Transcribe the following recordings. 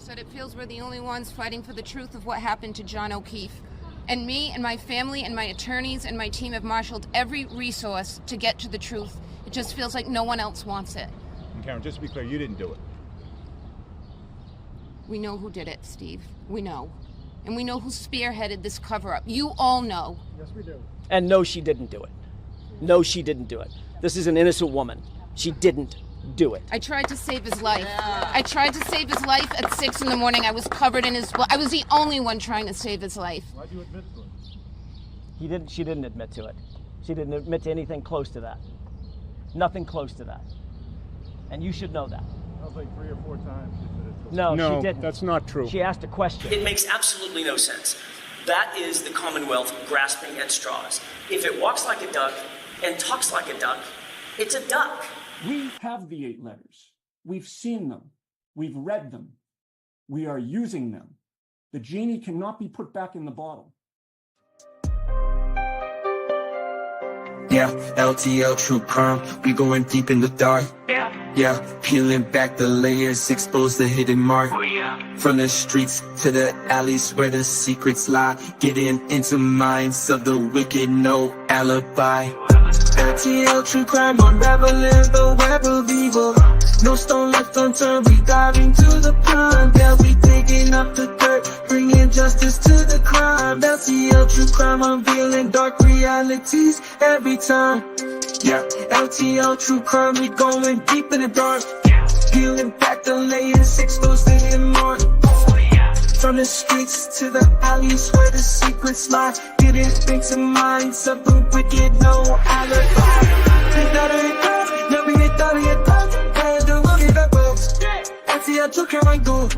said it feels we're the only ones fighting for the truth of what happened to John O'Keefe. And me and my family and my attorneys and my team have marshaled every resource to get to the truth. It just feels like no one else wants it. And Karen, just to be clear, you didn't do it. We know who did it, Steve. We know. And we know who spearheaded this cover-up. You all know. Yes, we do. And no, she didn't do it. No, she didn't do it. This is an innocent woman. She didn't do it. I tried to save his life. I tried to save his life at 6 in the morning. I was covered in his blood. I was the only one trying to save his life. Why'd you admit to it? She didn't admit to it. She didn't admit to anything close to that. Nothing close to that. And you should know that. That was like 3 or 4 times she said it. No, No, she didn't. that's not true. She asked a question. It makes absolutely no sense. That is the Commonwealth grasping at straws. If it walks like a duck and talks like a duck, it's a duck. We have the 8 letters. We've seen them. We've read them. We are using them. The genie cannot be put back in the bottle. Yeah, LTL true crime, we going deep in the dark. Yeah, peeling back the layers, expose the hidden mark. From the streets to the alleys where the secrets lie, getting into minds of the wicked, no alibi. LTL true crime, unraveling the web of evil. No stone left unturned, we dive into the prime. Yeah, we digging up the dirt, bringing justice to the crime. LTL true crime, unveiling dark realities every time. Yeah, LTL true crime, we going deep in the dark. Peeling back the layers, expose the hidden mark. From the streets to the alleys where the secrets lie, getting into minds of the wicked, no alibi. LTL true crime, go.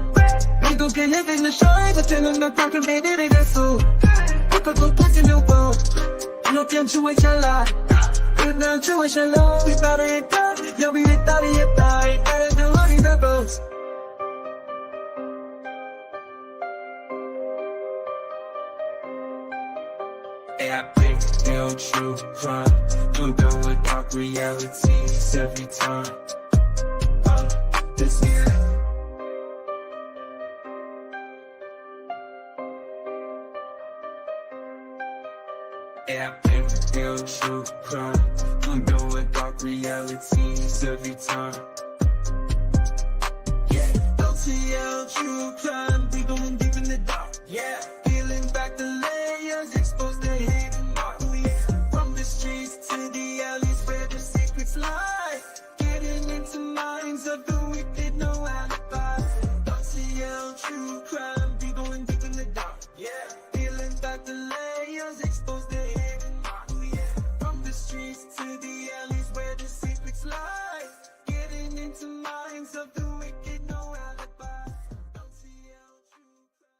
We gon' get live in the shine, but then I'm not talking about it, it's so. I could go place in your boat. No punctuation lie. Good punctuation low. We bout it down. Yo, we without it, die. I don't know what he's about. Hey, I pick real true crime. I'm done with dark realities every time. This is yeah, I pick real true crime. I'm done with dark realities every time. Yeah, LTL true crime. We going deep in the dark. Yeah, peeling back the layers, expose the hidden mark. From the streets to the alleys where the secrets lie, getting into minds of the wicked, no alibi. LTL true crime. We going deep in the dark. Yeah, peeling back the layers, expose the hidden mark. From the streets to the alleys where the secrets lie, getting into minds of the wicked, no alibi. LTL true crime.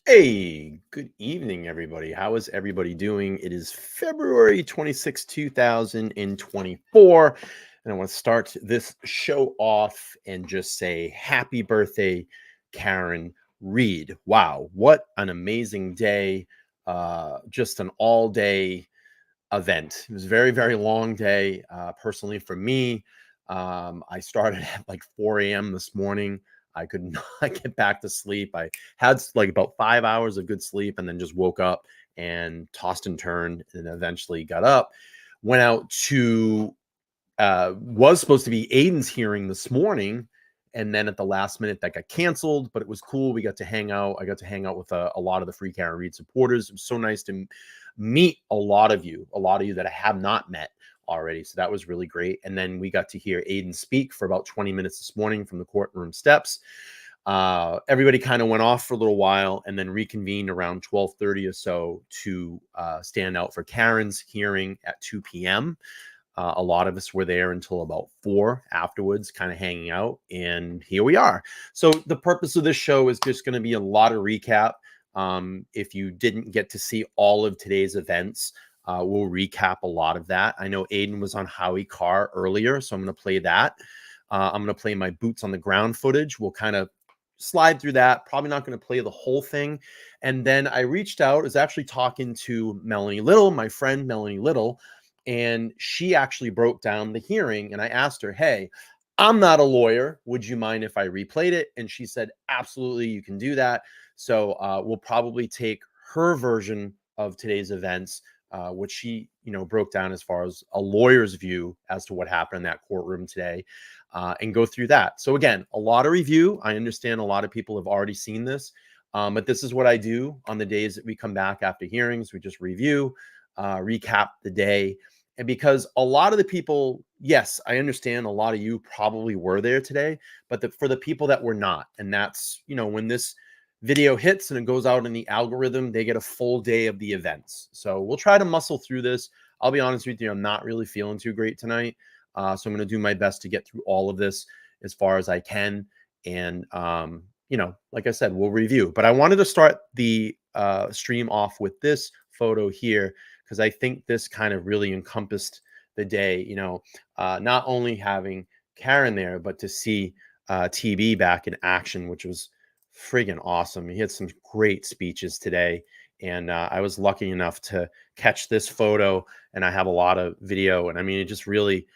Hey, good evening, everybody. How is everybody doing? It is February 26, 2024, and I want to start this show off and just say happy birthday, Karen Reed. Wow, what an amazing day. Just an all-day event. It was a very, very long day. Personally, for me, I started at like 4 a.m. this morning. I could not get back to sleep. I had like about 5 hours of good sleep and then just woke up and tossed and turned and eventually got up. Went out to, was supposed to be Aiden's hearing this morning. And then at the last minute that got canceled, but it was cool. We got to hang out. I got to hang out with a lot of the Free Karen Reed supporters. It was so nice to meet a lot of you that I have not met already. So that was really great. And then we got to hear Aiden speak for about 20 minutes this morning from the courtroom steps. Everybody kind of went off for a little while and then reconvened around 12:30 or so to stand out for Karen's hearing at 2 p.m. A lot of us were there until about 4 afterwards, kind of hanging out, and here we are. So the purpose of this show is just going to be a lot of recap. If you didn't get to see all of today's events, we'll recap a lot of that. I know Aiden was on Howie Carr earlier, so I'm going to play that. I'm going to play my boots on the ground footage. We'll kind of slide through that. Probably not going to play the whole thing. And then I reached out, was actually talking to Melanie Little, my friend Melanie Little, and she actually broke down the hearing. And I asked her, hey, I'm not a lawyer. Would you mind if I replayed it? And she said, absolutely, you can do that. So we'll probably take her version of today's events, which she, broke down as far as a lawyer's view as to what happened in that courtroom today, and go through that. So again, a lot of review. I understand a lot of people have already seen this, but this is what I do on the days that we come back after hearings. We just review, recap the day. And because a lot of the people, yes, I understand a lot of you probably were there today, but for the people that were not, and that's, when this video hits and it goes out in the algorithm, they get a full day of the events. So we'll try to muscle through this. I'll be honest with you, I'm not really feeling too great tonight. So I'm going to do my best to get through all of this as far as I can. And, like I said, we'll review. But I wanted to start the stream off with this photo here, because I think this kind of really encompassed the day, not only having Karen there, but to see TB back in action, which was friggin' awesome. He had some great speeches today, and I was lucky enough to catch this photo, and I have a lot of video, and I mean, it really,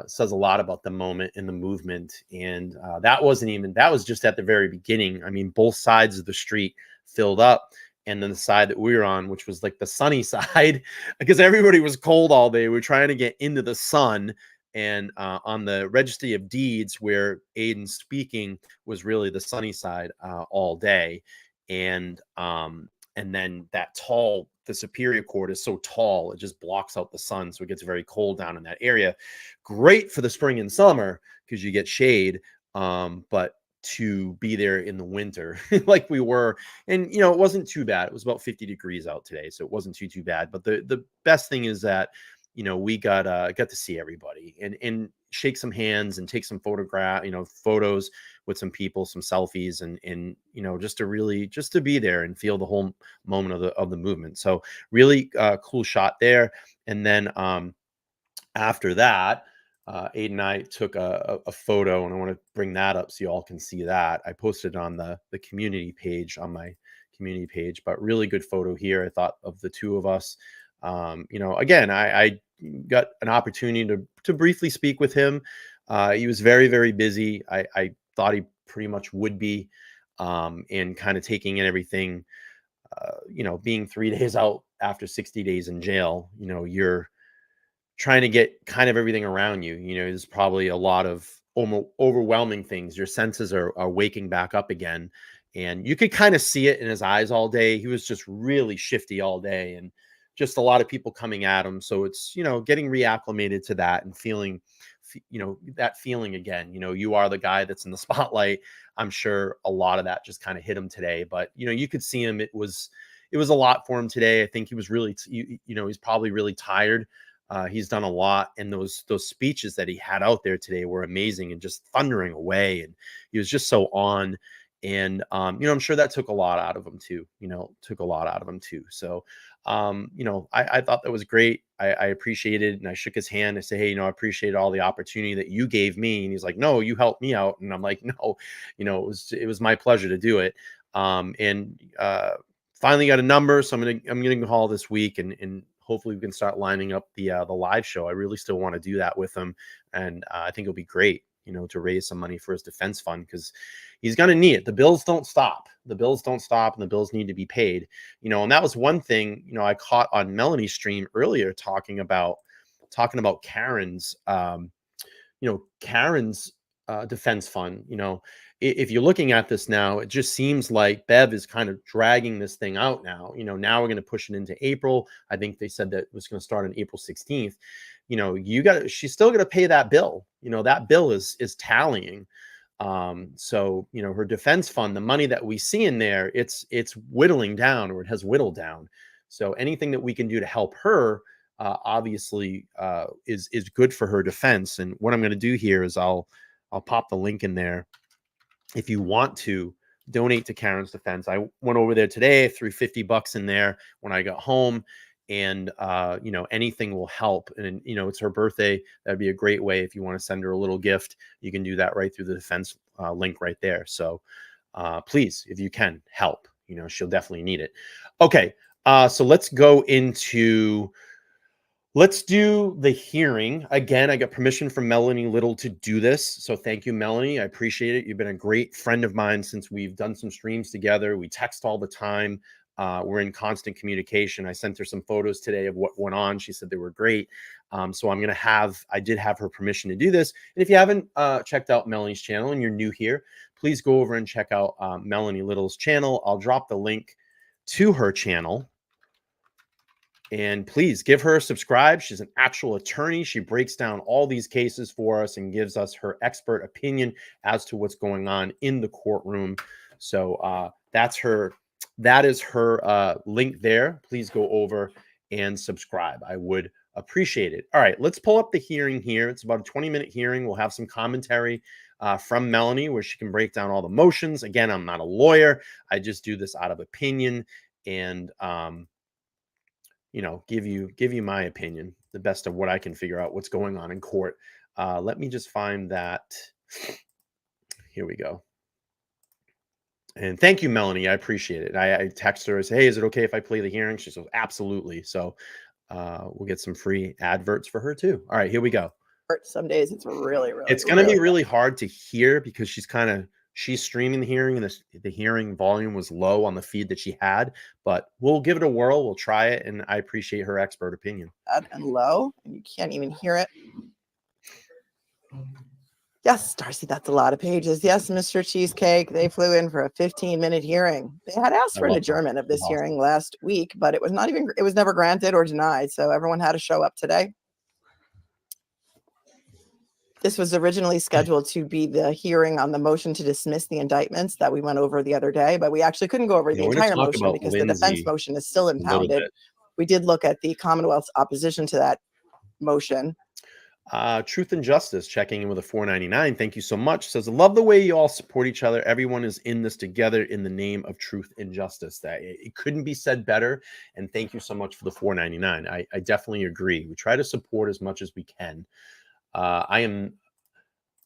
says a lot about the moment and the movement, and that was just at the very beginning. I mean, both sides of the street filled up, and then the side that we were on, which was like the sunny side, because everybody was cold all day. We were trying to get into the sun. And on the Registry of Deeds, where Aiden's speaking, was really the sunny side all day. And then the Superior Court is so tall, it just blocks out the sun. So it gets very cold down in that area. Great for the spring and summer because you get shade. But to be there in the winter like we were, and it wasn't too bad. It was about 50 degrees out today, so it wasn't too bad. But the best thing is that we got to see everybody and shake some hands and take some photos with some people, some selfies, and just to be there and feel the whole moment of the movement. So really cool shot there. And then after that, Aiden and I took a photo, and I want to bring that up so you all can see that. I posted it on the community page, on my community page, but really good photo here, I thought, of the two of us. Again, I got an opportunity to briefly speak with him. He was very, very busy. I thought he pretty much would be, and kind of taking in everything, being 3 days out after 60 days in jail, you're trying to get kind of everything around you. There's probably a lot of overwhelming things. Your senses are waking back up again. And you could kind of see it in his eyes all day. He was just really shifty all day, and just a lot of people coming at him. So it's, getting reacclimated to that and feeling, that feeling again. You are the guy that's in the spotlight. I'm sure a lot of that just kind of hit him today. But, you could see him. It was a lot for him today. I think he was really, he's probably really tired. He's done a lot, and those speeches that he had out there today were amazing and just thundering away. And he was just so on. And, I'm sure that took a lot out of him too, So, I thought that was great. I appreciated, and I shook his hand. I said, hey, I appreciate all the opportunity that you gave me. And he's like, no, you helped me out. And I'm like, no, it was my pleasure to do it. Finally got a number. So I'm going to call this week, and hopefully we can start lining up the live show. I really still want to do that with him. And I think it'll be great, to raise some money for his defense fund, because he's going to need it. The bills don't stop. And the bills need to be paid. And that was one thing, I caught on Melanie's stream earlier talking about Karen's, Karen's defense fund. If you're looking at this now, it just seems like Bev is kind of dragging this thing out now. Now we're going to push it into April. I think they said that it was going to start on April 16th. She's still going to pay that bill. That bill is tallying. So, her defense fund, the money that we see in there, it's whittling down, or it has whittled down. So anything that we can do to help her, obviously, is good for her defense. And what I'm going to do here is I'll pop the link in there. If you want to donate to Karen's defense, I went over there today, threw $50 in there when I got home. And, anything will help. And, it's her birthday. That'd be a great way. If you want to send her a little gift, you can do that right through the defense link right there. So please, if you can, help. She'll definitely need it. Okay. So let's go into Let's do the hearing. Again, I got permission from Melanie Little to do this. So thank you, Melanie. I appreciate it. You've been a great friend of mine since we've done some streams together. We text all the time. We're in constant communication. I sent her some photos today of what went on. She said they were great. So I did have her permission to do this. And if you haven't checked out Melanie's channel and you're new here, please go over and check out Melanie Little's channel. I'll drop the link to her channel. And please give her a subscribe. She's an actual attorney. She breaks down all these cases for us and gives us her expert opinion as to what's going on in the courtroom. So that is her link there. Please go over and subscribe. I would appreciate it. All right, let's pull up the hearing here. It's about a 20-minute hearing. We'll have some commentary from Melanie where she can break down all the motions. Again, I'm not a lawyer. I just do this out of opinion and give you my opinion, the best of what I can figure out what's going on in court. Let me just find that. Here we go. And thank you, Melanie. I appreciate it. I text her and say, hey, is it okay if I play the hearing? She says, absolutely. So we'll get some free adverts for her too. All right, here we go. Some days it's really it's going to be really hard to hear because she's streaming the hearing and the hearing volume was low on the feed that she had, but we'll give it a whirl. We'll try it. And I appreciate her expert opinion. And low, and you can't even hear it. Yes, Darcy, that's a lot of pages. Yes, Mr. Cheesecake, they flew in for a 15-minute hearing. They had asked for an adjournment of this hearing last week, but it was never granted or denied. So everyone had to show up today. This was originally scheduled to be the hearing on the motion to dismiss the indictments that we went over the other day, but we actually couldn't go over the entire motion because the defense motion is still impounded. We did look at the Commonwealth's opposition to that motion. Truth and Justice checking in with a 499. Thank you so much. Says, I love the way you all support each other. Everyone is in this together in the name of truth and justice. That it couldn't be said better. And thank you so much for the 499. I definitely agree. We try to support as much as we can.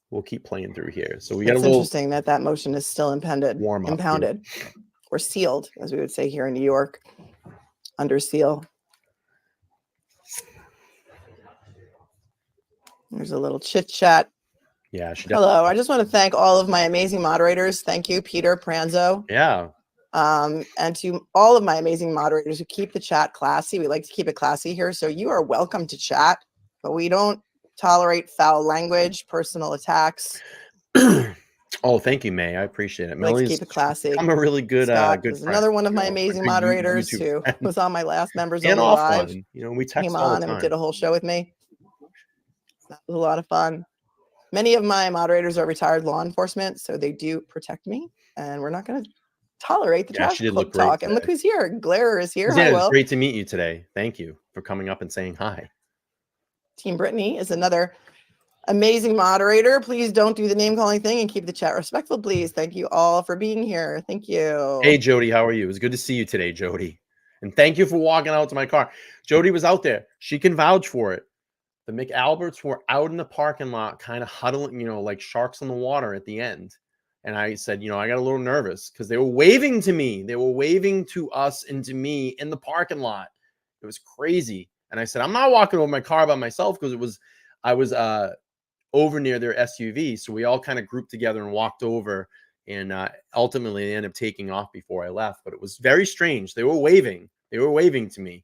We'll keep playing through here. So we got It's interesting that motion is still impounded or sealed, as we would say here in New York, under seal. There's a little chit chat. Yeah. Hello. I just want to thank all of my amazing moderators. Thank you, Peter Pranzo. Yeah. And to all of my amazing moderators who keep the chat classy. We like to keep it classy here. So you are welcome to chat, but we don't tolerate foul language, personal attacks. Oh, thank you, May. I appreciate it. Let's keep it classy. I'm a really good Scott good was another one of my amazing moderators who was on my last Members Only Live. We text came all on the time. and did a whole show with me. That was a lot of fun. Many of my moderators are retired law enforcement, so they do protect me, and we're not going to tolerate the trash talk. And look who's here. Glare is here. Yeah, it's great to meet you today. Thank you for coming up and saying hi. Team Brittany is another amazing moderator. Please don't do the name calling thing and keep the chat respectful, please. Thank you all for being here. Thank you. Hey, Jody, how are you? It was good to see you today, Jody. And thank you for walking out to my car. Jody was out there. She can vouch for it. The McAlberts were out in the parking lot, kind of huddling, like sharks in the water at the end. And I said, I got a little nervous because they were waving to me. They were waving to us and to me in the parking lot. It was crazy. And I said, I'm not walking over my car by myself because I was over near their SUV. So we all kind of grouped together and walked over. And ultimately, they ended up taking off before I left. But it was very strange. They were waving. They were waving to me.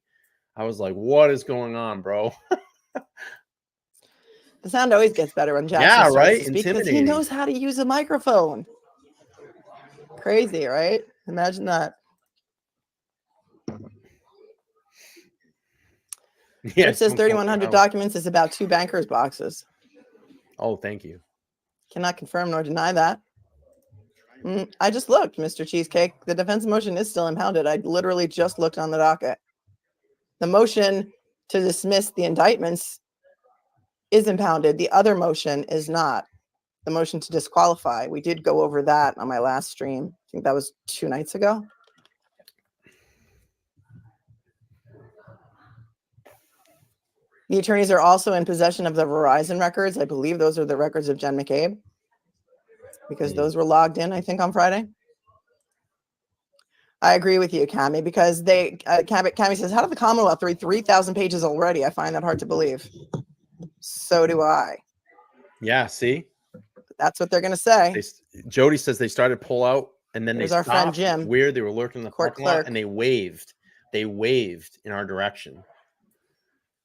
I was like, what is going on, bro? The sound always gets better when Jackson right? To speak because he knows how to use a microphone. Crazy, right? Imagine that. Yeah, it says 3,100 documents is about 2 bankers' boxes. Oh, thank you. Cannot confirm nor deny that. I just looked, Mr. Cheesecake. The defense motion is still impounded. I literally just looked on the docket. The motion to dismiss the indictments is impounded. The other motion is not. The motion to disqualify. We did go over that on my last stream. I think that was 2 nights ago. The attorneys are also in possession of the Verizon records. I believe those are the records of Jen McCabe because those were logged in, I think, on Friday. I agree with you, Cami, because Cami says, how did the Commonwealth read 3,000 pages already? I find that hard to believe. So do I. Yeah, see? That's what they're going to say. Jody says they started pull out and then There's they our friend stopped. Jim. Weird. They were lurking in the Court parking lot clerk. and they waved. They waved in our direction.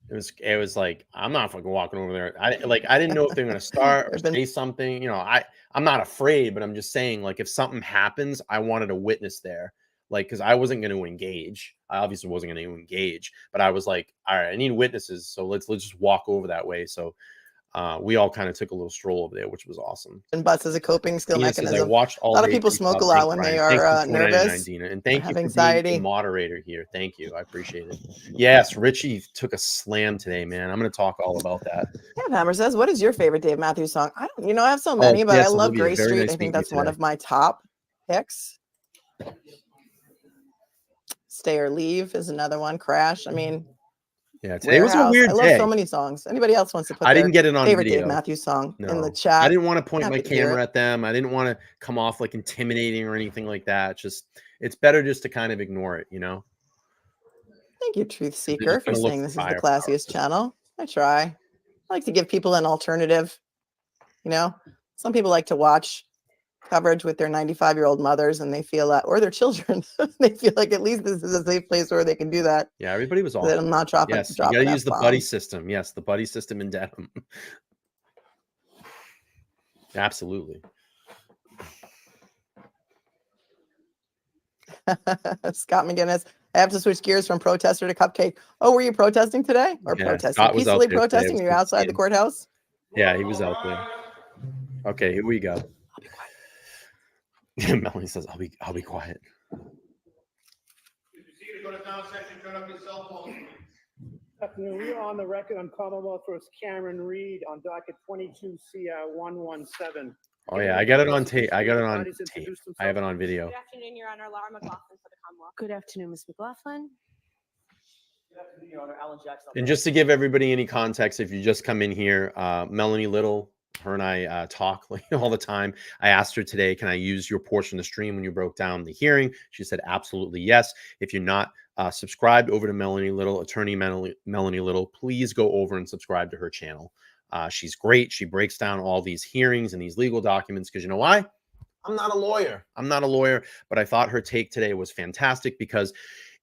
It was like, I'm not fucking walking over there. I didn't know if they were going to start or say something. You know, I'm not afraid, but I'm just saying, like, if something happens, I wanted a witness there. Like, because I wasn't going to engage. I obviously wasn't going to engage, but I was like, all right, I need witnesses. So let's just walk over that way. So we all kind of took a little stroll over there, which was awesome. And butts as a coping skill mechanism. I watched all a lot of day people smoke a lot when they are nervous. Dina. And thank you for anxiety. being the moderator here. Thank you. I appreciate it. Yes, Richie took a slam today, man. I'm going to talk all about that. Yeah, Hammer says, what is your favorite Dave Matthews song? I don't, I have so many, but yes, I love Olivia, Gray Street. nice I think that's today. one of my top picks. Stay or Leave is another one. Crash. I mean, yeah, today was a weird day. I love so many songs. Anybody else wants to put I didn't get it on favorite video. Dave Matthews song in the No. chat? I didn't want to point my camera at them. I didn't want to come off like intimidating or anything like that. Just, it's better just to kind of ignore it, you know? Thank you, Truth Seeker, for saying this is the classiest channel. I try. I like to give people an alternative. You know, some people like to watch coverage with their 95-year-old mothers and they feel that, or their children, they feel like at least this is a safe place where they can do that. Yeah, everybody was awesome. That I'm not dropping. Yes, you got to use the buddy system. Yes, the buddy system in Dedham. Absolutely. Scott McGinnis, I have to switch gears from protester to cupcake. Oh, were you protesting today? Or protesting? Peacefully protesting? Are you outside the courthouse? Yeah, he was out there. Okay, here we go. Melanie says, I'll be quiet. Afternoon. We are on the record on Commonwealth vs. Karen Reed on docket 22 CR 117. Oh yeah, I got it on tape. I have it on video. Good afternoon, Your Honor. Laura McLaughlin for the Commonwealth. Good afternoon, Ms. McLaughlin. Good afternoon, Your Honor. Alan Jackson. And just to give everybody any context, if you just come in here, Melanie Little, her and I talk all the time. I asked her today, can I use your portion of the stream when you broke down the hearing? She said, absolutely yes. If you're not subscribed over to Melanie Little, attorney Melanie Little, please go over and subscribe to her channel. She's great. She breaks down all these hearings and these legal documents because you know why? I'm not a lawyer. I'm not a lawyer, but I thought her take today was fantastic because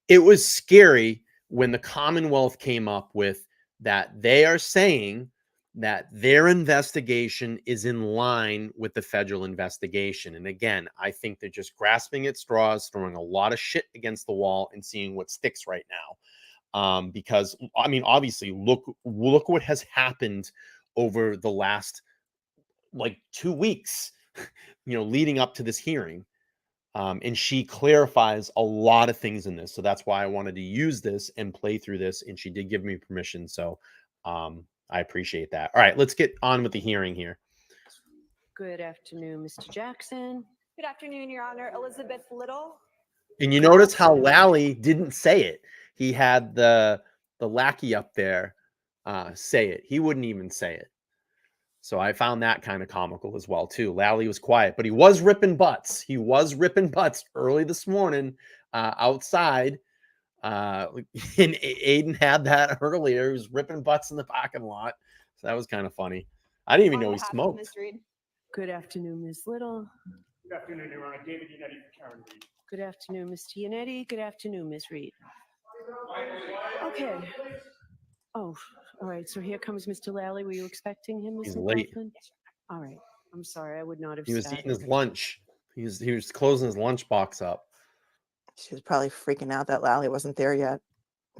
it was scary when the Commonwealth came up with that they are saying that their investigation is in line with the federal investigation. And again, I think they're just grasping at straws, throwing a lot of shit against the wall and seeing what sticks right now. Because, I mean, obviously, look what has happened over the last, 2 weeks, leading up to this hearing. And she clarifies a lot of things in this. So that's why I wanted to use this and play through this. And she did give me permission. So, I appreciate that. All right, let's get on with the hearing here. Good afternoon, Mr. Jackson. Good afternoon, Your Honor. Elizabeth Little. And you notice how Lally didn't say it. He had the lackey up there say it. He wouldn't even say it. So I found that kind of comical as well, too. Lally was quiet, but he was ripping butts. He was ripping butts early this morning outside. And Aiden had that earlier. He was ripping butts in the parking lot. So that was kind of funny. I didn't even know he smoked. Good afternoon, Ms. Little. Good afternoon, Your Honor. David Yannetti for Karen Reed. Good afternoon, Mr. Yannetti. Good afternoon, Ms. Reed. Okay. Oh, all right. So here comes Mr. Lally. Were you expecting him, Ms. He's McLaughlin? late. All right. I'm sorry. I would not have. He was eating his lunch. He was closing his lunchbox up. She was probably freaking out that Lally wasn't there yet.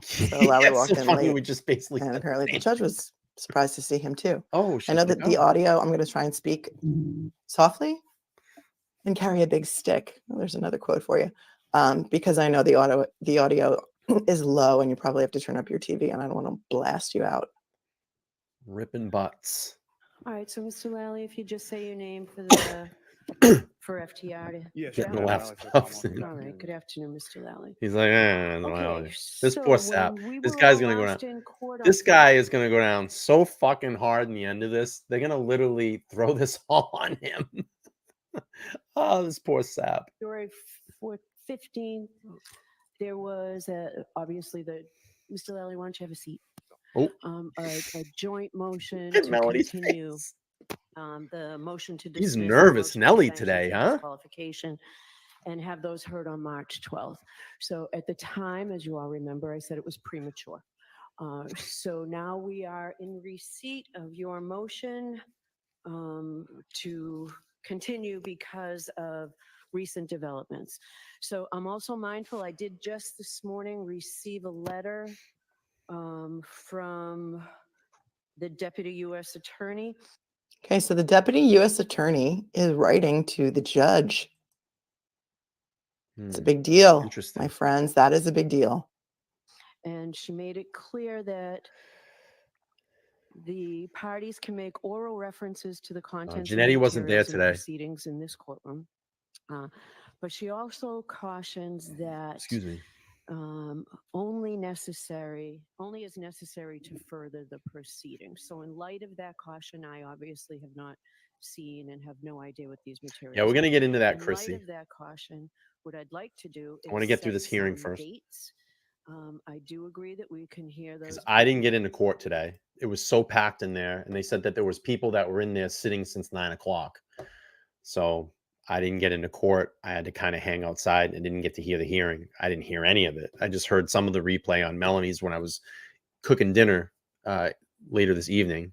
So Lally walked in late. We just basically and apparently the judge was surprised to see him too. Oh, I know that the audio, I'm going to try and speak softly and carry a big stick. Well, there's another quote for you. Because I know the audio is low and you probably have to turn up your TV and I don't want to blast you out. Ripping butts. All right. So, Mr. Lally, if you just say your name for the for FTR. Yes, getting the sure. laughs. All right. Good afternoon, Mr. Lally. He's like, Okay, this so poor sap. when we This were guy's all gonna go last down. in court This on guy is gonna go down so fucking hard in the end of this. They're gonna literally throw this all on him. Oh, this poor sap. February 15th, there was obviously Mr. Lally, why don't you have a seat? Oh, A joint motion look at to Melody's continue face. the motion to He's dismiss. nervous, the motion for Nelly, sanctions today, and huh? Disqualification, and have those heard on March 12th. So at the time, as you all remember, I said it was premature. So now we are in receipt of your motion to continue because of recent developments. So I'm also mindful, I did just this morning receive a letter from the Deputy U.S. Attorney. Okay, so the deputy U.S. attorney is writing to the judge. It's a big deal, Interesting. my friends. That is a big deal. And she made it clear that the parties can make oral references to the contents of the Janetti wasn't there materials and today. proceedings in this courtroom. But she also cautions that Excuse me. only is necessary to further the proceedings. So in light of that caution, I obviously have not seen and have no idea what these materials Yeah, we're going to are. get into that, In Chrissy. light of that caution, what I'd like to do is I want to get through set this hearing some first. dates. I do agree that we can hear those. Because I didn't get into court today. It was so packed in there, and they said that there was people that were in there sitting since 9 o'clock. So I didn't get into court. I had to kind of hang outside and didn't get to hear the hearing. I didn't hear any of it. I just heard some of the replay on Melanie's when I was cooking dinner later this evening.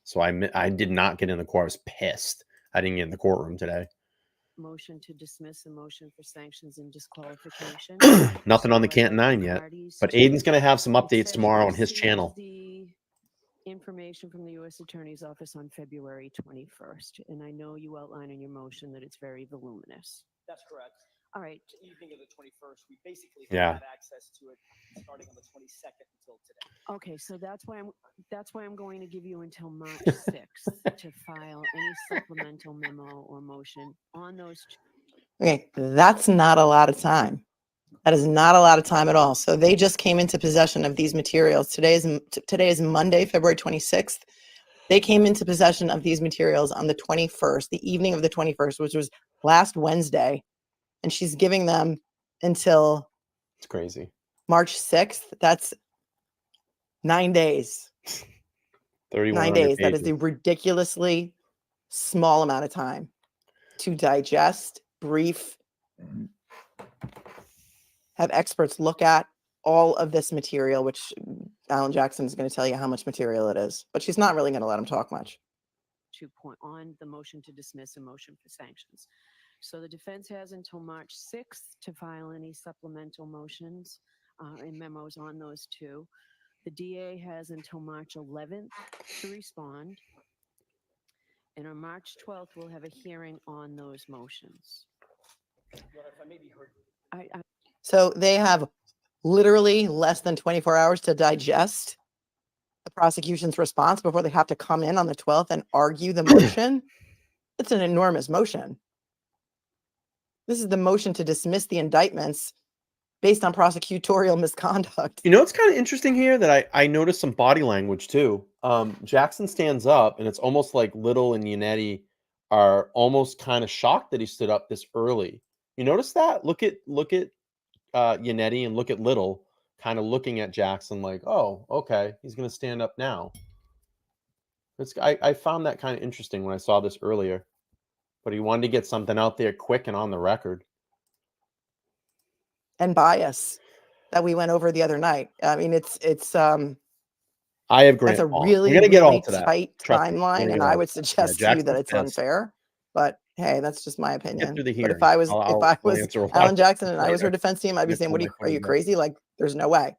So I did not get into court. I was pissed. I didn't get in the courtroom today. Motion to dismiss, a motion for sanctions and disqualification. Nothing on the So I'd Canton like the 9 yet. parties But to- Aiden's going to have some It updates says tomorrow on his received channel. The information from the U.S. Attorney's Office on February 21st, and I know you outline in your motion that it's very voluminous. That's correct. All right. The evening of the 21st, we basically Yeah. had access to it starting on the 22nd until today. Okay, so that's why I'm going to give you until March 6th to file any supplemental memo or motion on those. Okay, that's not a lot of time. That is not a lot of time at all. So they just came into possession of these materials. Today is Monday, February 26th. They came into possession of these materials on the 21st, the evening of the 21st, which was last Wednesday. And she's giving them until It's crazy. March 6th. That's 9 days. 9 days. That is a ridiculously small amount of time to digest, brief, have experts look at all of this material, which Alan Jackson is going to tell you how much material it is, but she's not really going to let him talk much. 2 point on the motion to dismiss, a motion for sanctions. So the defense has until March 6th to file any supplemental motions and memos on those two. The DA has until March 11th to respond. And on March 12th, we'll have a hearing on those motions. If I may be heard. So they have literally less than 24 hours to digest the prosecution's response before they have to come in on the 12th and argue the motion. It's an enormous motion. This is the motion to dismiss the indictments based on prosecutorial misconduct. You know, it's kind of interesting here that I noticed some body language too. Jackson stands up, and it's almost like Little and Yannetti are almost kind of shocked that he stood up this early. You notice that? Look at Yannetti and look at Little kind of looking at Jackson like, oh, okay, he's going to stand up now. I found that kind of interesting when I saw this earlier, but he wanted to get something out there quick and on the record. And bias that we went over the other night. I mean, I have Grant. that's a Paul. really, We're gonna get really all to that. tight Trust me. We're timeline, gonna and get I all would to that. suggest to you Jackson's that it's pissed. unfair. But hey, that's just my Get opinion. through the But hearing. if I was I'll answer a lot Alan of Jackson and I was her later. defense team, I'd be Get saying, to "What my are you phone crazy? Like, there's no way."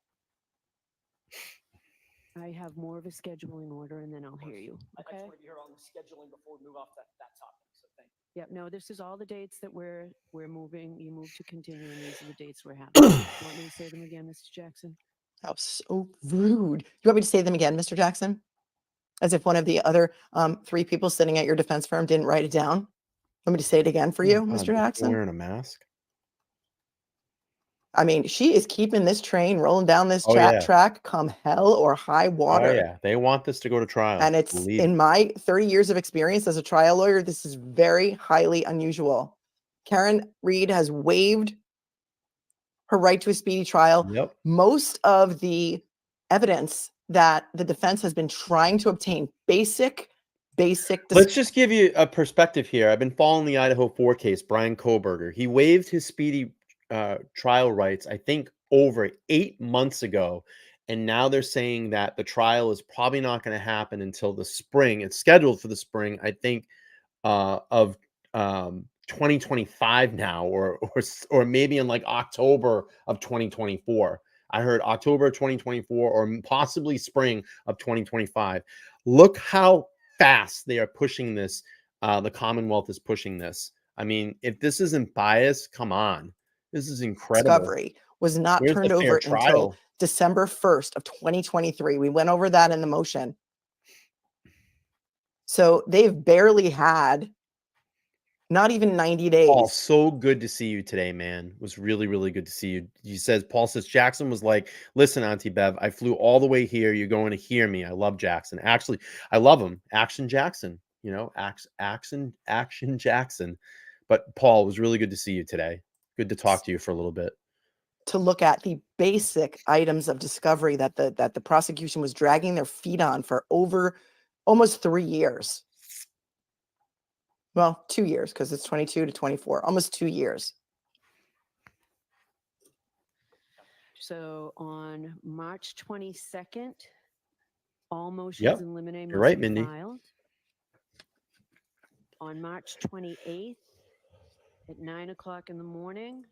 I have more of a scheduling order, and then I'll hear you. I just Okay? want to be here on the scheduling before we move off that topic. So thank you. Yep, no, this is all the dates that we're moving. You move to continue, and these are the dates we're having. You want me to say them again, Mr. Jackson? That was so rude. You want me to say them again, Mr. Jackson? As if one of the other 3 people sitting at your defense firm didn't write it down. Want me to say it again for you, Mr. Jackson? Wearing a mask. I mean, she is keeping this train rolling down this Oh, yeah. track come hell or high water. Oh yeah, they want this to go to trial. And it's Believe in me. my 30 years of experience as a trial lawyer, this is very highly unusual. Karen Reed has waived her right to a speedy trial. Yep. Most of the evidence that the defense has been trying to obtain, basic Let's just give you a perspective here. I've been following the Idaho 4 case, Brian Koberger. He waived his speedy trial rights, I think, over 8 months ago. And now they're saying that the trial is probably not going to happen until the spring. It's scheduled for the spring, I think, of 2025 now, or maybe in like October of 2024. I heard October 2024 or possibly spring of 2025. Look how fast they are pushing this. The Commonwealth is pushing this. I mean, if this isn't bias, come on. This is incredible. discovery was not Where's turned the fair over until trial? December 1st of 2023. We went over that in the motion. So they've barely had not even 90 days. Paul, so good to see you today, man. It was really, really good to see you. Paul says, Jackson was like, listen, Auntie Bev, I flew all the way here. You're going to hear me. I love Jackson. Actually, I love him. Action Jackson, Action Jackson. But Paul, it was really good to see you today. Good to talk to you for a little bit. To look at the basic items of discovery that the prosecution was dragging their feet on for over almost 3 years. Well, 2 years, because it's 22 to 24, almost 2 years. So on March 22nd, all motions Yep. in limine You're must right, be Mindy. filed. On March 28th at 9 o'clock in the morning,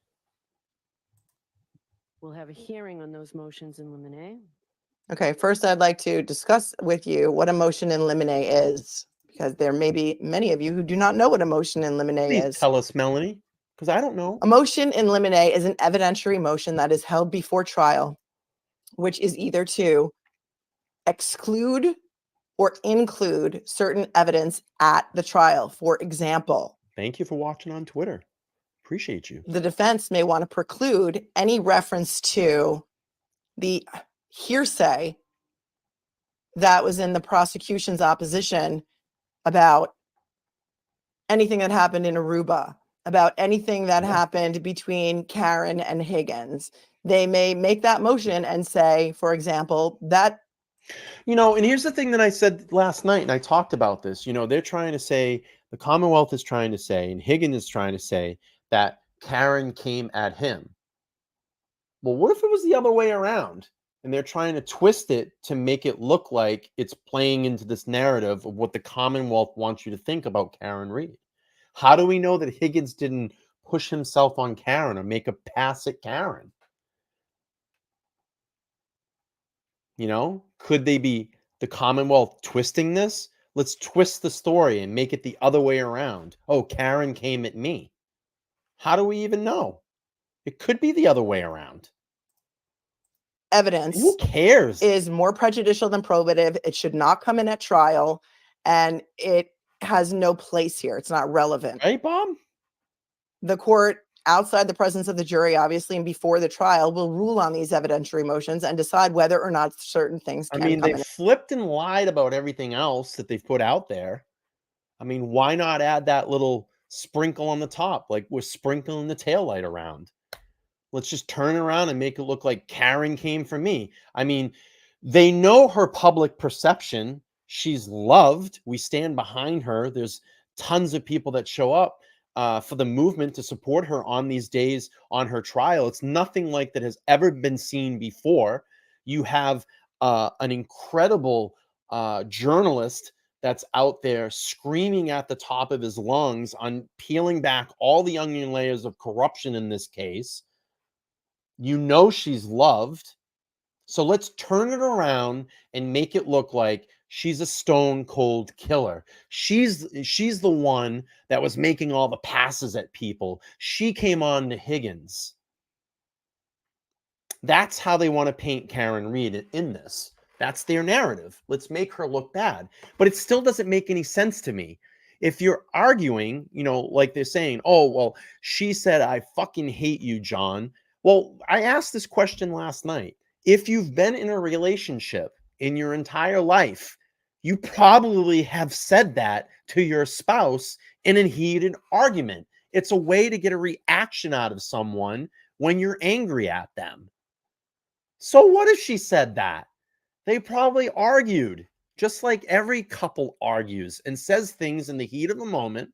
we'll have a hearing on those motions in limine. Okay, first I'd like to discuss with you what a motion in limine is, because there may be many of you who do not know what a motion in limine Please is. tell us, Melanie, because I don't know. A motion in limine is an evidentiary motion that is held before trial, which is either to exclude or include certain evidence at the trial. For example, Thank you for watching on Twitter. Appreciate you. the defense may want to preclude any reference to the hearsay that was in the prosecution's opposition about anything that happened in Aruba, about anything that happened between Karen and Higgins. They may make that motion and say, for example, that. And here's the thing that I said last night, and I talked about this. They're trying to say, the Commonwealth is trying to say, and Higgins is trying to say that Karen came at him. Well, what if it was the other way around? And they're trying to twist it to make it look like it's playing into this narrative of what the Commonwealth wants you to think about Karen Reed. How do we know that Higgins didn't push himself on Karen or make a pass at Karen? Could they be the Commonwealth twisting this? Let's twist the story and make it the other way around. Oh, Karen came at me. How do we even know? It could be the other way around. Evidence Who cares? Is more prejudicial than probative. It should not come in at trial, and it has no place here. It's not relevant. Right, Bob? The court, outside the presence of the jury, obviously, and before the trial, will rule on these evidentiary motions and decide whether or not certain things can come They've in. flipped and lied about everything else that they've put out there. Why not add that little sprinkle on the top, like we're sprinkling the taillight around? Let's just turn around and make it look like Karen came for me. They know her public perception. She's loved. We stand behind her. There's tons of people that show up for the movement to support her on these days on her trial. It's nothing like that has ever been seen before. You have an incredible journalist that's out there screaming at the top of his lungs on peeling back all the onion layers of corruption in this case. She's loved. So let's turn it around and make it look like she's a stone cold killer. She's the one that was making all the passes at people. She came on to Higgins. That's how they want to paint Karen Reed in this. That's their narrative. Let's make her look bad. But it still doesn't make any sense to me. If you're arguing, like they're saying, oh, well, she said, I fucking hate you, John. Well, I asked this question last night. If you've been in a relationship in your entire life, you probably have said that to your spouse in a heated argument. It's a way to get a reaction out of someone when you're angry at them. So what if she said that? They probably argued, just like every couple argues and says things in the heat of the moment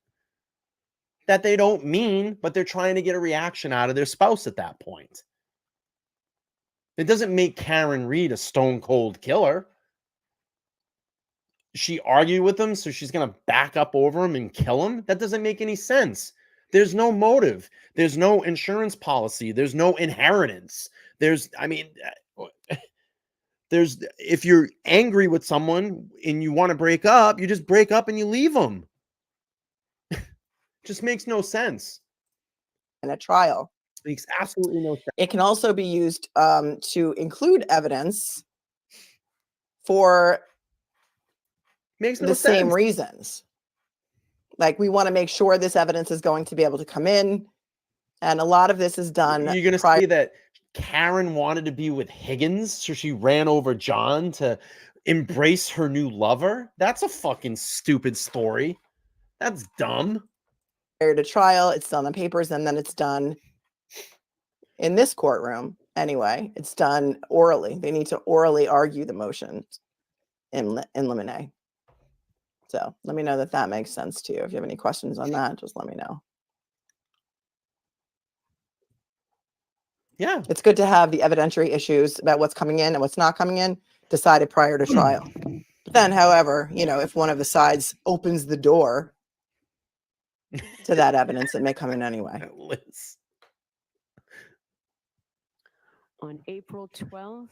that they don't mean, but they're trying to get a reaction out of their spouse at that point. It doesn't make Karen Reed a stone cold killer. She argued with him, so she's going to back up over him and kill him? That doesn't make any sense. There's no motive. There's no insurance policy. There's no inheritance. If you're angry with someone and you want to break up, you just break up and you leave them. Just makes no sense. In a trial. Makes absolutely no sense. It can also be used to include evidence for Makes no the same sense. reasons. Like, we want to make sure this evidence is going to be able to come in. And a lot of this is done. You're going to say that Karen wanted to be with Higgins, so she ran over John to embrace her new lover? That's a fucking stupid story. That's dumb. Prior to trial, it's done on papers, and then it's done in this courtroom. Anyway, it's done orally. They need to orally argue the motion in limine. So let me know that makes sense to you. If you have any questions on that, just let me know. Yeah. It's good to have the evidentiary issues about what's coming in and what's not coming in decided prior to trial. But then, however, if one of the sides opens the door to that evidence, it may come in anyway. Liz. On April 12th,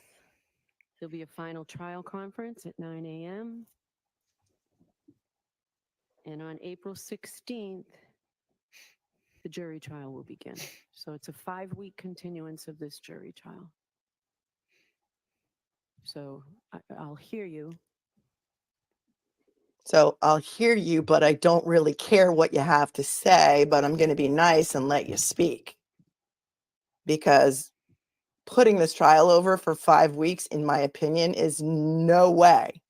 there'll be a final trial conference at 9 a.m. And on April 16th, the jury trial will begin. So it's a 5-week continuance of this jury trial. So I'll hear you. So I'll hear you, but I don't really care what you have to say, but I'm going to be nice and let you speak. Because putting this trial over for 5 weeks, in my opinion, is no way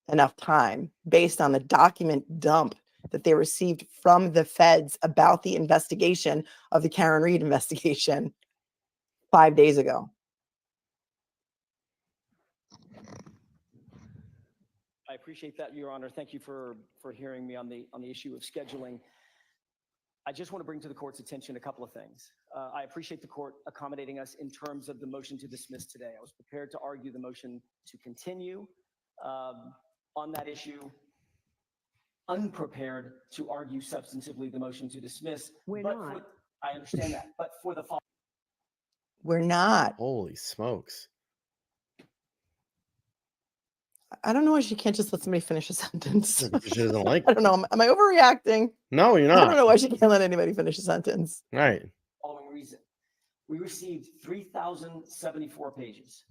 enough time based on the document dump that they received from the feds about the investigation of the Karen Reed investigation 5 days ago. I appreciate that, Your Honor. Thank you for hearing me on the issue of scheduling. I just want to bring to the court's attention a couple of things. I appreciate the court accommodating us in terms of the motion to dismiss today. I was prepared to argue the motion to continue on that issue, unprepared to argue substantively the motion to dismiss. We're not. I understand that, but for the We're not. Holy smokes. I don't know why she can't just let somebody finish a sentence. She doesn't like I don't know. Am I overreacting? No, you're I not. don't know why she can't let anybody finish a sentence. Right. following reason. We received 3,074 pages,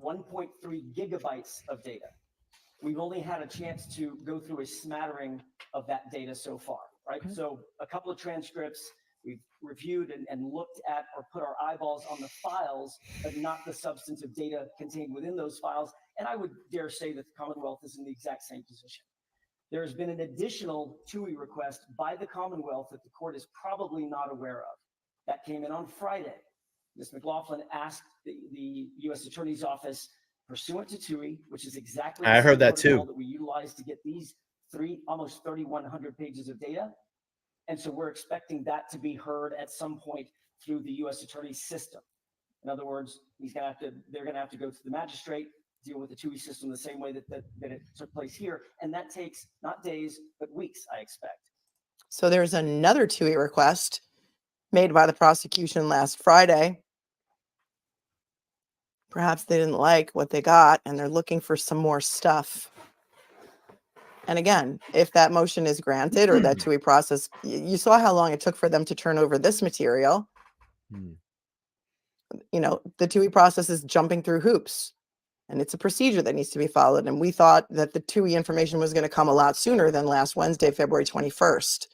1.3 gigabytes of data. We've only had a chance to go through a smattering of that data so far, right? Okay. So a couple of transcripts, we've reviewed and looked at or put our eyeballs on the files, but not the substantive data contained within those files. And I would dare say that the Commonwealth is in the exact same position. There has been an additional TUI request by the Commonwealth that the court is probably not aware of. That came in on Friday. Ms. McLaughlin asked the U.S. Attorney's Office, pursuant to TUI, which is exactly I the heard same that too. protocol that we utilize to get these almost 3,100 pages of data. And so we're expecting that to be heard at some point through the U.S. Attorney's system. In other words, they're going to have to go to the magistrate, deal with the TUI system the same way that it took place here. And that takes not days, but weeks, I expect. So there's another TUI request made by the prosecution last Friday. Perhaps they didn't like what they got and they're looking for some more stuff. And again, if that motion is granted or that TUI process, you saw how long it took for them to turn over this material. The TUI process is jumping through hoops and it's a procedure that needs to be followed. And we thought that the TUI information was going to come a lot sooner than last Wednesday, February 21st.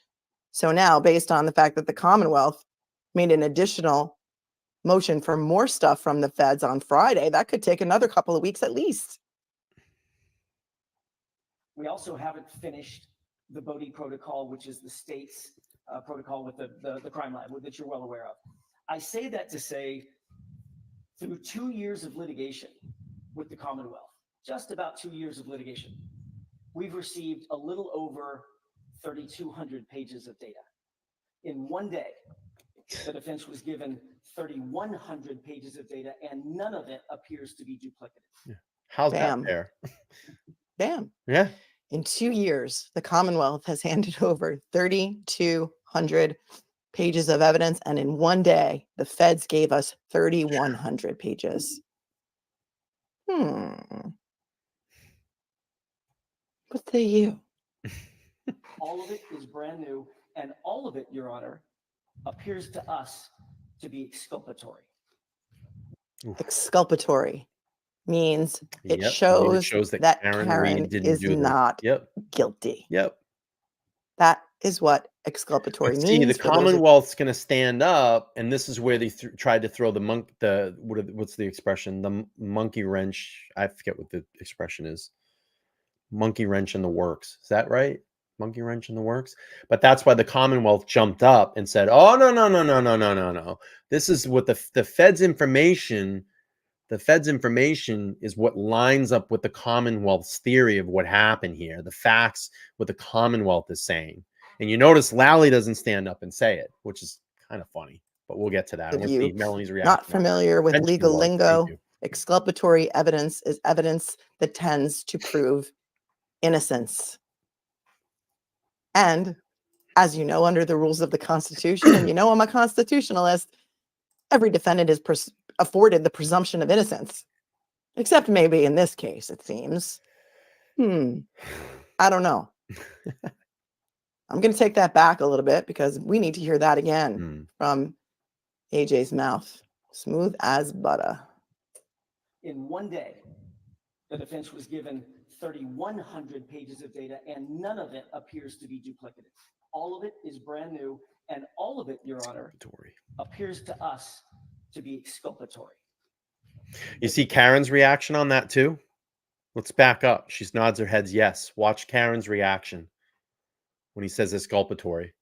So now, based on the fact that the Commonwealth made an additional motion for more stuff from the feds on Friday, that could take another couple of weeks at least. We also haven't finished the Bodhi protocol, which is the state's protocol with the crime lab that you're well aware of. I say that to say, through 2 years of litigation with the Commonwealth, just about 2 years of litigation, we've received a little over 3,200 pages of data. In one day, the defense was given 3,100 pages of data, and none of it appears to be duplicative. How's Bam. that fair? Bam. Yeah. In 2 years, the Commonwealth has handed over 3,200 pages of evidence, and in one day, the feds gave us 3,100 pages. What say you? All of it is brand new, and all of it, Your Honor, appears to us to be exculpatory. Exculpatory means it Yep. shows that Karen Karen Reed didn't is do this. not Yep. guilty. Yep. That is what exculpatory But means. see, the for those of- Commonwealth's going to stand up, and this is where they tried to throw what's the expression? The monkey wrench. I forget what the expression is. Monkey wrench in the works. Is that right? Monkey wrench in the works. But that's why the Commonwealth jumped up and said, "Oh, no, no, no, no, no, no, no, no. This is what the Fed's information." The Fed's information is what lines up with the Commonwealth's theory of what happened here. The facts, what the Commonwealth is saying. And you notice Lally doesn't stand up and say it, which is kind of funny. But we'll get to that. I Of want to see Melanie's reaction. not familiar with And she legal was. Thank lingo, you. exculpatory evidence is evidence that tends to prove innocence. And as you know, under the rules of the Constitution, and you know I'm a constitutionalist, every defendant is afforded the presumption of innocence. Except maybe in this case, it seems. I don't know. I'm going to take that back a little bit because we need to hear that again from AJ's mouth. Smooth as butter. In one day, the defense was given 3,100 pages of data, and none of it appears to be duplicative. All of it is brand new, and all of it, Your Honor, appears to us to be exculpatory. You see Karen's reaction on that too? Let's back up. She nods her head yes. Watch Karen's reaction when he says exculpatory.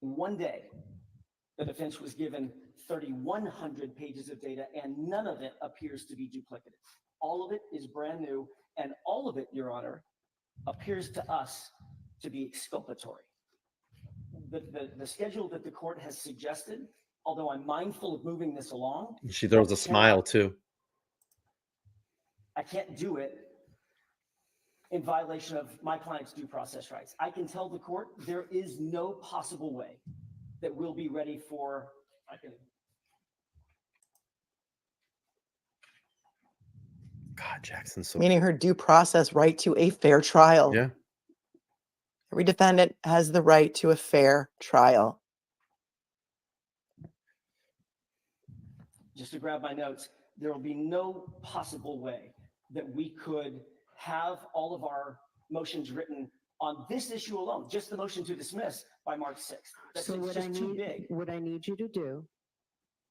In one day, the defense was given 3,100 pages of data, and none of it appears to be duplicative. All of it is brand new, and all of it, Your Honor, appears to us to be exculpatory. The schedule that the court has suggested, although I'm mindful of moving this along. She throws a smile too. I can't do it in violation of my client's due process rights. I can tell the court there is no possible way that we'll be ready for, God, Jackson's so Meaning her due process right to a fair trial. Yeah. Every defendant has the right to a fair trial. just to grab my notes, there will be no possible way that we could have all of our motions written on this issue alone, just the motion to dismiss by March 6th. That's So just too big. what I need you to do,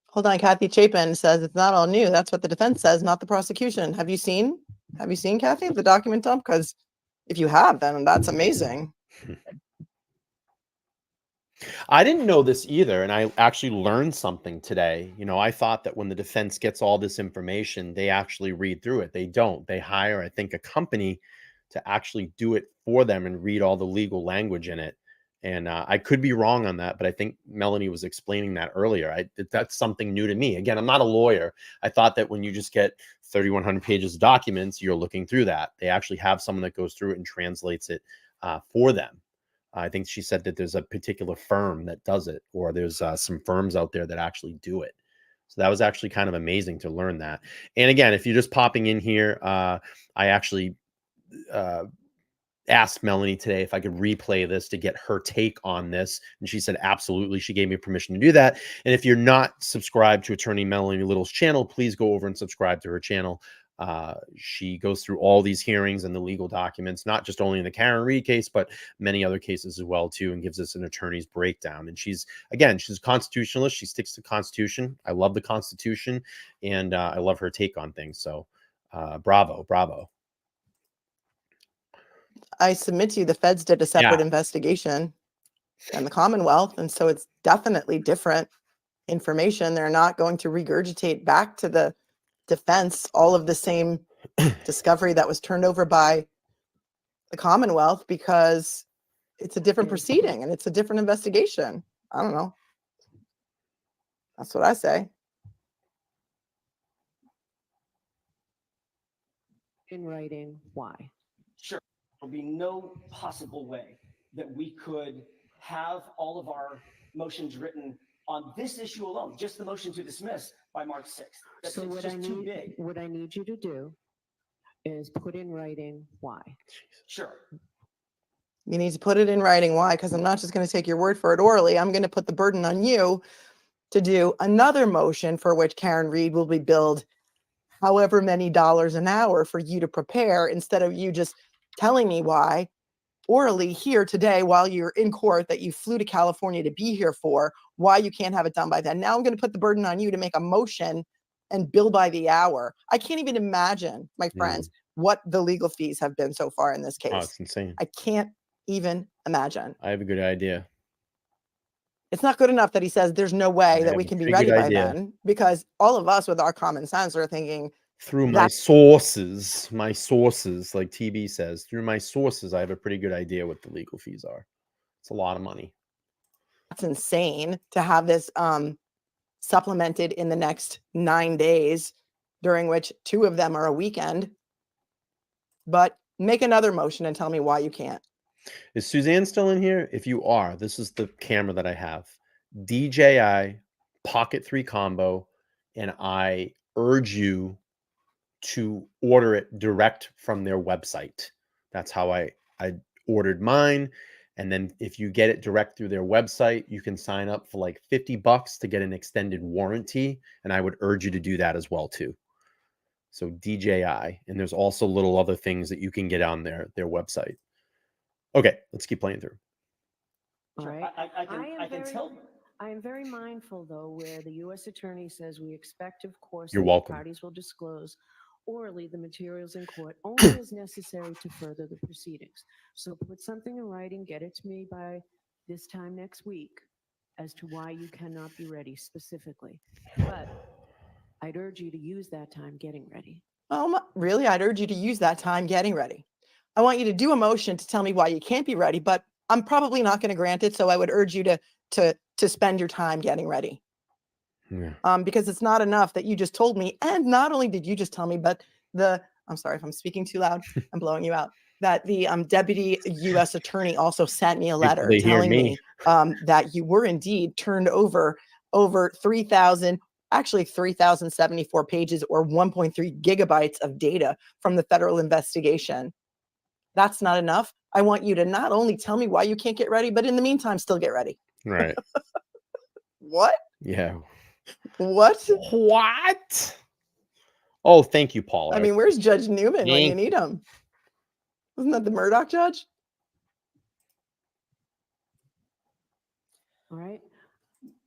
Hold on, Kathy Chapin says it's not all new. That's what the defense says, not the prosecution. Have you seen, Kathy, the document dump? Because if you have, then that's amazing. I didn't know this either, and I actually learned something today. You know, I thought that when the defense gets all this information, they actually read through it. They don't. They hire, I think, a company to actually do it for them and read all the legal language in it. And I could be wrong on that, but I think Melanie was explaining that earlier. That's something new to me. Again, I'm not a lawyer. I thought that when you just get 3,100 pages of documents, you're looking through that. They actually have someone that goes through it and translates it for them. I think she said that there's a particular firm that does it, or there's some firms out there that actually do it. So that was actually kind of amazing to learn that. And again, if you're just popping in here, I actually asked Melanie today if I could replay this to get her take on this. And she said, absolutely. She gave me permission to do that. And if you're not subscribed to Attorney Melanie Little's channel, please go over and subscribe to her channel. She goes through all these hearings and the legal documents, not just only in the Karen Reed case, but many other cases as well, too, and gives us an attorney's breakdown. And she's a constitutionalist. She sticks to the Constitution. I love the Constitution, and I love her take on things. So bravo, bravo. I submit to you, the feds did a separate investigation than the Commonwealth, and so it's definitely different information. They're not going to regurgitate back to the defense all of the same discovery that was turned over by the Commonwealth, because it's a different proceeding and it's a different investigation. I don't know. That's what I say. In writing, why? Sure. There'll be no possible way that we could have all of our motions written on this issue alone, just the motion to dismiss, by March 6th. That's So it's just too big. what I need you to do is put in writing why. Sure. You need to put it in writing. Why? Because I'm not just going to take your word for it orally. I'm going to put the burden on you to do another motion for which Karen Reed will be billed however many dollars an hour for you to prepare, instead of you just telling me why orally here today while you're in court that you flew to California to be here for, why you can't have it done by then. Now I'm going to put the burden on you to make a motion and bill by the hour. I can't even imagine, my friends, what the legal fees have been so far in this case. Oh, it's insane. I can't even imagine. I have a good idea. It's not good enough that he says there's no way that we can be ready by then, because all of us with our common sense are thinking, through my sources, like TB says, through my sources, I have a pretty good idea what the legal fees are. It's a lot of money. That's insane to have this supplemented in the next 9 days, during which 2 of them are a weekend. But make another motion and tell me why you can't. Is Suzanne still in here? If you are, this is the camera that I have. DJI Pocket 3 combo, and I urge you to order it direct from their website. That's how I ordered mine. And then if you get it direct through their website, you can sign up for like $50 to get an extended warranty. And I would urge you to do that as well too. So DJI, and there's also little other things that you can get on their website. Okay, let's keep playing through. All right. I can tell. I am very mindful, though, where the U.S. Attorney says we expect, of course, You're that welcome. the parties will disclose orally the materials in court only as necessary to further the proceedings. So put something in writing, get it to me by this time next week as to why you cannot be ready specifically. But I'd urge you to use that time getting ready. Really? I'd urge you to use that time getting ready. I want you to do a motion to tell me why you can't be ready, but I'm probably not going to grant it. So I would urge you to spend your time getting ready. Yeah. Because it's not enough that you just told me. And not only did you just tell me, but I'm sorry if I'm speaking too loud, I'm blowing you out, that the deputy U.S. attorney also sent me a letter telling me that you were indeed turned over 3,074 pages or 1.3 gigabytes of data from the federal investigation. That's not enough. I want you to not only tell me why you can't get ready, but in the meantime, still get ready. Right. What? Yeah. What? Oh, thank you, Paula. I mean, where's Judge Newman when you need him? Wasn't that the Murdoch judge? All right.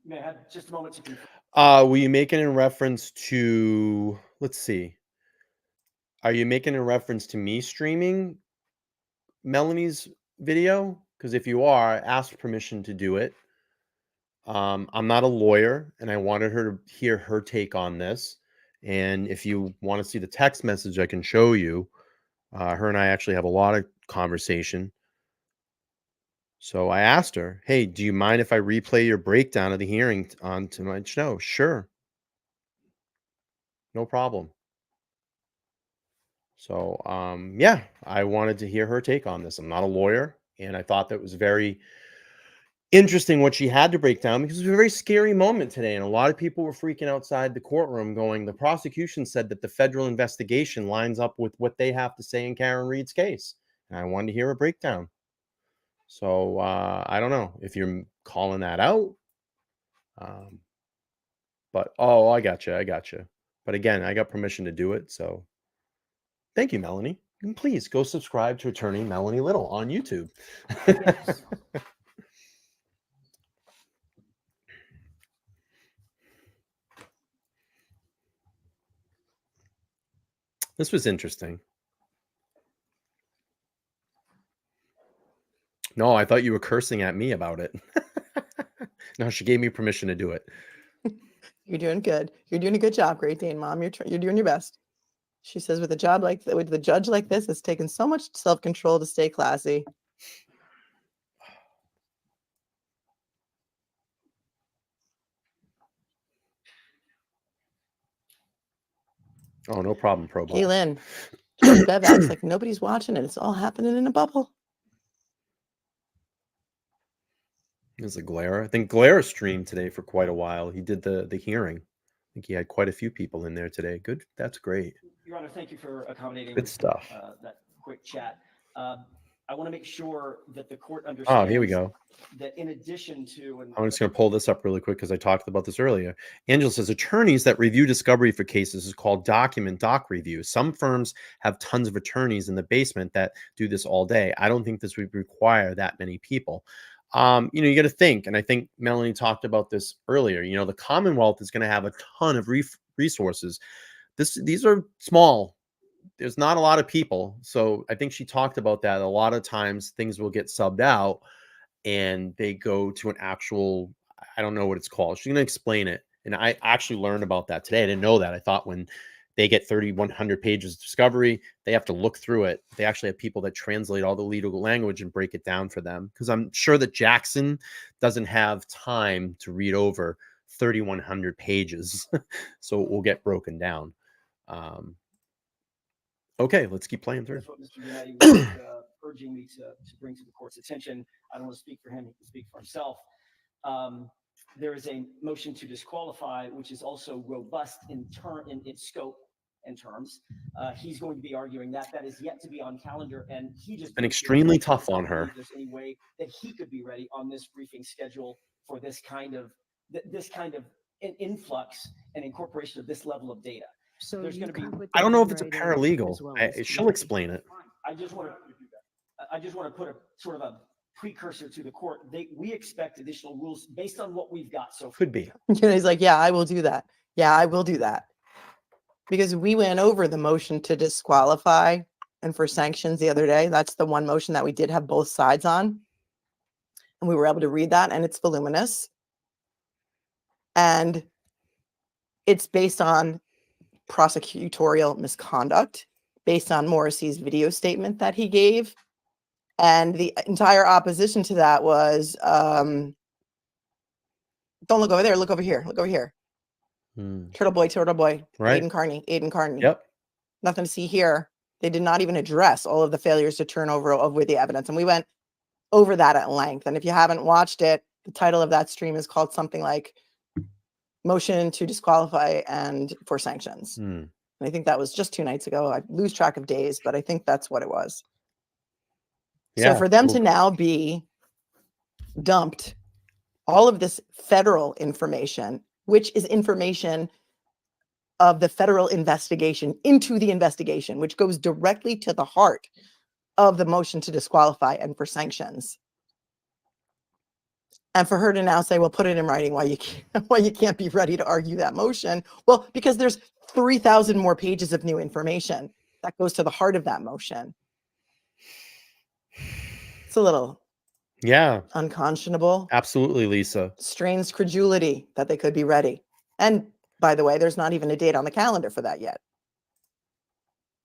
May I have just a moment to confirm? Were you making in reference to, let's see. Are you making a reference to me streaming Melanie's video? Because if you are, ask permission to do it. I'm not a lawyer, and I wanted her to hear her take on this. And if you want to see the text message, I can show you. Her and I actually have a lot of conversation. So I asked her, hey, do you mind if I replay your breakdown of the hearing onto my show? Sure. No problem. So, yeah, I wanted to hear her take on this. I'm not a lawyer, and I thought that was very interesting what she had to break down, because it was a very scary moment today. And a lot of people were freaking outside the courtroom going, the prosecution said that the federal investigation lines up with what they have to say in Karen Reed's case. And I wanted to hear a breakdown. So I don't know if you're calling that out. But, oh, I got you. But again, I got permission to do it. So thank you, Melanie. And please go subscribe to Attorney Melanie Little on YouTube. Yes. This was interesting. No, I thought you were cursing at me about it. No, she gave me permission to do it. You're doing good. You're doing a good job. Great Dane, Mom. You're doing your best. She says, with a job like with the judge like this, it's taken so much self-control to stay classy. Oh, no problem, Pro Bowl. Kaylin, Judge Bev acts like nobody's watching it. It's all happening in a bubble. There's a Glare. I think Glare streamed today for quite a while. He did the hearing. I think he had quite a few people in there today. Good. That's great. Your Honor, thank you for accommodating Good stuff. that quick chat. I want to make sure that the court understands Oh, here we go. that in addition to, and I'm just going to pull this up really quick because I talked about this earlier. Angela says attorneys that review discovery for cases is called doc review. Some firms have tons of attorneys in the basement that do this all day. I don't think this would require that many people. You got to think, and I think Melanie talked about this earlier. The Commonwealth is going to have a ton of resources. These are small. There's not a lot of people. So I think she talked about that. A lot of times things will get subbed out and they go to an actual, I don't know what it's called. She's going to explain it. And I actually learned about that today. I didn't know that. I thought when they get 3,100 pages of discovery, they have to look through it. They actually have people that translate all the legal language and break it down for them. Because I'm sure that Jackson doesn't have time to read over 3,100 pages. So it will get broken down. Okay, let's keep playing through. that's what Mr. Yannetti was urging me to bring to the court's attention. I don't want to speak for him, he can speak for himself. There is a motion to disqualify, which is also robust in its scope and terms. He's going to be arguing that is yet to be on calendar, and he just Been extremely tough on her. There's any way that he could be ready on this briefing schedule for this kind of influx and incorporation of this level of data. So There's you going to be. come with I don't that know in if it's a writing paralegal. as well, Mr. She'll Yannetti. explain it. I just want to put a sort of a precursor to the court. We expect additional rules based on what we've got so far. Could be. He's like, yeah, I will do that. Yeah, I will do that. Because we went over the motion to disqualify and for sanctions the other day. That's the one motion that we did have both sides on. And we were able to read that, and it's voluminous. And it's based on prosecutorial misconduct, based on Morrissey's video statement that he gave. And the entire opposition to that was, don't look over there, look over here, look over here. Turtle boy, Right. Aiden Carney. Yep. Nothing to see here. They did not even address all of the failures to turn over the evidence. And we went over that at length. And if you haven't watched it, the title of that stream is called something like Motion to Disqualify and for Sanctions. And I think that was just 2 nights ago. I lose track of days, but I think that's what it was. Yeah. So for them to now be dumped all of this federal information, which is information of the federal investigation into the investigation, which goes directly to the heart of the motion to disqualify and for sanctions. And for her to now say, well, put it in writing why you can't be ready to argue that motion. Well, because there's 3,000 more pages of new information that goes to the heart of that motion. It's a little unconscionable. Absolutely, Lisa. Strains credulity that they could be ready. And by the way, there's not even a date on the calendar for that yet.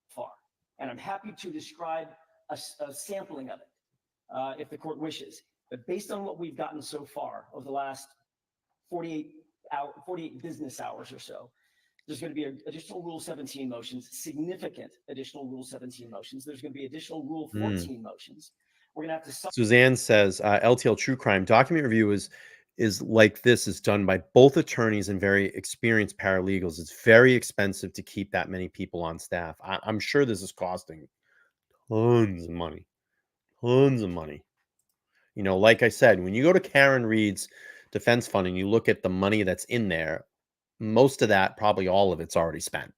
Far. And I'm happy to describe a sampling of it if the court wishes. But based on what we've gotten so far over the last 48 business hours or so, there's going to be additional Rule 17 motions, significant additional Rule 17 motions. There's going to be additional Rule 14 motions. We're going to have to. Suzanne says LTL True Crime document review is like this is done by both attorneys and very experienced paralegals. It's very expensive to keep that many people on staff. I'm sure this is costing tons of money. Like I said, when you go to Karen Reed's defense fund and you look at the money that's in there, most of that, probably all of it's already spent.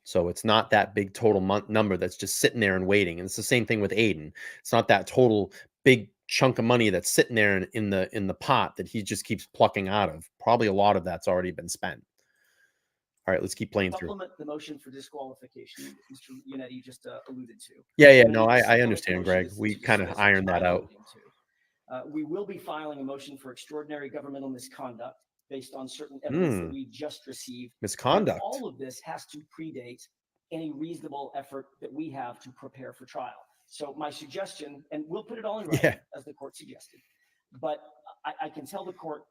So it's not that big total number that's just sitting there and waiting. And it's the same thing with Aiden. It's not that total big chunk of money that's sitting there in the pot that he just keeps plucking out of. Probably a lot of that's already been spent. All right, let's keep playing through. Supplement the motion for disqualification Mr. Yannetti just alluded to. Yeah. No, I understand, Greg. We kind of ironed that out. We will be filing a motion for extraordinary governmental misconduct based on certain evidence that Hmm. we just received. But Misconduct. all of this has to predate any reasonable effort that we have to prepare for trial. So my suggestion, and we'll put it all in writing, Yeah. as the court suggested, but I can tell the court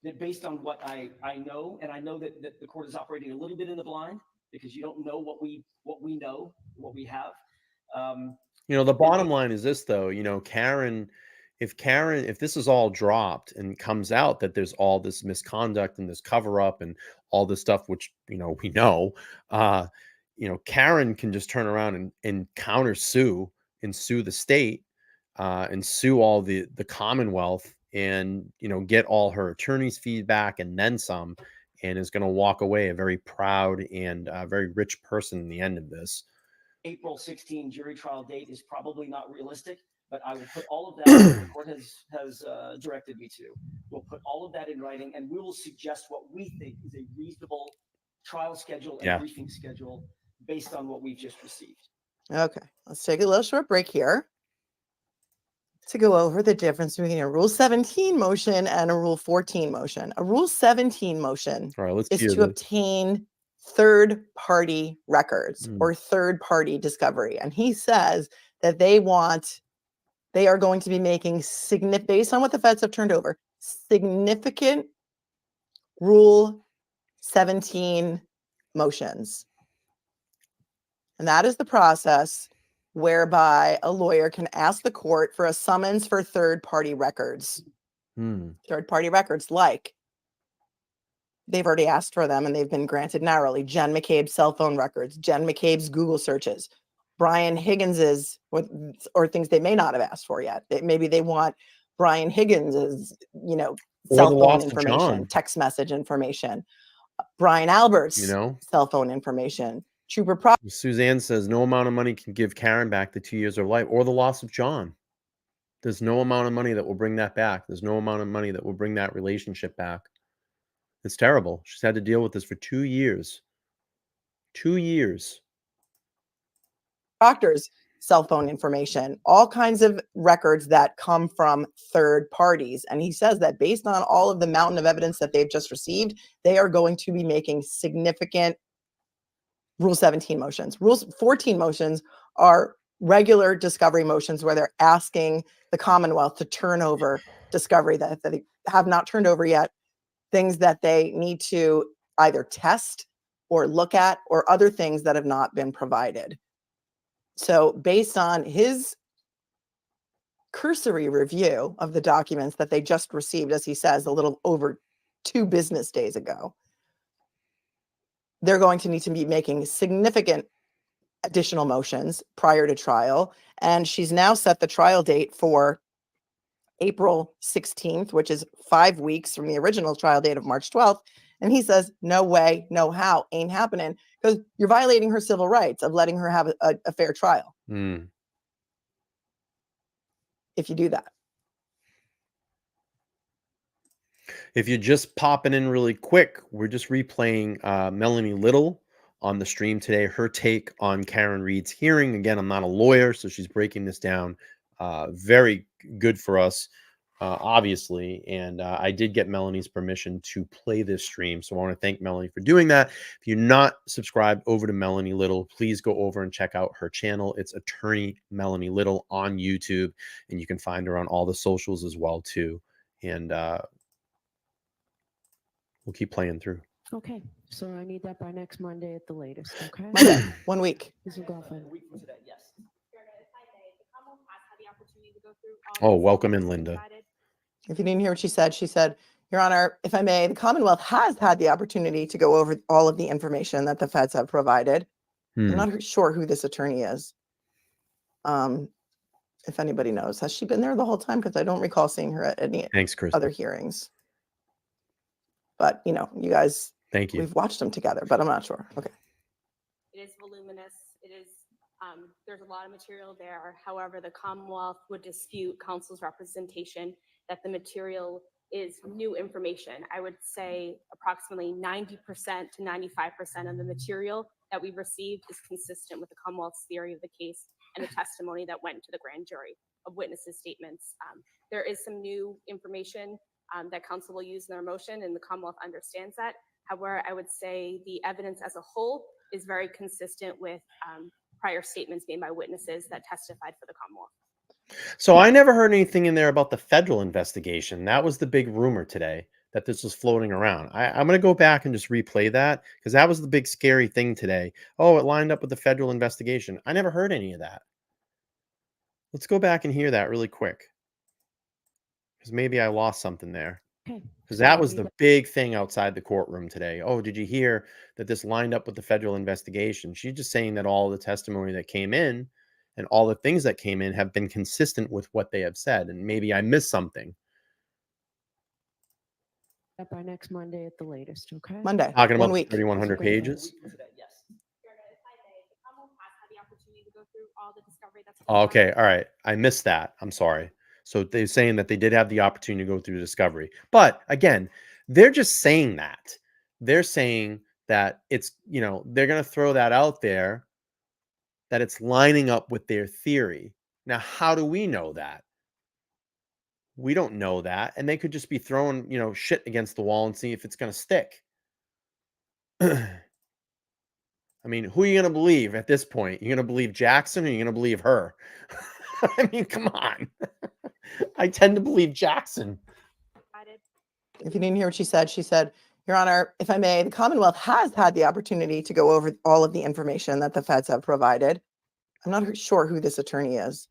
that based on what I know, and I know that the court is operating a little bit in the blind because you don't know what we know, what we have. You know, the bottom line is this, though. You know, if this is all dropped and comes out that there's all this misconduct and this cover up and all this stuff, which, you know, we know, Karen can just turn around and counter sue and sue the state, and sue all the Commonwealth, and, you know, get all her attorney's feedback and then some, and is going to walk away a very proud and very rich person in the end of this. April 16 jury trial date is probably not realistic, but I will put all of that, the court has directed me to. We'll put all of that in writing, and we will suggest what we think is a reasonable trial schedule and Yeah. briefing schedule based on what we've just received. Okay, let's take a little short break here to go over the difference between a Rule 17 motion and a Rule 14 motion. A Rule 17 motion All right, let's is hear to this. obtain third-party records Mm. or third-party discovery. And he says that they are going to be making based on what the feds have turned over, significant Rule 17 motions. And that is the process whereby a lawyer can ask the court for a summons for third-party records. Hmm. Third-party records, like they've already asked for them and they've been granted narrowly. Jen McCabe's cell phone records, Jen McCabe's Google searches, Brian Higgins's, or things they may not have asked for yet. Maybe they want Brian Higgins's, Or cell the phone loss of information, John. text message information, Brian Albert's You know, cell phone information, Trooper Suzanne says no amount of money can give Karen back the 2 years of life or the loss of John. There's no amount of money that will bring that back. There's no amount of money that will bring that relationship back. It's terrible. She's had to deal with this for 2 years. 2 years. Proctor's cell phone information, all kinds of records that come from third parties. And he says that based on all of the mountain of evidence that they've just received, they are going to be making significant Rule 17 motions. Rule 14 motions are regular discovery motions where they're asking the Commonwealth to turn over discovery that they have not turned over yet, things that they need to either test or look at, or other things that have not been provided. So based on his cursory review of the documents that they just received, as he says, a little over 2 business days ago, they're going to need to be making significant additional motions prior to trial. And she's now set the trial date for April 16th, which is 5 weeks from the original trial date of March 12th. And he says, no way, no how, ain't happening, because you're violating her civil rights of letting her have a fair trial if you do that. If you're just popping in really quick, we're just replaying Melanie Little on the stream today, her take on Karen Reed's hearing. Again, I'm not a lawyer, so she's breaking this down very good for us, obviously. And I did get Melanie's permission to play this stream, so I want to thank Melanie for doing that. If you're not subscribed over to Melanie Little, please go over and check out her channel. It's Attorney Melanie Little on YouTube, and you can find her on all the socials as well too. And we'll keep playing through. Okay, so I need that by next Monday at the latest, okay? Monday, 1 week. This will go for A week from today, yes. Oh, welcome in, Linda. If you didn't hear what she said, Your Honor, if I may, the Commonwealth has had the opportunity to go over all of the information that the feds have provided. I'm not sure who this attorney is. If anybody knows, has she been there the whole time? Because I don't recall seeing her at any Thanks, Chris. other hearings. But, you guys, Thank you. we've watched them together, but I'm not sure. Okay. It is voluminous. It is, there's a lot of material there. However, the Commonwealth would dispute counsel's representation that the material is new information. I would say approximately 90% to 95% of the material that we received is consistent with the Commonwealth's theory of the case and the testimony that went to the grand jury of witnesses' statements. There is some new information that council will use in their motion, and the Commonwealth understands that. However, I would say the evidence as a whole is very consistent with prior statements made by witnesses that testified for the Commonwealth. So I never heard anything in there about the federal investigation. That was the big rumor today, that this was floating around. I'm going to go back and just replay that, because that was the big scary thing today. Oh, it lined up with the federal investigation. I never heard any of that. Let's go back and hear that really quick, because maybe I lost something there. Okay. Because So that I'll was read the big thing outside the courtroom today. Oh, did you hear that this lined up with the federal investigation? She's just saying that all the testimony that came in and all the things that came in have been consistent with what they have said. And maybe I missed something. that by next Monday at the latest, okay? Monday, Talking 1 about week. 3,100 Great. pages. Yes. The Commonwealth has had the opportunity to go through all the discovery that's been done. Okay, all right. I missed that. I'm sorry. So they're saying that they did have the opportunity to go through discovery. But again, they're just saying that. They're saying that it's, they're going to throw that out there, that it's lining up with their theory. Now, how do we know that? We don't know that. And they could just be throwing, shit against the wall and see if it's going to stick. I mean, who are you going to believe at this point? You're going to believe Jackson, or you're going to believe her? I mean, come on. I tend to believe Jackson. If you didn't hear what she said, Your Honor, if I may, the Commonwealth has had the opportunity to go over all of the information that the feds have provided. I'm not sure who this attorney is.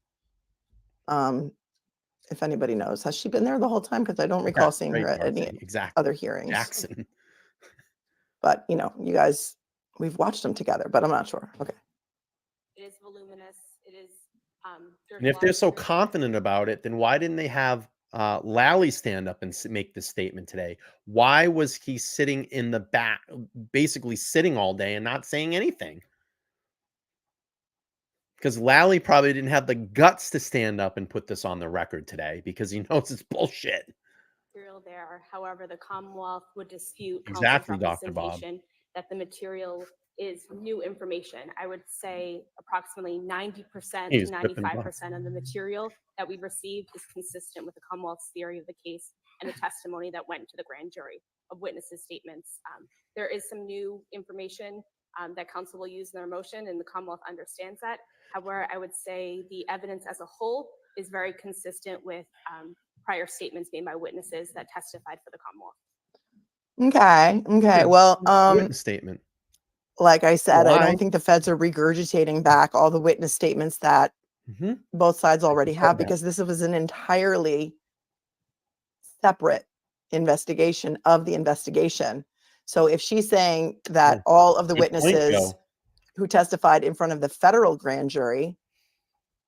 If anybody knows, has she been there the whole time? Because I don't recall seeing her Right, at any Marcy, exactly. other hearings. Jackson. But you guys, we've watched them together, but I'm not sure. Okay. It is voluminous. It is. And if they're so confident about it, then why didn't they have Lally stand up and make this statement today? Why was he sitting in the back, basically sitting all day and not saying anything? Because Lally probably didn't have the guts to stand up and put this on the record today, because he knows it's bullshit. Material there. However, the Commonwealth would dispute Exactly, counsel's Dr. Bob. representation that the material is new information. I would say approximately 90% He's to ripping Bob. 95% of the material that we received is consistent with the Commonwealth's theory of the case and the testimony that went to the grand jury of witnesses' statements. There is some new information that counsel will use in their motion, and the Commonwealth understands that. However, I would say the evidence as a whole is very consistent with prior statements made by witnesses that testified for the Commonwealth. Okay. Well, Witness statement. like I said, I Why? don't think the feds are regurgitating back all the witness statements that both sides already have, because this was an entirely separate investigation of the investigation. So if she's saying that all of the Good point, witnesses Joe. who testified in front of the federal grand jury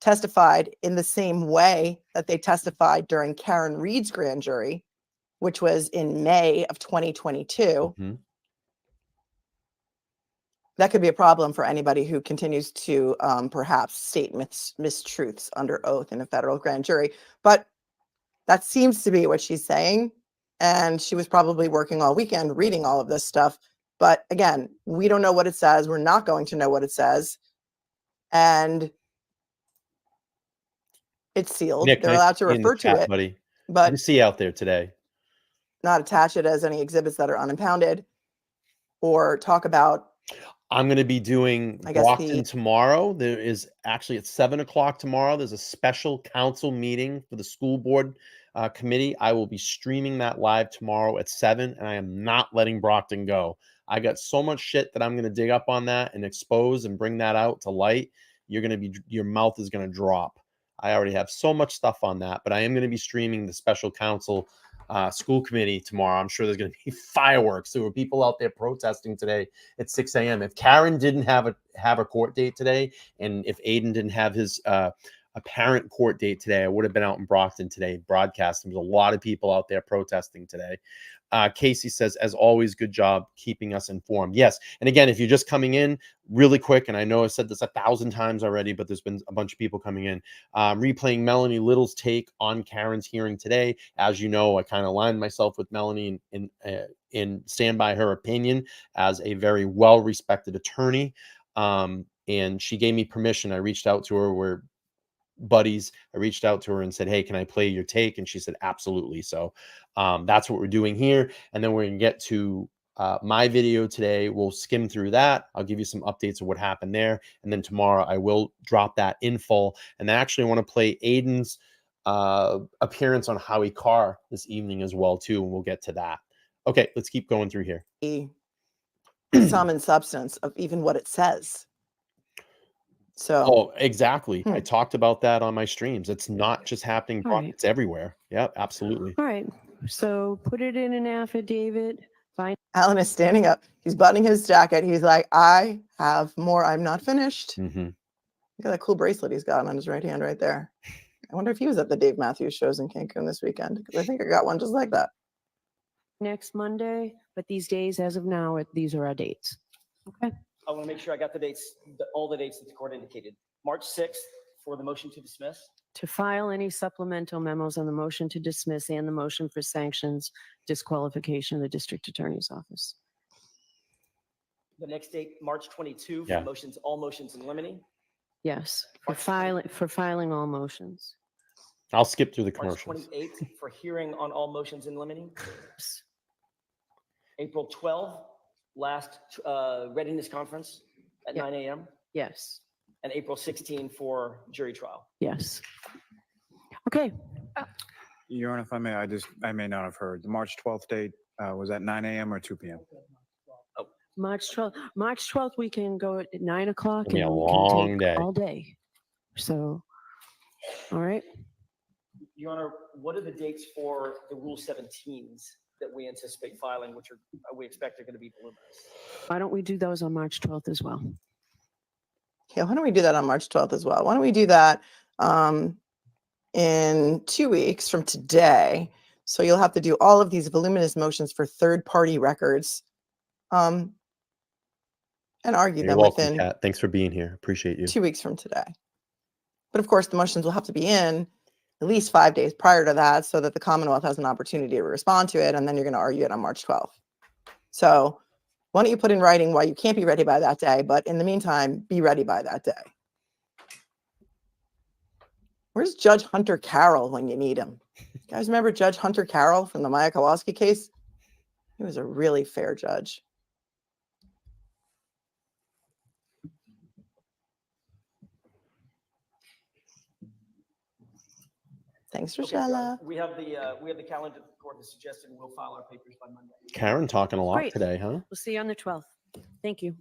testified in the same way that they testified during Karen Reed's grand jury, which was in May of 2022, that could be a problem for anybody who continues to perhaps state mistruths under oath in a federal grand jury. But that seems to be what she's saying. And she was probably working all weekend reading all of this stuff. But again, we don't know what it says. We're not going to know what it says. And it's sealed. Nick, They're nice allowed to see you in the refer to chat, it, buddy. Good but to see you out there today. not attach it as any exhibits that are unimpounded or talk about. I'm going to be doing I guess Brockton the tomorrow. There is actually at 7 o'clock tomorrow. There's a special council meeting for the school board committee. I will be streaming that live tomorrow at 7, and I am not letting Brockton go. I got so much shit that I'm going to dig up on that and expose and bring that out to light. Your mouth is going to drop. I already have so much stuff on that, but I am going to be streaming the special council school committee tomorrow. I'm sure there's going to be fireworks. There were people out there protesting today at 6 a.m. If Karen didn't have a court date today, and if Aiden didn't have his apparent court date today, I would have been out in Brockton today broadcasting. There's a lot of people out there protesting today. Casey says, as always, good job keeping us informed. Yes. And again, if you're just coming in really quick, and I know I've said this 1,000 times already, but there's been a bunch of people coming in, replaying Melanie Little's take on Karen's hearing today. As you know, I kind of aligned myself with Melanie and stand by her opinion as a very well-respected attorney. And she gave me permission. I reached out to her where buddies. I reached out to her and said, hey, can I play your take? And she said, absolutely. So that's what we're doing here. And then we're going to get to my video today. We'll skim through that. I'll give you some updates of what happened there. And then tomorrow I will drop that in full. And I actually want to play Aiden's appearance on Howie Carr this evening as well, too. And we'll get to that. Okay, let's keep going through here. Sum and substance of even what it says. So, oh, exactly. I talked about that on my streams. It's not just happening, Right. it's everywhere. Yeah, absolutely. All right. So put it in an affidavit. Find Alan is standing up. He's buttoning his jacket. He's like, I have more. I'm not finished. Mm-hmm. Look at that cool bracelet he's got on his right hand right there. I wonder if he was at the Dave Matthews shows in Cancun this weekend, because I think I got one just like that. next Monday, but these days, as of now, these are our dates. Okay. I want to make sure I got the dates, all the dates that the court indicated. March 6th for the motion to dismiss. To file any supplemental memos on the motion to dismiss and the motion for sanctions, disqualification of the district attorney's office. The next date, March 22 for Yeah. motions, all motions in limine. Yes, for filing all motions. I'll skip through the March commercials. 28th for hearing on all motions in limine. April 12th, last readiness conference at Yeah. 9 a.m. Yes, And April 16 for jury trial. yes. Okay, Your Honor, if I may, I may not have heard. The March 12th date, was that 9 a.m. or 2 p.m.? March 12th, we can go at 9 o'clock It'll be a and we long can day. take all day. So, all right. Your Honor, what are the dates for the Rule 17s that we anticipate filing, which are we expect are going to be voluminous? Why don't we do those on March 12th as well? Yeah, why don't we do that on March 12th as well? Why don't we do that in 2 weeks from today? So you'll have to do all of these voluminous motions for third-party records and argue You're them welcome, within Kat. Thanks for being here. Appreciate you. 2 weeks from today. But of course, the motions will have to be in at least 5 days prior to that so that the Commonwealth has an opportunity to respond to it, and then you're going to argue it on March 12th. So why don't you put in writing why you can't be ready by that day, but in the meantime, be ready by that day. Where's Judge Hunter Carroll when you need him? You guys remember Judge Hunter Carroll from the Maya Kowalski case? He was a really fair judge. Thanks, Okay, Rochella. we have the calendar the court has suggested, and we'll file our papers by Monday. Karen talking a lot Great. today, huh? We'll see you on the 12th. Thank you.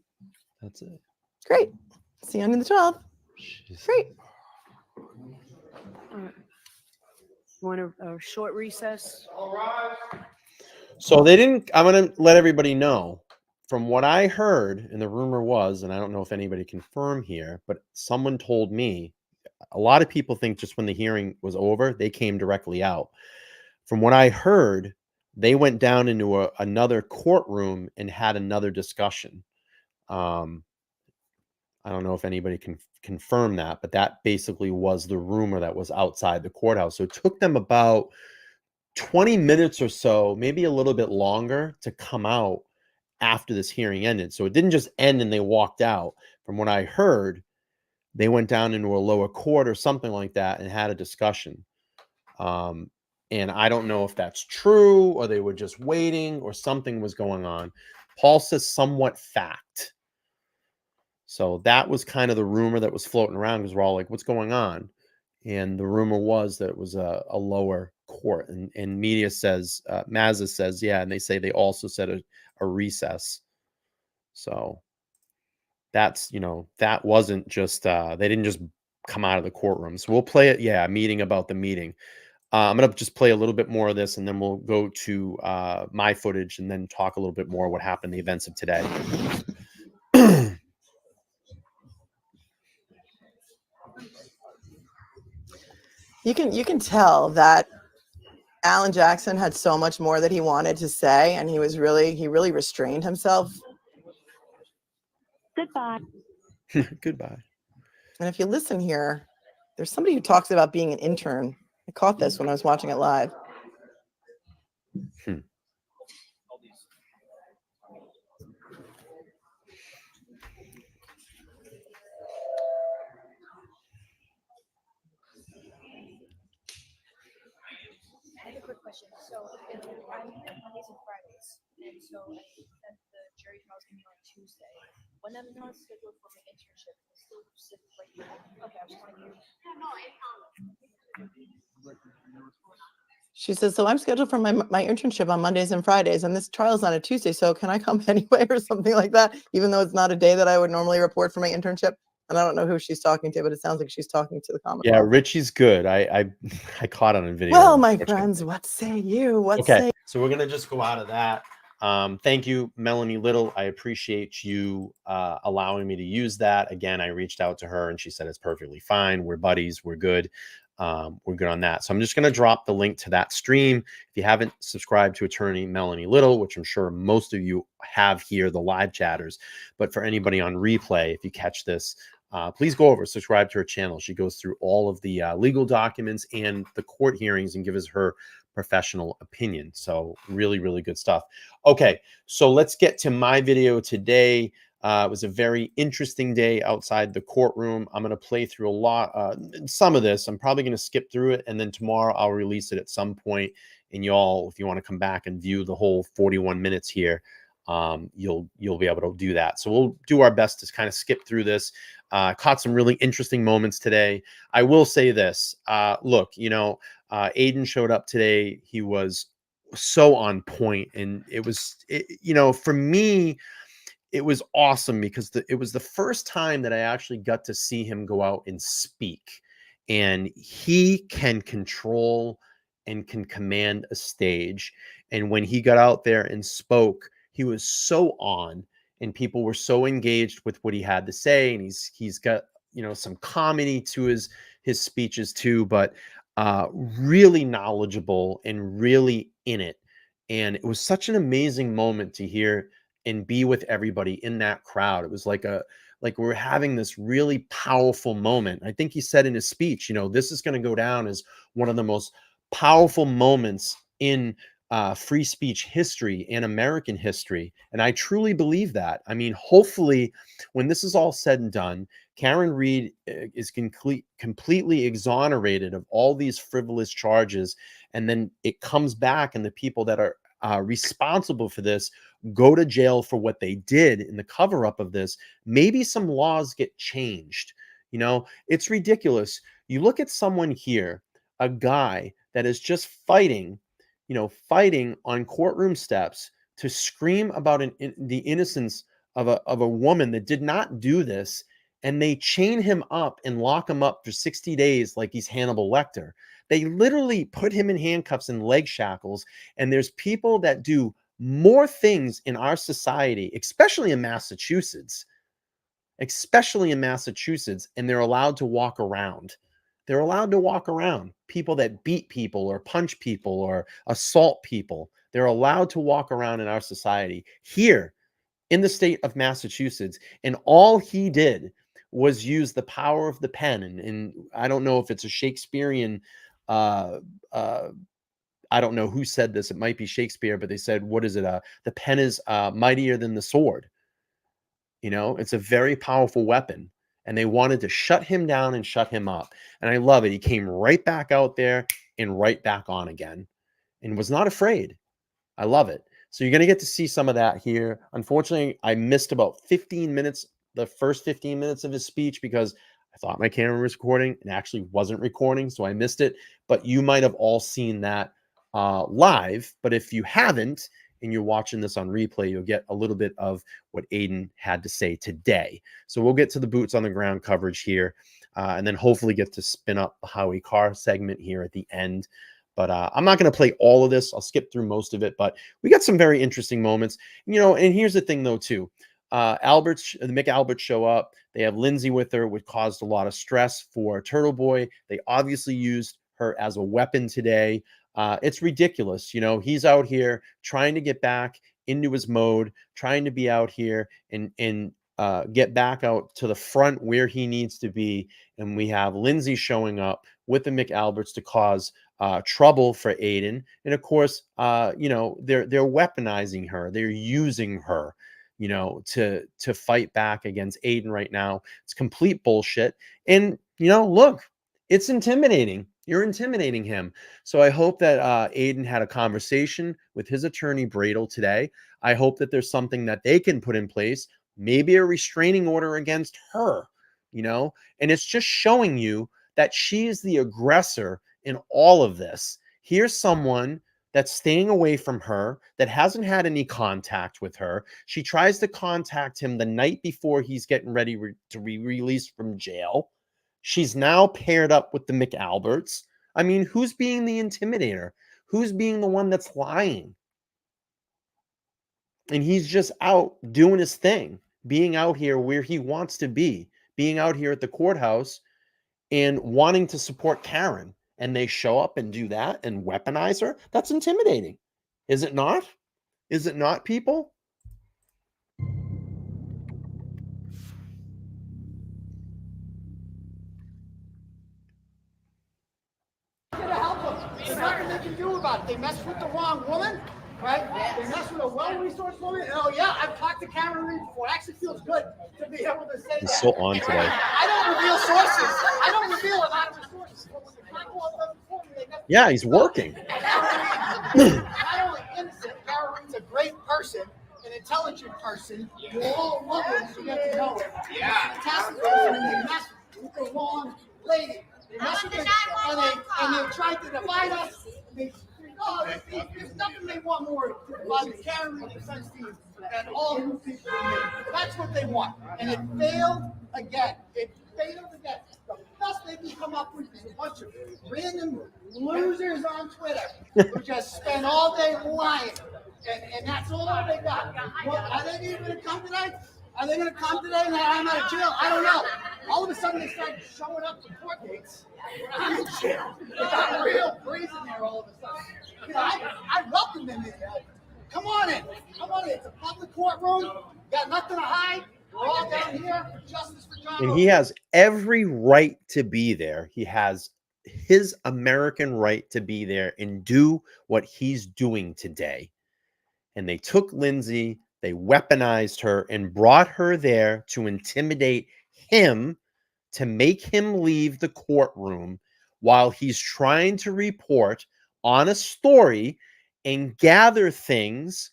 That's it. Great. See you on the 12th. Great. All right. Want a short recess? So they didn't, I'm going to let everybody know from what I heard, and the rumor was, and I don't know if anybody confirmed here, but someone told me a lot of people think just when the hearing was over, they came directly out. From what I heard, they went down into another courtroom and had another discussion. I don't know if anybody can confirm that, but that basically was the rumor that was outside the courthouse. So it took them about 20 minutes or so, maybe a little bit longer, to come out after this hearing ended. So it didn't just end and they walked out. From what I heard, they went down into a lower court or something like that and had a discussion. And I don't know if that's true or they were just waiting or something was going on. Paul says somewhat fact. So that was kind of the rumor that was floating around, because we're all like, what's going on? And the rumor was that it was a lower court. And media says, Mazza says, yeah. And they say they also said a recess. So that's, that wasn't just, they didn't just come out of the courtroom. So we'll play it. Yeah. A meeting about the meeting. I'm going to just play a little bit more of this, and then we'll go to my footage and then talk a little bit more what happened, the events of today. You can tell that Alan Jackson had so much more that he wanted to say, and he really restrained himself. Goodbye. Goodbye. And if you listen here, there's somebody who talks about being an intern. I caught this when I was watching it live. question. So I'm Mondays and Fridays, and so and the jury trial is going to be on Tuesday. When I'm not scheduled for my internship, I still sit like okay. I just want to hear. She says, so I'm scheduled for my internship on Mondays and Fridays, and this trial's on a Tuesday. So can I come anyway or something like that, even though it's not a day that I would normally report for my internship? And I don't know who she's talking to, but it sounds like she's talking to the Yeah, Commonwealth. Richie's good. I caught on a video. Well, my friends, what say you? What Okay, say? so we're gonna just go out of that. Thank you, Melanie Little. I appreciate you allowing me to use that. Again, I reached out to her and she said it's perfectly fine. We're buddies. We're good. We're good on that. So I'm just gonna drop the link to that stream. If you haven't subscribed to Attorney Melanie Little, which I'm sure most of you have here, the live chatters, but for anybody on replay, if you catch this, please go over, subscribe to her channel. She goes through all of the legal documents and the court hearings and gives her professional opinion. So really, really good stuff. Okay, so let's get to my video today. It was a very interesting day outside the courtroom. I'm going to play through a lot, some of this. I'm probably going to skip through it, and then tomorrow I'll release it at some point. And y'all, if you want to come back and view the whole 41 minutes here, you'll be able to do that. So we'll do our best to kind of skip through this. Caught some really interesting moments today. I will say this. Look, you know, Aiden showed up today. He was so on point, and you know, for me, it was awesome because it was the first time that I actually got to see him go out and speak, and he can control and can command a stage. And when he got out there and spoke, he was so on, and people were so engaged with what he had to say. And he's got, you know, some comedy to his speeches too, but really knowledgeable and really in it. And it was such an amazing moment to hear and be with everybody in that crowd. It was like we were having this really powerful moment. I think he said in his speech, you know, this is going to go down as one of the most powerful moments in free speech history and American history. And I truly believe that. I mean, hopefully when this is all said and done, Karen Read is completely exonerated of all these frivolous charges. And then it comes back and the people that are responsible for this go to jail for what they did in the cover up of this. Maybe some laws get changed. You know, it's ridiculous. You look at someone here, a guy that is just fighting, you know, fighting on courtroom steps to scream about the innocence of a woman that did not do this, and they chain him up and lock him up for 60 days like he's Hannibal Lecter. They literally put him in handcuffs and leg shackles, and there's people that do more things in our society, especially in Massachusetts, and they're allowed to walk around. They're allowed to walk around. People that beat people or punch people or assault people, they're allowed to walk around in our society. Here in the state of Massachusetts, and all he did was use the power of the pen. And I don't know if it's a Shakespearean, I don't know who said this. It might be Shakespeare, but they said, what is it? The pen is mightier than the sword. You know, it's a very powerful weapon. And they wanted to shut him down and shut him up. And I love it. He came right back out there and right back on again and was not afraid. I love it. So you're going to get to see some of that here. Unfortunately, I missed about 15 minutes, the first 15 minutes of his speech, because I thought my camera was recording and actually wasn't recording. So I missed it. But you might have all seen that live. But if you haven't, and you're watching this on replay, you'll get a little bit of what Aiden had to say today. So we'll get to the boots on the ground coverage here, and then hopefully get to spin up the Howie Carr segment here at the end. But I'm not going to play all of this. I'll skip through most of it. But we got some very interesting moments. You know, and here's the thing, though, too. The Mick Alberts show up. They have Lindsay with her, which caused a lot of stress for Turtleboy. They obviously used her as a weapon today. It's ridiculous. You know, he's out here trying to get back into his mode, trying to be out here and get back out to the front where he needs to be. And we have Lindsay showing up with the Mick Alberts to cause trouble for Aiden. And of course, you know, they're weaponizing her. They're using her, you know, to fight back against Aiden right now. It's complete bullshit. And, you know, look, it's intimidating. You're intimidating him. So I hope that Aiden had a conversation with his attorney, Bradel, today. I hope that there's something that they can put in place, maybe a restraining order against her, you know? And it's just showing you that she is the aggressor in all of this. Here's someone that's staying away from her, that hasn't had any contact with her. She tries to contact him the night before he's getting ready to be released from jail. She's now paired up with the McAlberts. I mean, who's being the intimidator? Who's being the one that's lying? And he's just out doing his thing, being out here where he wants to be, being out here at the courthouse and wanting to support Karen. And they show up and do that and weaponize her. That's intimidating. Is it not? Is it not, people? Here to help them. There's nothing they can do about it. They messed with the wrong woman, right? They messed with a well-resourced woman. And oh yeah, I've talked to Karen Reed before. It actually feels good to be able to say He's that. so on today. I don't reveal sources. I don't reveal a lot of sources. But when the Commonwealth does it for me, they never. Yeah, he's working. Not only innocent, Karen Reed's a great person, an intelligent person. You all love her if you get to know her. Yeah. Fantastic person, and they messed with the wrong lady. They messed with her, and they tried to divide us. There's nothing they want more than Karen Reed defense team and all who people. That's what they want, and it failed again. It failed again. The best they can come up with is a bunch of random losers on Twitter who just spend all day lying, and that's all they got. Well, are they even going to come today? Are they going to come today and I'm out of jail? I don't know. All of a sudden they started showing up to court dates when I'm in jail. It got real crazy there all of a sudden. You know, I welcome them in there. Come on in. Come on in. It's a public courtroom. You got nothing to hide. We're all down here for justice for John. And he has every right to be there. He has his American right to be there and do what he's doing today. And they took Lindsay, they weaponized her and brought her there to intimidate him, to make him leave the courtroom while he's trying to report on a story and gather things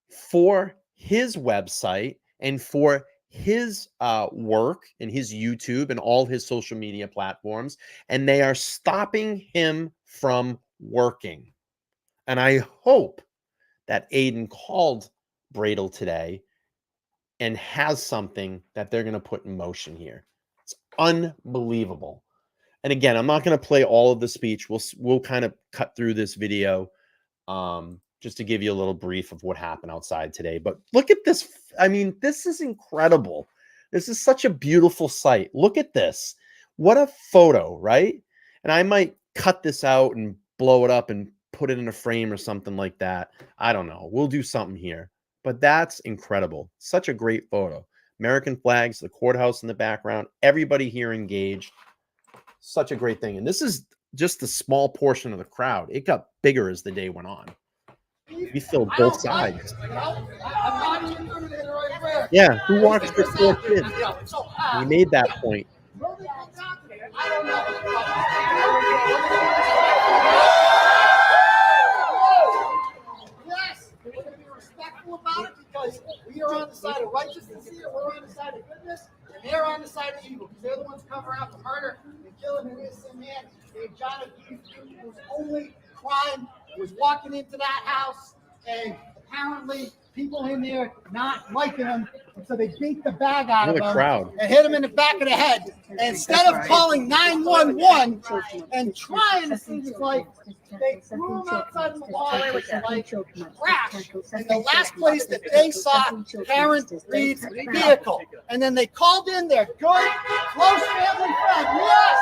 for his website and for his work and his YouTube and all his social media platforms. And they are stopping him from working. And I hope that Aiden called Bradel today and has something that they're going to put in motion here. It's unbelievable. And again, I'm not going to play all of the speech. We'll kind of cut through this video just to give you a little brief of what happened outside today. But look at this. I mean, this is incredible. This is such a beautiful sight. Look at this. What a photo, right? And I might cut this out and blow it up and put it in a frame or something like that. I don't know. We'll do something here. But that's incredible. Such a great photo. American flags, the courthouse in the background, everybody here engaged. Such a great thing. And this is just a small portion of the crowd. It got bigger as the day went on. We filled both sides. Yeah, who watched your 4 kids? We made that point. Yes, we're going to be respectful about it because we are on the side of righteousness here. We're on the side of goodness, and they're on the side of evil because they're the ones covering up the murder and killing an innocent man named John O'Keefe, whose only crime was walking into that house, and apparently people in there not liking him, and so they beat the bag out of him and hit him in the back of the head. And instead of calling 911 and trying to save his life, they threw him outside the wall like trash. And the last place that they saw Karen Reed's vehicle. And then they called in their good, close family friend. Yes!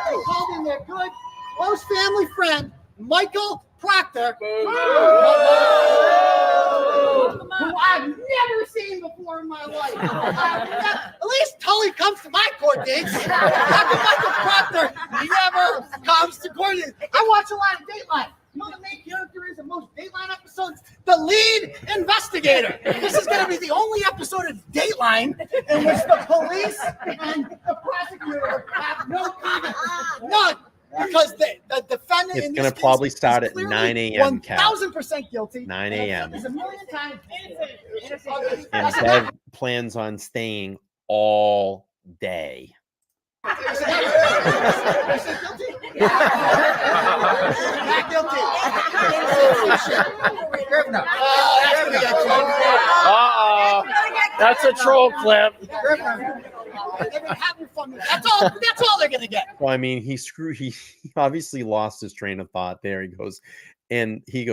They called in their good, close family friend, Michael Proctor, who I've never seen before in my life. At least Tully comes to my court dates. How come Michael Proctor never comes to court dates? I watch a lot of Dateline. You know what the main character is in most Dateline episodes? The lead investigator. This is going to be the only episode of Dateline in which the police and the prosecutor have no comment. None. because the defendant It's in going this to probably case start is at clearly 9 a.m. Cal. 1,000% guilty. 9 And I've a.m. said this a million times. And Bev plans on staying all day. Not guilty. That's a troll clip. That's all they're gonna get. Well, I mean, he obviously lost his train of thought there. He goes, and he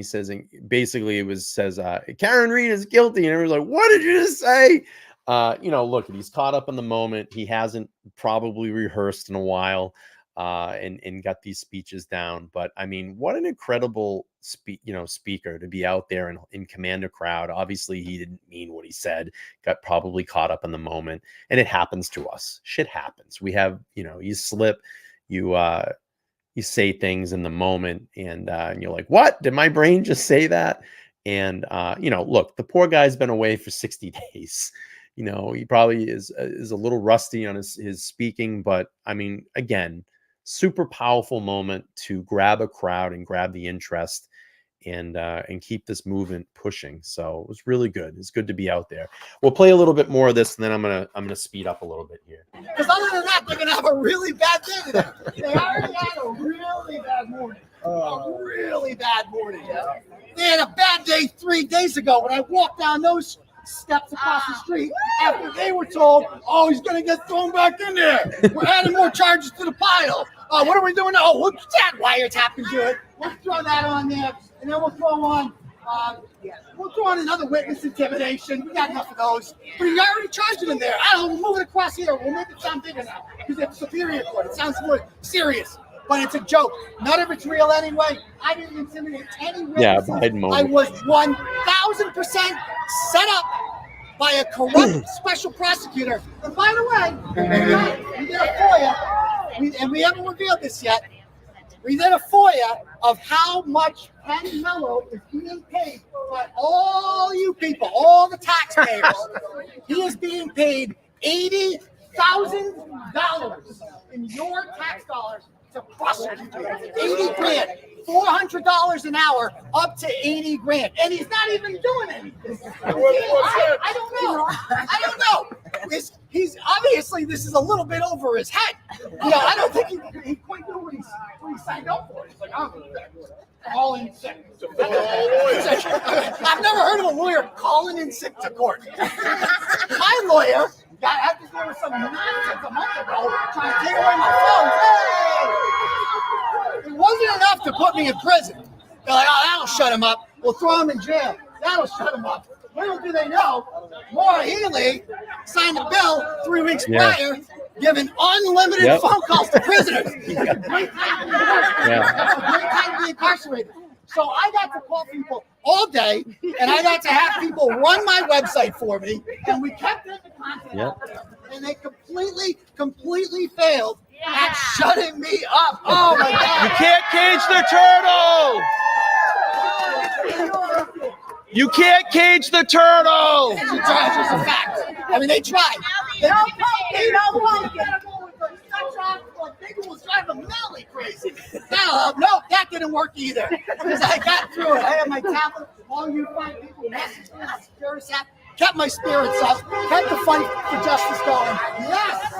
says, and basically it says Karen Reed is guilty, and everyone's like, what did you just say? Look, he's caught up in the moment. He hasn't probably rehearsed in a while, and got these speeches down. But I mean, what an incredible speaker to be out there and command a crowd. Obviously, he didn't mean what he said. Got probably caught up in the moment, and it happens to us. Shit happens. We have, you slip, you say things in the moment, and you're like, what? Did my brain just say that? And look, the poor guy's been away for 60 days. He probably is a little rusty on his speaking, but I mean, again, super powerful moment to grab a crowd and grab the interest and keep this movement pushing. So it was really good. It's good to be out there. We'll play a little bit more of this, and then I'm gonna speed up a little bit here. Because other than that, they're gonna have a really bad day today. They already had a really bad morning. A really bad morning. They had a bad day 3 days ago when I walked down those steps across the street after they were told, oh, he's going to get thrown back in there. We're adding more charges to the pile. What are we doing now? Oh, what's that wiretapping to it? Let's throw that on there, and then we'll throw on another witness intimidation. We got enough of those. But you already charged it in there. I don't know, we'll move it across here. We'll make it sound bigger now because it's Superior Court. It sounds more serious. But it's a joke. None of it's real anyway. I didn't intimidate any witnesses. Yeah, Biden moment. I was 1,000% set up by a corrupt special prosecutor. And by the way, we did a FOIA, and we haven't revealed this yet. We did a FOIA of how much Penn Mello is being paid by all you people, all the taxpayers. He is being paid $80,000 in your tax dollars to prosecute you. 80 grand, $400 an hour, up to 80 grand, and he's not even doing anything. I don't know. He's obviously, this is a little bit over his head. I don't think he quite knew what he signed up for. He's like, I'm calling in sick. I've never heard of a lawyer calling in sick to court. My lawyer had to deal with some nonsense a month ago trying to take away my phone. Hey! It wasn't enough to put me in prison. They're like, oh, that'll shut him up. We'll throw him in jail. That'll shut him up. Little do they know, Maura Healey signed a bill 3 weeks prior, giving unlimited phone calls to prisoners. Great time to be incarcerated. So I got to call people all day, and I got to have people run my website for me, and we kept in the content, and they completely failed at shutting me up. Oh my God! You can't cage the turtle. You can't cage the turtle. It's a fact. I mean, they tried. People was driving Melly crazy. No, that didn't work either. Because I got through it. I had my tablet, all you fine people messages, kept my spirits up, kept the fight for justice going. Yes,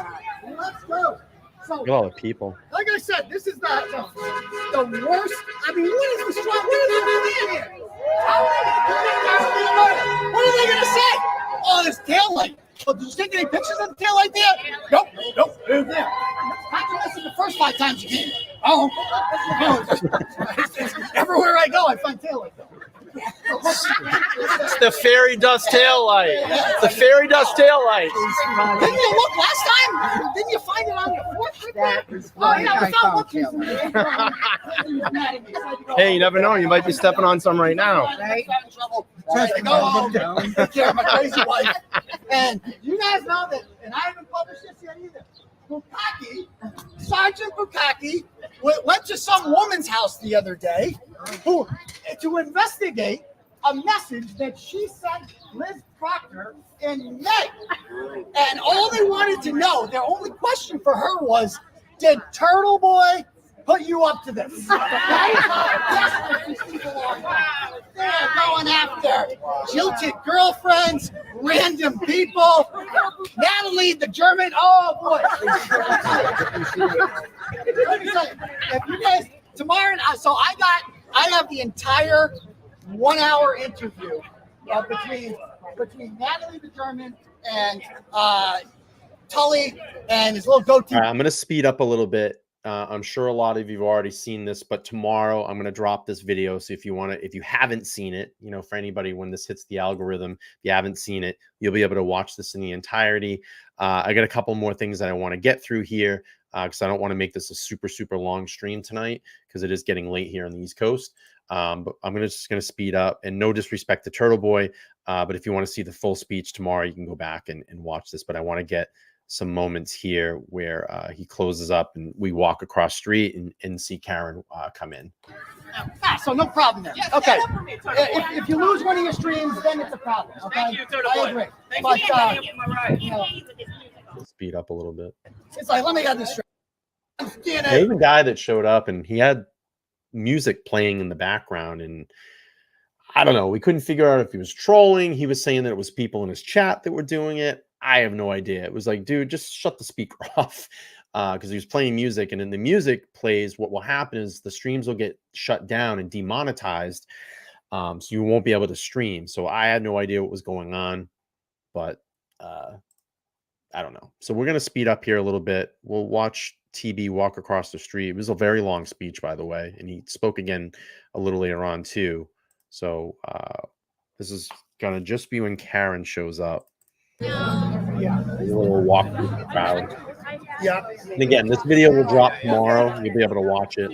let's go. So, look at all the people. Like I said, this is the worst. I mean, what is the strong? What are they doing here? What are they going to say? Oh, this taillight. Oh, did you take any pictures of the taillight there? Nope. They're there. I can listen the first 5 times you came. Oh. Everywhere I go, I find taillight. It's the fairy dust tail light. It's the fairy dust tail light. Didn't you look last time? Didn't you find it on your fourth trip? Oh, yeah, without looking. Hey, you never know. You might be stepping on some right now. Right? I go home, take care of my crazy wife. And you guys know that, and I haven't published this yet either. Sergeant Bukaki went to some woman's house the other day to investigate a message that she sent Liz Proctor in May. And all they wanted to know, their only question for her was, Did Turtle Boy put you up to this? They're going after jilted girlfriends, random people. Natalie, the German. Oh boy! Let me tell you, if you guys tomorrow, so I have the entire 1 hour interview between Natalie the German and Tully and his little goatee. All right, I'm going to speed up a little bit. I'm sure a lot of you have already seen this, but tomorrow I'm going to drop this video. So if you haven't seen it, for anybody, when this hits the algorithm, if you haven't seen it, you'll be able to watch this in the entirety. I got a couple more things that I want to get through here because I don't want to make this a super, super long stream tonight because it is getting late here on the East Coast. But I'm just going to speed up, and no disrespect to Turtle Boy. But if you want to see the full speech tomorrow, you can go back and watch this. But I want to get some moments here where he closes up and we walk across street and see Karen come in. So no problem there. Okay. If you lose one of your streams, then it's a problem. Okay. Thank you, Turtle I Boy. agree. But Speed up a little bit. it's like, let me get this straight. There's a guy that showed up and he had music playing in the background, and I don't know. We couldn't figure out if he was trolling. He was saying that it was people in his chat that were doing it. I have no idea. It was like, dude, just shut the speaker off because he was playing music, and then the music plays. What will happen is the streams will get shut down and demonetized, so you won't be able to stream. So I had no idea what was going on, but I don't know. So we're going to speed up here a little bit. We'll watch TB walk across the street. It was a very long speech, by the way, and he spoke again a little later on too. So this is going to just be when Karen shows up. Yeah. A little walk through the crowd. Yeah. And again, this video will drop tomorrow. You'll be able to watch it.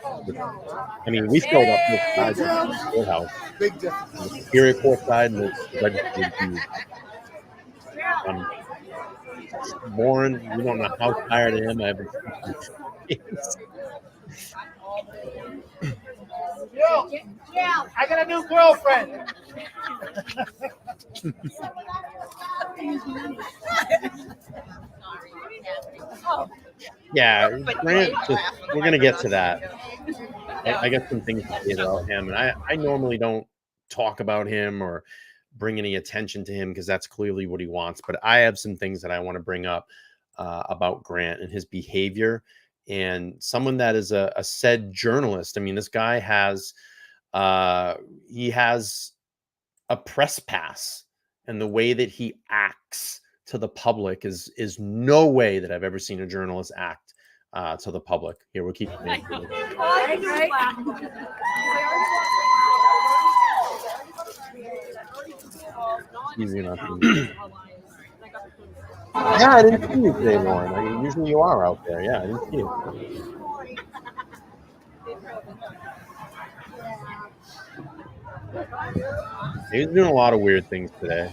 I mean, we showed up this side of the courthouse. Big difference. The Superior Court side and the legislative view. Warren, you don't know how tired I am. I haven't. Yeah, I got a new girlfriend. Yeah, Grant, we're going to get to that. I got some things to say about him, and I normally don't talk about him or bring any attention to him because that's clearly what he wants. But I have some things that I want to bring up about Grant and his behavior, and someone that is a said journalist. I mean, this guy has he has a press pass, and the way that he acts to the public is no way that I've ever seen a journalist act to the public. Here, we'll keep it. Easy enough. Yeah, I didn't see you today, Lauren. I mean, usually you are out there. Yeah, I didn't see you. He was doing a lot of weird things today.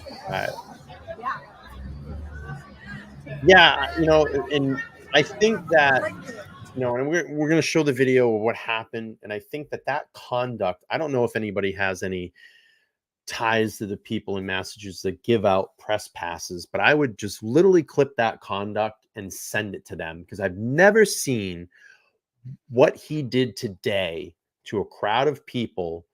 Yeah, and I think that, and we're going to show the video of what happened. And I think that conduct, I don't know if anybody has any ties to the people in Massachusetts that give out press passes, but I would just literally clip that conduct and send it to them because I've never seen what he did today to a crowd of people.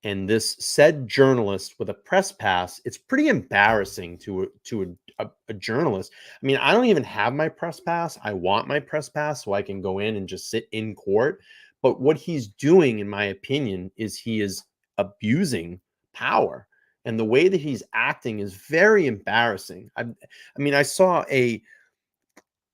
And this said journalist with a press pass, it's pretty embarrassing to a journalist. I mean, I don't even have my press pass. I want my press pass so I can go in and just sit in court. But what he's doing, in my opinion, is he is abusing power. And the way that he's acting is very embarrassing. I mean, I saw a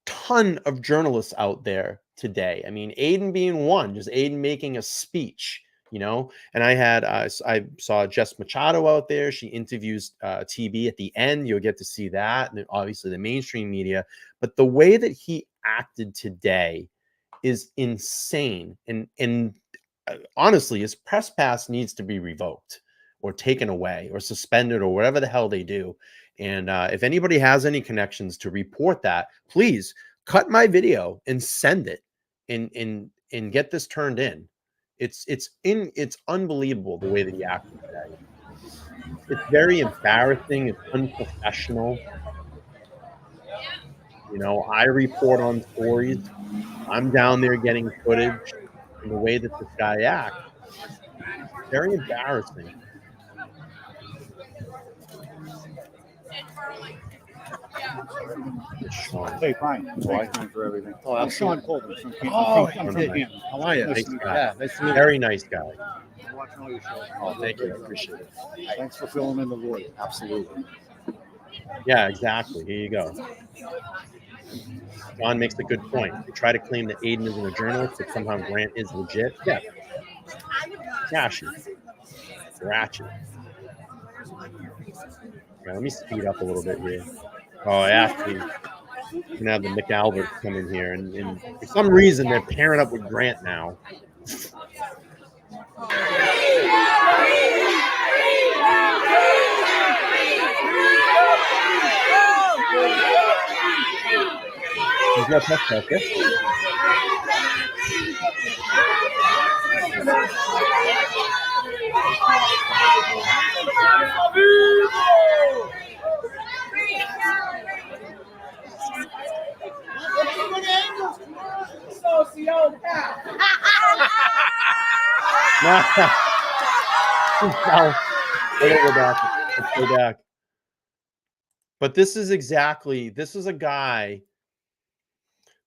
ton of journalists out there today. I mean, Aiden being one, just Aiden making a speech. And I saw Jess Machado out there. She interviews TB at the end. You'll get to see that. And obviously the mainstream media. But the way that he acted today is insane. And honestly, his press pass needs to be revoked or taken away or suspended or whatever the hell they do. And if anybody has any connections to report that, please cut my video and send it and get this turned in. It's unbelievable the way that he acted today. It's very embarrassing. It's unprofessional. You know, I report on stories. I'm down there getting footage, and the way that this guy acts, very embarrassing. Sean. Hey, fine. Why? Thanks for everything. Oh, I'm Sean absolutely. Coleman from Canton. Oh, I'm from hey, Canton. how are you? Nice to meet guy. you. Nice to meet you. Very nice guy. I'm watching all your shows. Oh, thank you. I appreciate it. Thanks for filling in the void. Absolutely. Yeah, exactly. Here you go. John makes a good point. They try to claim that Aiden isn't a journalist, but somehow Grant is legit. Yeah. Trashy. Ratchet. Yeah, let me speed up a little bit here. Oh, actually, we're gonna have the McAlberts come in here, and for some reason they're pairing up with Grant now. He's got touch pressure. Go back. Let's go back. But this is a guy,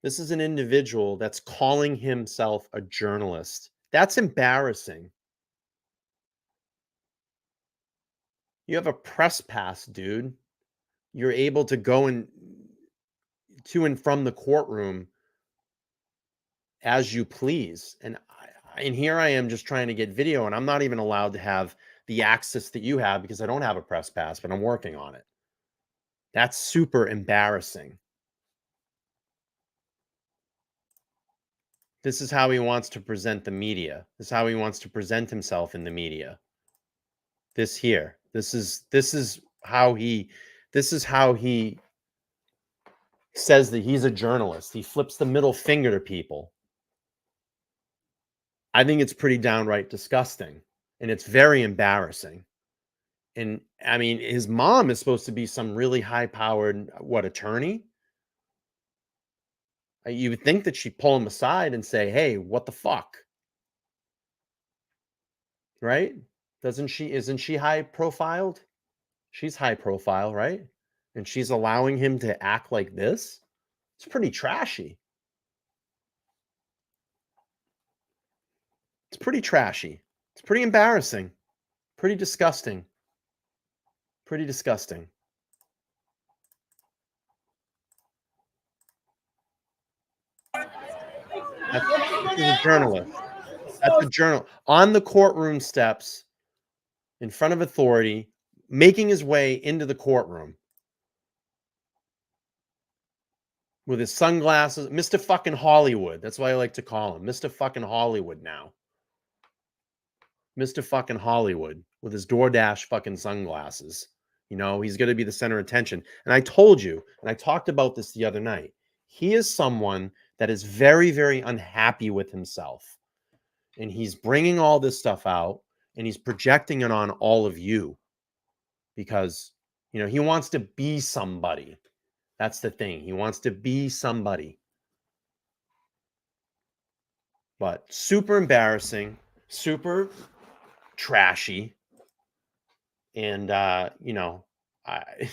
this is an individual that's calling himself a journalist. That's embarrassing. You have a press pass, dude. You're able to go to and from the courtroom as you please. And here I am just trying to get video, and I'm not even allowed to have the access that you have because I don't have a press pass, but I'm working on it. That's super embarrassing. This is how he wants to present the media. This is how he wants to present himself in the media. This here. This is how he says that he's a journalist. He flips the middle finger to people. I think it's pretty downright disgusting, and it's very embarrassing. And I mean, his mom is supposed to be some really high-powered attorney? You would think that she'd pull him aside and say, "Hey, what the fuck?" Right? Isn't she high profiled? She's high profile, right? And she's allowing him to act like this? It's pretty trashy. It's pretty trashy. It's pretty embarrassing. Pretty disgusting. Pretty disgusting. He's a journalist. That's a journal on the courtroom steps in front of authority, making his way into the courtroom with his sunglasses. Mr. fucking Hollywood. That's why I like to call him. Mr. fucking Hollywood now. Mr. fucking Hollywood with his DoorDash fucking sunglasses. You know, he's going to be the center of attention. And I told you, and I talked about this the other night, he is someone that is very, very unhappy with himself. And he's bringing all this stuff out, and he's projecting it on all of you because, you know, he wants to be somebody. That's the thing. He wants to be somebody. But super embarrassing, super trashy. And, you know, and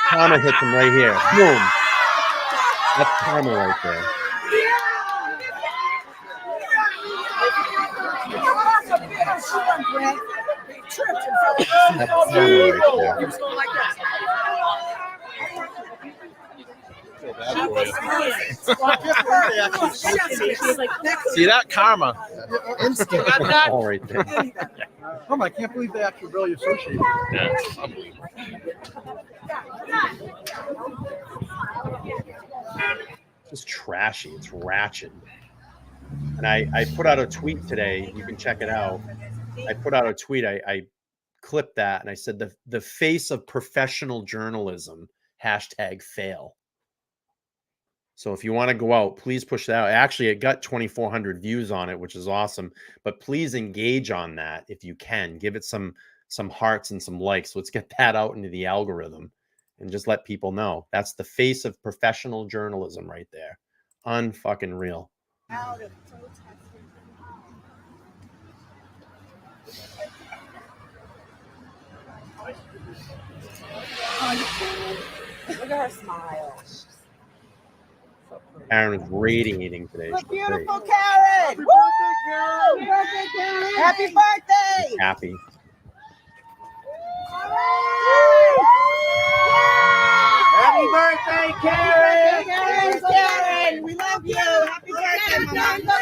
karma hits him right here. Boom. That's karma right there. That's karma right there. See that? Karma. Instant. All right there. Come on, I can't believe they actually really associate. Yeah. It's trashy. It's ratchet. And I put out a tweet today. You can check it out. I put out a tweet. I clipped that and I said the face of professional journalism, #fail. So if you want to go out, please push that out. Actually, it got 2,400 views on it, which is awesome. But please engage on that if you can. Give it some some hearts and some likes. Let's get that out into the algorithm and just let people know. That's the face of professional journalism right there. Unfucking real. Out of protesting. Look at her smile. Karen is radiating today. Look She's great. beautiful, Karen. Happy Woo! birthday, Karen. Happy birthday, Karen. Happy birthday. She's happy. Happy birthday, Karen. Karen, we love you. Happy birthday, Mama.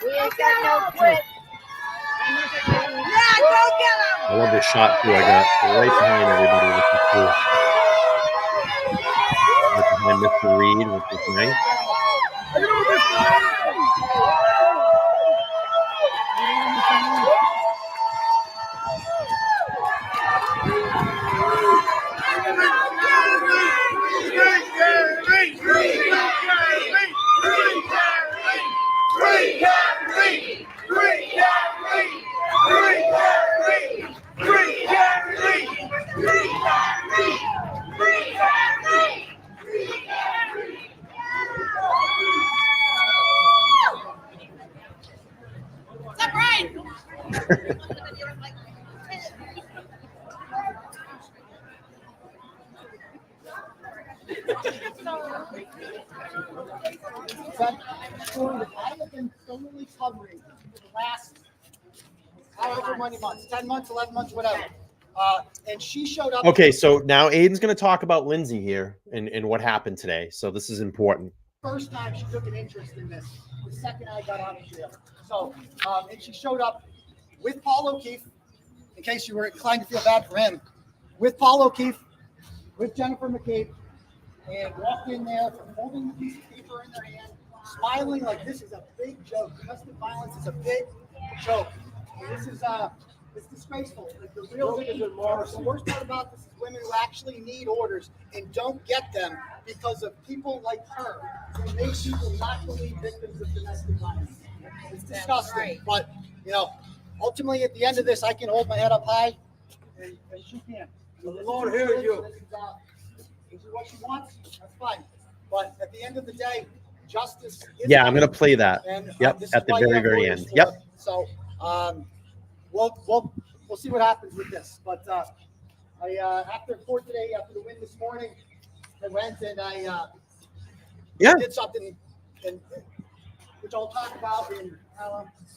We ain't got no quit. Yeah, go get him. I love this shot too. I got right behind everybody, which is cool. Right behind Mr. Reed, which is nice. But story that I have been thoroughly covering for the last however many months, 10 months, 11 months, whatever. And she showed up. Okay, so now Aiden's going to talk about Lindsay here and what happened today. So this is important. First time she took an interest in this, the second I got out of jail. So, and she showed up with Paul O'Keefe, in case you were inclined to feel bad for him, with Paul O'Keefe, with Jennifer McCabe, and walked in there holding the piece of paper in their hand, smiling like this is a big joke. Domestic violence is a big joke. And this is it's disgraceful. Like the real thing is the worst part about this is women who actually need orders and don't get them because of people like her who make people not believe victims of domestic violence. It's disgusting. Right. But you know, ultimately at the end of this, I can hold my head up high, and she can't. So the Lord hears you. This is what she wants. That's fine. But at the end of the day, justice is Yeah, I'm going to play that. And, Yep, this at is the why you very, have very lawyers end. for Yep. it. So we'll see what happens with this. But I after court today, after the win this morning, I went and I did something, which I'll talk about in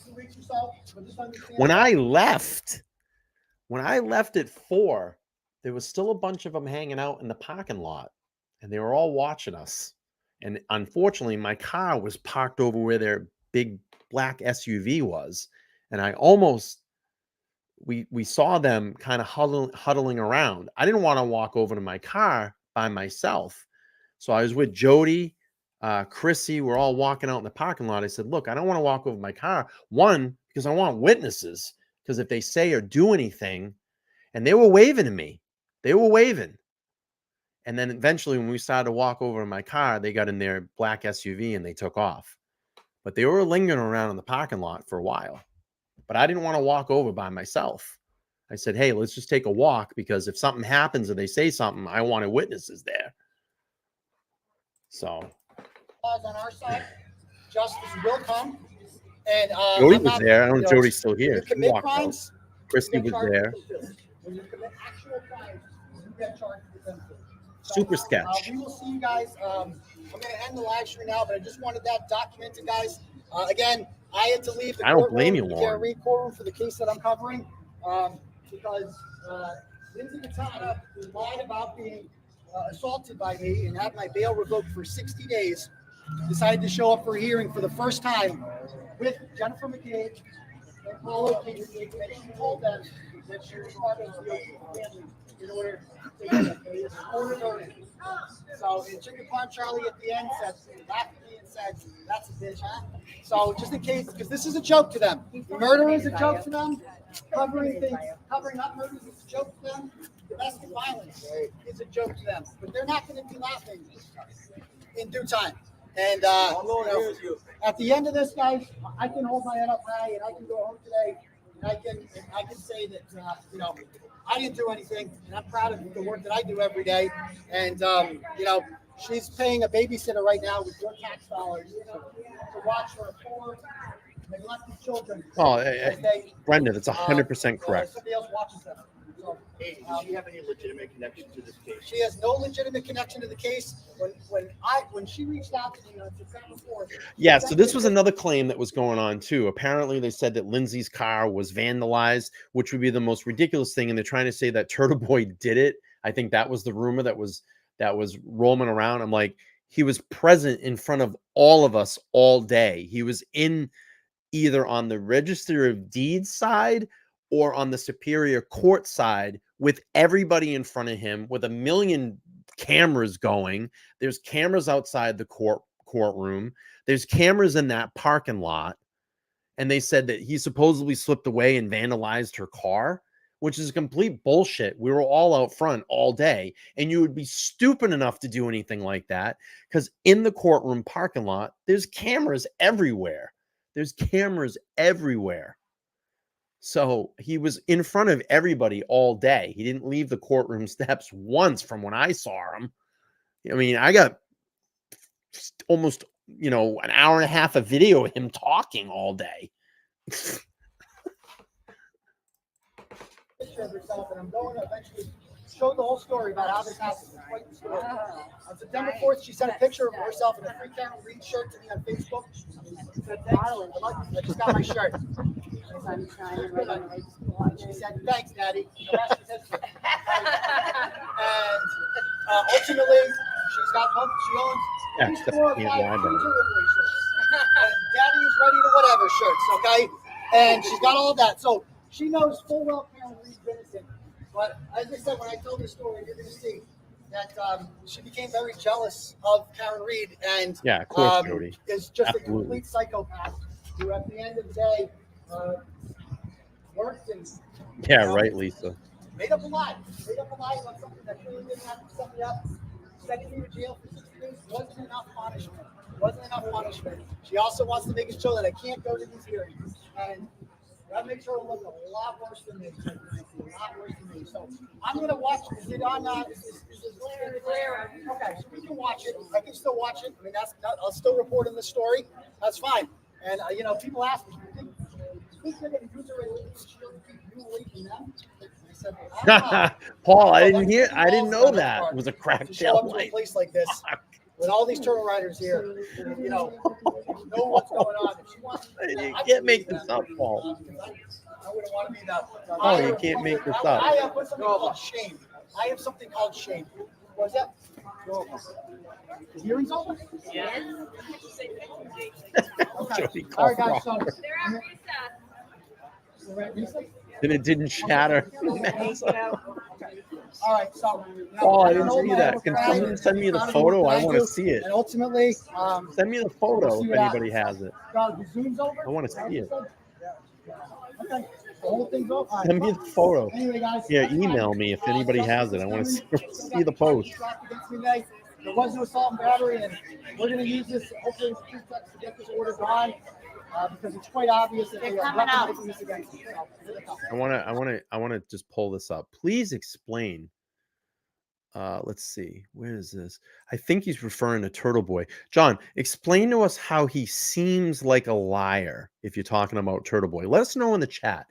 2 weeks or so. But just understand When I left at 4, there was still a bunch of them hanging out in the parking lot, and they were all watching us. And unfortunately, my car was parked over where their big black SUV was, and I almost we saw them kind of huddling around. I didn't want to walk over to my car by myself, so I was with Jody, Chrissy. We're all walking out in the parking lot. I said, "Look, I don't want to walk over my car. One, because I want witnesses. Because if they say or do anything," and they were waving to me. They were waving. And then eventually when we started to walk over to my car, they got in their black SUV and they took off. But they were lingering around in the parking lot for a while. But I didn't want to walk over by myself. I said, hey, let's just take a walk, because if something happens or they say something, I wanted witnesses there. So. On our side, justice will come. And Jody was there. I don't know if Jody's still here. She commit walked crimes, out. Christy was there. When you commit actual crimes, you get charged with them too. Super sketch. We will see you guys. I'm going to end the live stream now, but I just wanted that documented, guys. Again, I had to leave the I don't blame you, the Lauren. DRE courtroom for the case that I'm covering because Lindsay Katana, who lied about being assaulted by me and had my bail revoked for 60 days, decided to show up for a hearing for the first time with Jennifer McCabe and Paul O'Keefe, and she told them that she was part of the O'Keefe family in order to get a supported her. So, and Chicken Pond Charlie at the end said, laughed at me and said, that's a bitch, huh? So, just in case, because this is a joke to them. Murder is a joke to them. Covering up murders is a joke to them. Domestic violence is a joke to them. But they're not going to be laughing in due time. And at the end of this, guys, I can hold my head up high and I can go home today And I can say that you know, I didn't do anything, and I'm proud of the work that I do every day. And you know, she's paying a babysitter right now with your tax dollars to watch her 4 neglected children. Oh, as they, Brenda, that's 100% correct. Somebody else watches them. So, Hey, does she have any legitimate connection to this case? she has no legitimate connection to the case. When she reached out to me on September 4th. Yeah, so this was another claim that was going on too. Apparently, they said that Lindsay's car was vandalized, which would be the most ridiculous thing, and they're trying to say that turtleboy did it. I think that was the rumor that was roaming around. I'm like, he was present in front of all of us all day. He was in either on the Register of Deeds side or on the Superior Court side with everybody in front of him with a million cameras going. There's cameras outside the courtroom. There's cameras in that parking lot. And they said that he supposedly slipped away and vandalized her car, which is complete bullshit. We were all out front all day, and you would be stupid enough to do anything like that because in the courtroom parking lot, there's cameras everywhere. There's cameras everywhere. So he was in front of everybody all day. He didn't leave the courtroom steps once from when I saw him. I mean, I got almost, you know, an hour and a half of video of him talking all day. Picture of herself, and I'm going to eventually show the whole story about how this happened. It's quite the story. On September 4th, she sent a picture of herself in a free Karen Reed shirt to me on Facebook. She said, thanks. I just got my shirt. She said, thanks, Daddy. The rest is history. And ultimately, she's got both. She owns at least 4 or 5 turtleboy shirts. And Daddy is ready to whatever shirts, okay? And she's got all of that. So she knows full well Karen Reed's innocent. But as I said, when I told the story, you're going to see that she became very jealous of Karen Reed and yeah, of course, Jody. Is just Absolutely. a complete psychopath who, at the end of the day, worked and yeah, right, Lisa. Made up a lie on something that really didn't have to set me up. Sending me to jail for 60 days wasn't enough punishment. She also wants to make it show that I can't go to these hearings. And that makes her look a lot worse than me. So I'm going to watch. Is it on? Is clear? Okay, so we can watch it. I can still watch it. I mean, I'll still report in the story. That's fine. And you know, people ask me, "You think they're going to use her as a shield to keep you away from them?" I said, I Paul, I didn't know that. It was a crack show up to a place like this with all these turtle riders here. You know what's going on. If she wants, you can't make this up, Paul. I wouldn't want to be that. Oh, you can't make this up. I have something called shame. I have something called shame. What's that? The hearing's over? Yes. Okay. All right, guys. So, then it didn't shatter. All right, so Paul, I didn't see that. Can someone send me the photo? I want to see it. And ultimately, send me the photo if anybody has it. The Zoom's over. I want to see it. Okay. The whole thing's over. Send me the photo. Anyway, guys, Yeah, email me if anybody has it. I want to see the post. There was no assault and battery, and we're going to use this hopefully as a pretext to get this order gone because it's quite obvious that they are weaponizing this against you. I want to just pull this up. Please explain. Let's see. Where is this? I think he's referring to Turtleboy. John, explain to us how he seems like a liar if you're talking about Turtleboy. Let us know in the chat.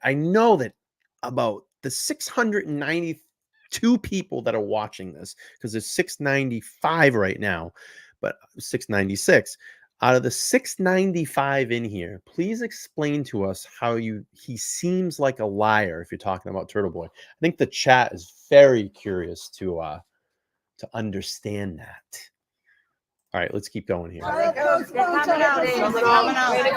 I know that about the 692 people that are watching this, because there's 695 right now, but 696. Out of the 695 in here, please explain to us how he seems like a liar if you're talking about Turtleboy. I think the chat is very curious to understand that. All right, let's keep going here. They're coming out. Way to go.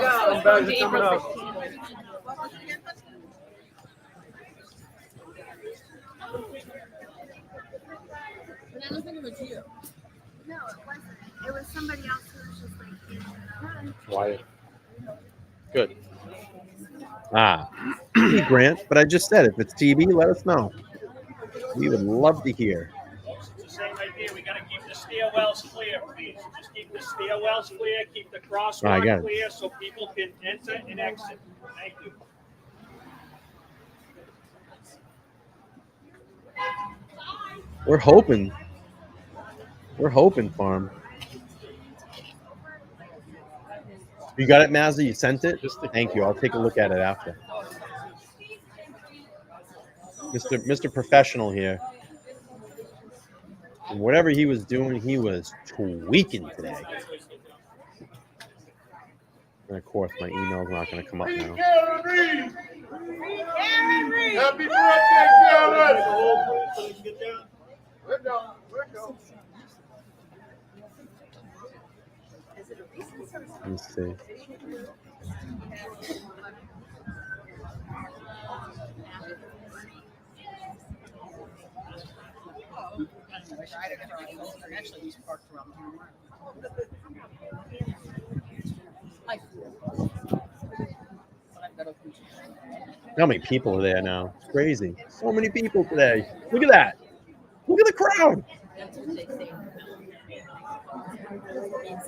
I don't think it was you. No, it wasn't. It was somebody else who was just like, Why? Good. Grant, but I just said if it's TV, let us know. We would love to hear. It's the same idea. We got to keep the stairwells clear, please. Just keep the stairwells clear, keep the crosswalk clear so people can enter and exit. Thank you. We're hoping. We're hoping for him. You got it, Mazda? You sent it? Thank you. I'll take a look at it after. Mr. Professional here. And whatever he was doing, he was tweaking today. And of course, my email's not going to come up now. Happy birthday, Karen! Let me see. How many people are there now? It's crazy. So many people today. Look at that. Look at the crowd.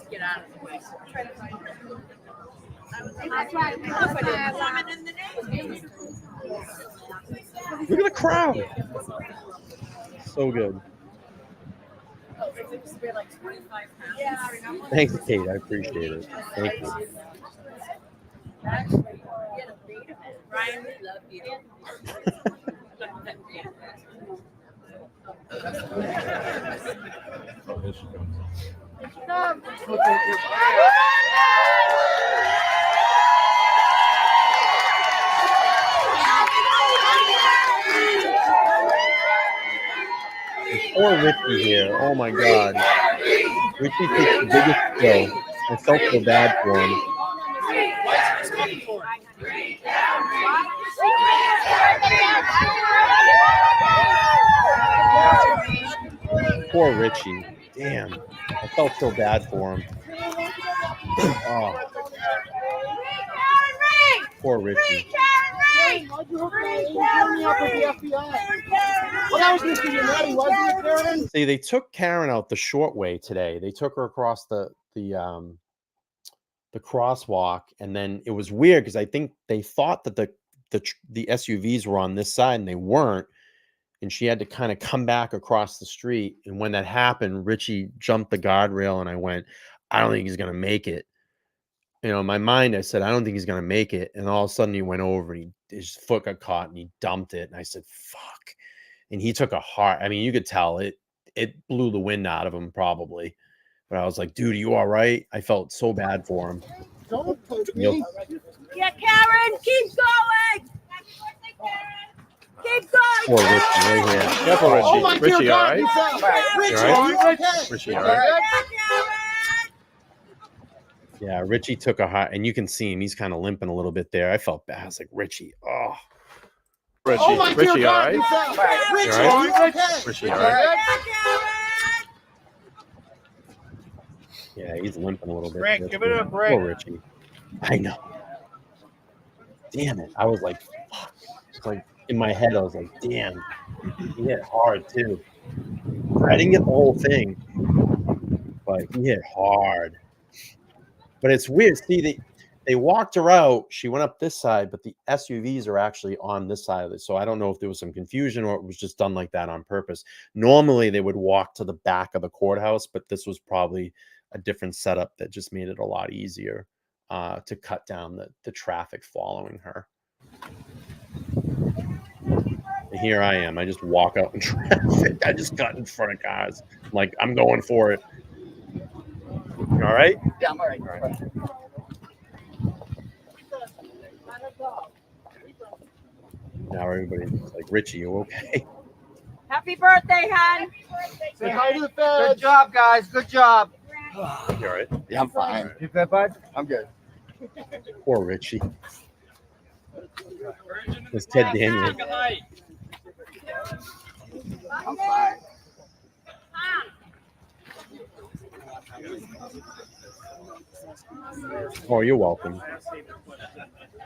Get out of the way. Look at the crowd. So good. Thanks, Kate. I appreciate it. Thank you. Ryan, we love you. Poor Richie here. Oh my God. Richie takes the biggest throw. I felt so bad for him. Poor Richie. Damn. I felt so bad for him. Oh. Poor Richie. See, they took Karen out the short way today. They took her across the crosswalk, and then it was weird because I think they thought that the SUVs were on this side and they weren't, and she had to kind of come back across the street. And when that happened, Richie jumped the guardrail, and I went, I don't think he's gonna make it. You know, in my mind, I said, I don't think he's gonna make it. And all of a sudden, he went over and his foot got caught, and he dumped it. And I said, fuck. And he took a hard. I mean, you could tell it blew the wind out of him probably. But I was like, dude, are you all right? I felt so bad for him. Don't poke me. Yeah, Karen, keep going. Keep going. Poor Richie, right here. Careful, Richie. Oh my Richie, all right? Richie, You all right? okay? Richie, all right? Yeah, Richie took a hot, and you can see him. He's kind of limping a little bit there. I felt bad. I was like, Richie, oh. Richie, Oh my Richie, all God, right? Richie, You all right? okay? Richie, all right? Yeah, he's limping a little bit. Rick, give it up, Rick. Poor Richie. I know. Damn it. I was like, fuck. It's like in my head, I was like, damn. He hit hard too. I didn't get the whole thing, but he hit hard. But it's weird. See, they walked her out. She went up this side, but the SUVs are actually on this side of it. So I don't know if there was some confusion or it was just done like that on purpose. Normally, they would walk to the back of the courthouse, but this was probably a different setup that just made it a lot easier to cut down the traffic following her. And here I am. I just walk out in traffic. I just got in front of cars. I'm like, I'm going for it. You all right? Yeah, I'm all right. All right. Now everybody's like, Richie, you okay? Happy birthday, hon. Say hi to the feds. Good job, guys. Good job. You all right? Yeah, I'm fine. You good, bud? I'm good. Poor Richie. It's Ted Daniels. I'm fine. Oh, you're welcome.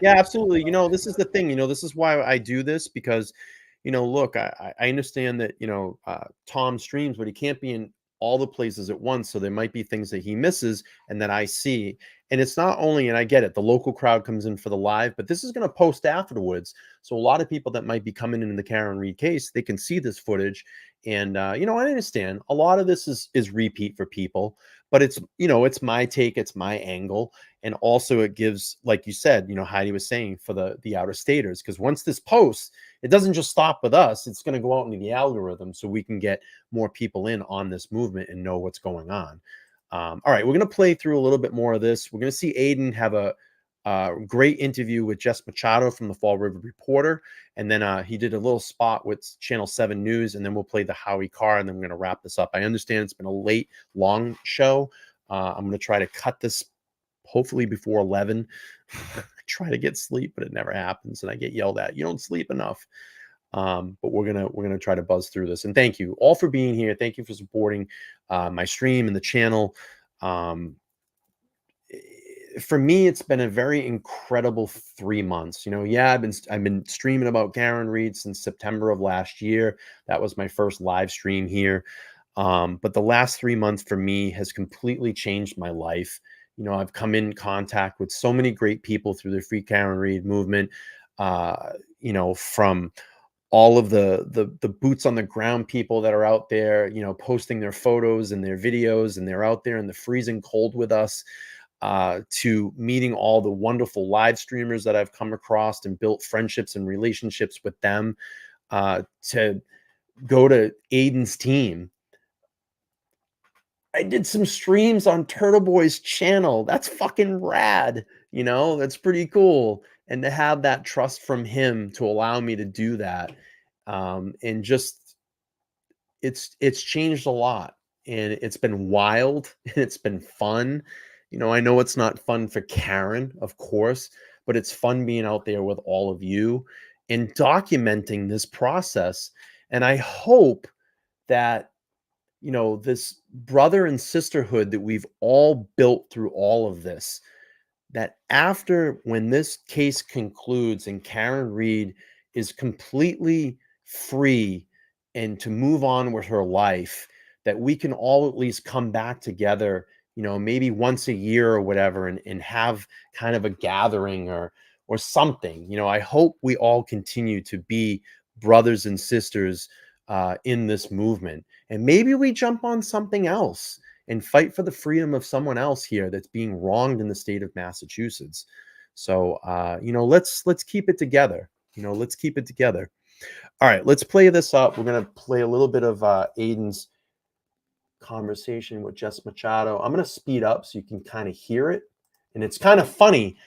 Yeah, absolutely. You know, this is the thing. You know, this is why I do this because, you know, look, I understand that, you know, Tom streams, but he can't be in all the places at once. So there might be things that he misses and that I see. And it's not only, and I get it, the local crowd comes in for the live, but this is going to post afterwards. So a lot of people that might be coming in the Karen Reed case, they can see this footage. And, you know, I understand a lot of this is repeat for people, but it's, you know, it's my take, it's my angle. And also it gives, like you said, you know, Heidi was saying, for the outer staters, because once this posts, it doesn't just stop with us. It's going to go out into the algorithm so we can get more people in on this movement and know what's going on. All right, we're going to play through a little bit more of this. We're going to see Aiden have a great interview with Jess Machado from the Fall River Reporter. And then he did a little spot with Channel 7 News. And then we'll play the Howie Carr. And then we're going to wrap this up. I understand it's been a late, long show. I'm going to try to cut this hopefully before 11. I try to get sleep, but it never happens. And I get yelled at. You don't sleep enough. But we're gonna try to buzz through this. And thank you all for being here. Thank you for supporting my stream and the channel. For me, it's been a very incredible 3 months. You know, yeah, I've been streaming about Karen Reed since September of last year. That was my first live stream here. But the last 3 months for me has completely changed my life. You know, I've come in contact with so many great people through the Free Karen Reed movement. You know, from all of the boots on the ground people that are out there, you know, posting their photos and their videos, and they're out there in the freezing cold with us, to meeting all the wonderful live streamers that I've come across and built friendships and relationships with them, to go to Aiden's team. I did some streams on Turtleboy's channel. That's fucking rad. You know, that's pretty cool. And to have that trust from him to allow me to do that, and just it's changed a lot, and it's been wild, and it's been fun. You know, I know it's not fun for Karen, of course, but it's fun being out there with all of you and documenting this process. And I hope that, you know, this brother and sisterhood that we've all built through all of this, that after, when this case concludes and Karen Reed is completely free and to move on with her life, that we can all at least come back together, you know, maybe once a year or whatever, and have kind of a gathering or something. You know, I hope we all continue to be brothers and sisters in this movement. And maybe we jump on something else and fight for the freedom of someone else here that's being wronged in the state of Massachusetts. So, you know, let's keep it together. You know, let's keep it together. All right, let's play this up. We're going to play a little bit of Aiden's conversation with Jess Machado. I'm going to speed up so you can kind of hear it. And it's kind of funny.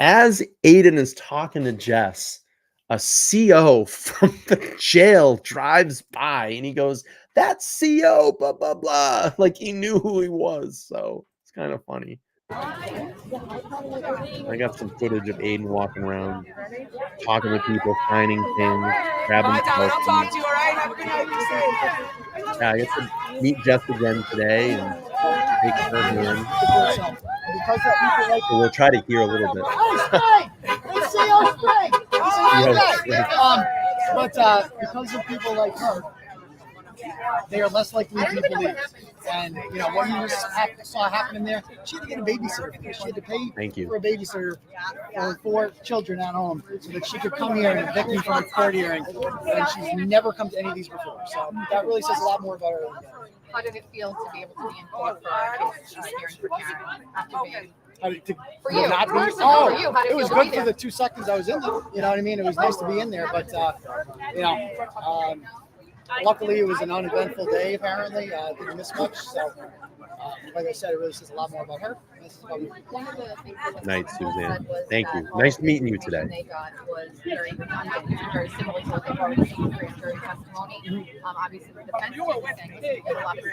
As Aiden is talking to Jess, a CO from the jail drives by and he goes, "That's CO, blah, blah, blah." Like he knew who he was. So it's kind of funny. I got some footage of Aiden walking around, talking to people, signing things, grabbing Bye, darling. I'll talk selfies. to you, all right? Have a good night. Be safe. Yeah, I get to meet Jess again today and take her hand. So we'll try to hear a little bit. But because of people like her, they are less likely to be believed. And you know what you just saw happening there. She had to get a babysitter. She had to pay for a babysitter for 4 children at home so that she could come here and evict me from a court hearing. And she's never come to any of these before. So that really says a lot more about her. How did it feel to be able to be in court for our case hearing for Karen after being? For you, not be, oh, for you, how did it was good for the 2 seconds I was in there. You know what I mean? It was nice to be in there, but you know, luckily it was an uneventful day. Apparently, didn't miss much. So, like I said, it really says a lot more about her. Night, Suzanne. Thank you. Nice meeting you today. They got was very redundant, very similar to what they've already seen in grand jury testimony. Obviously, the defense is saying there's a lot of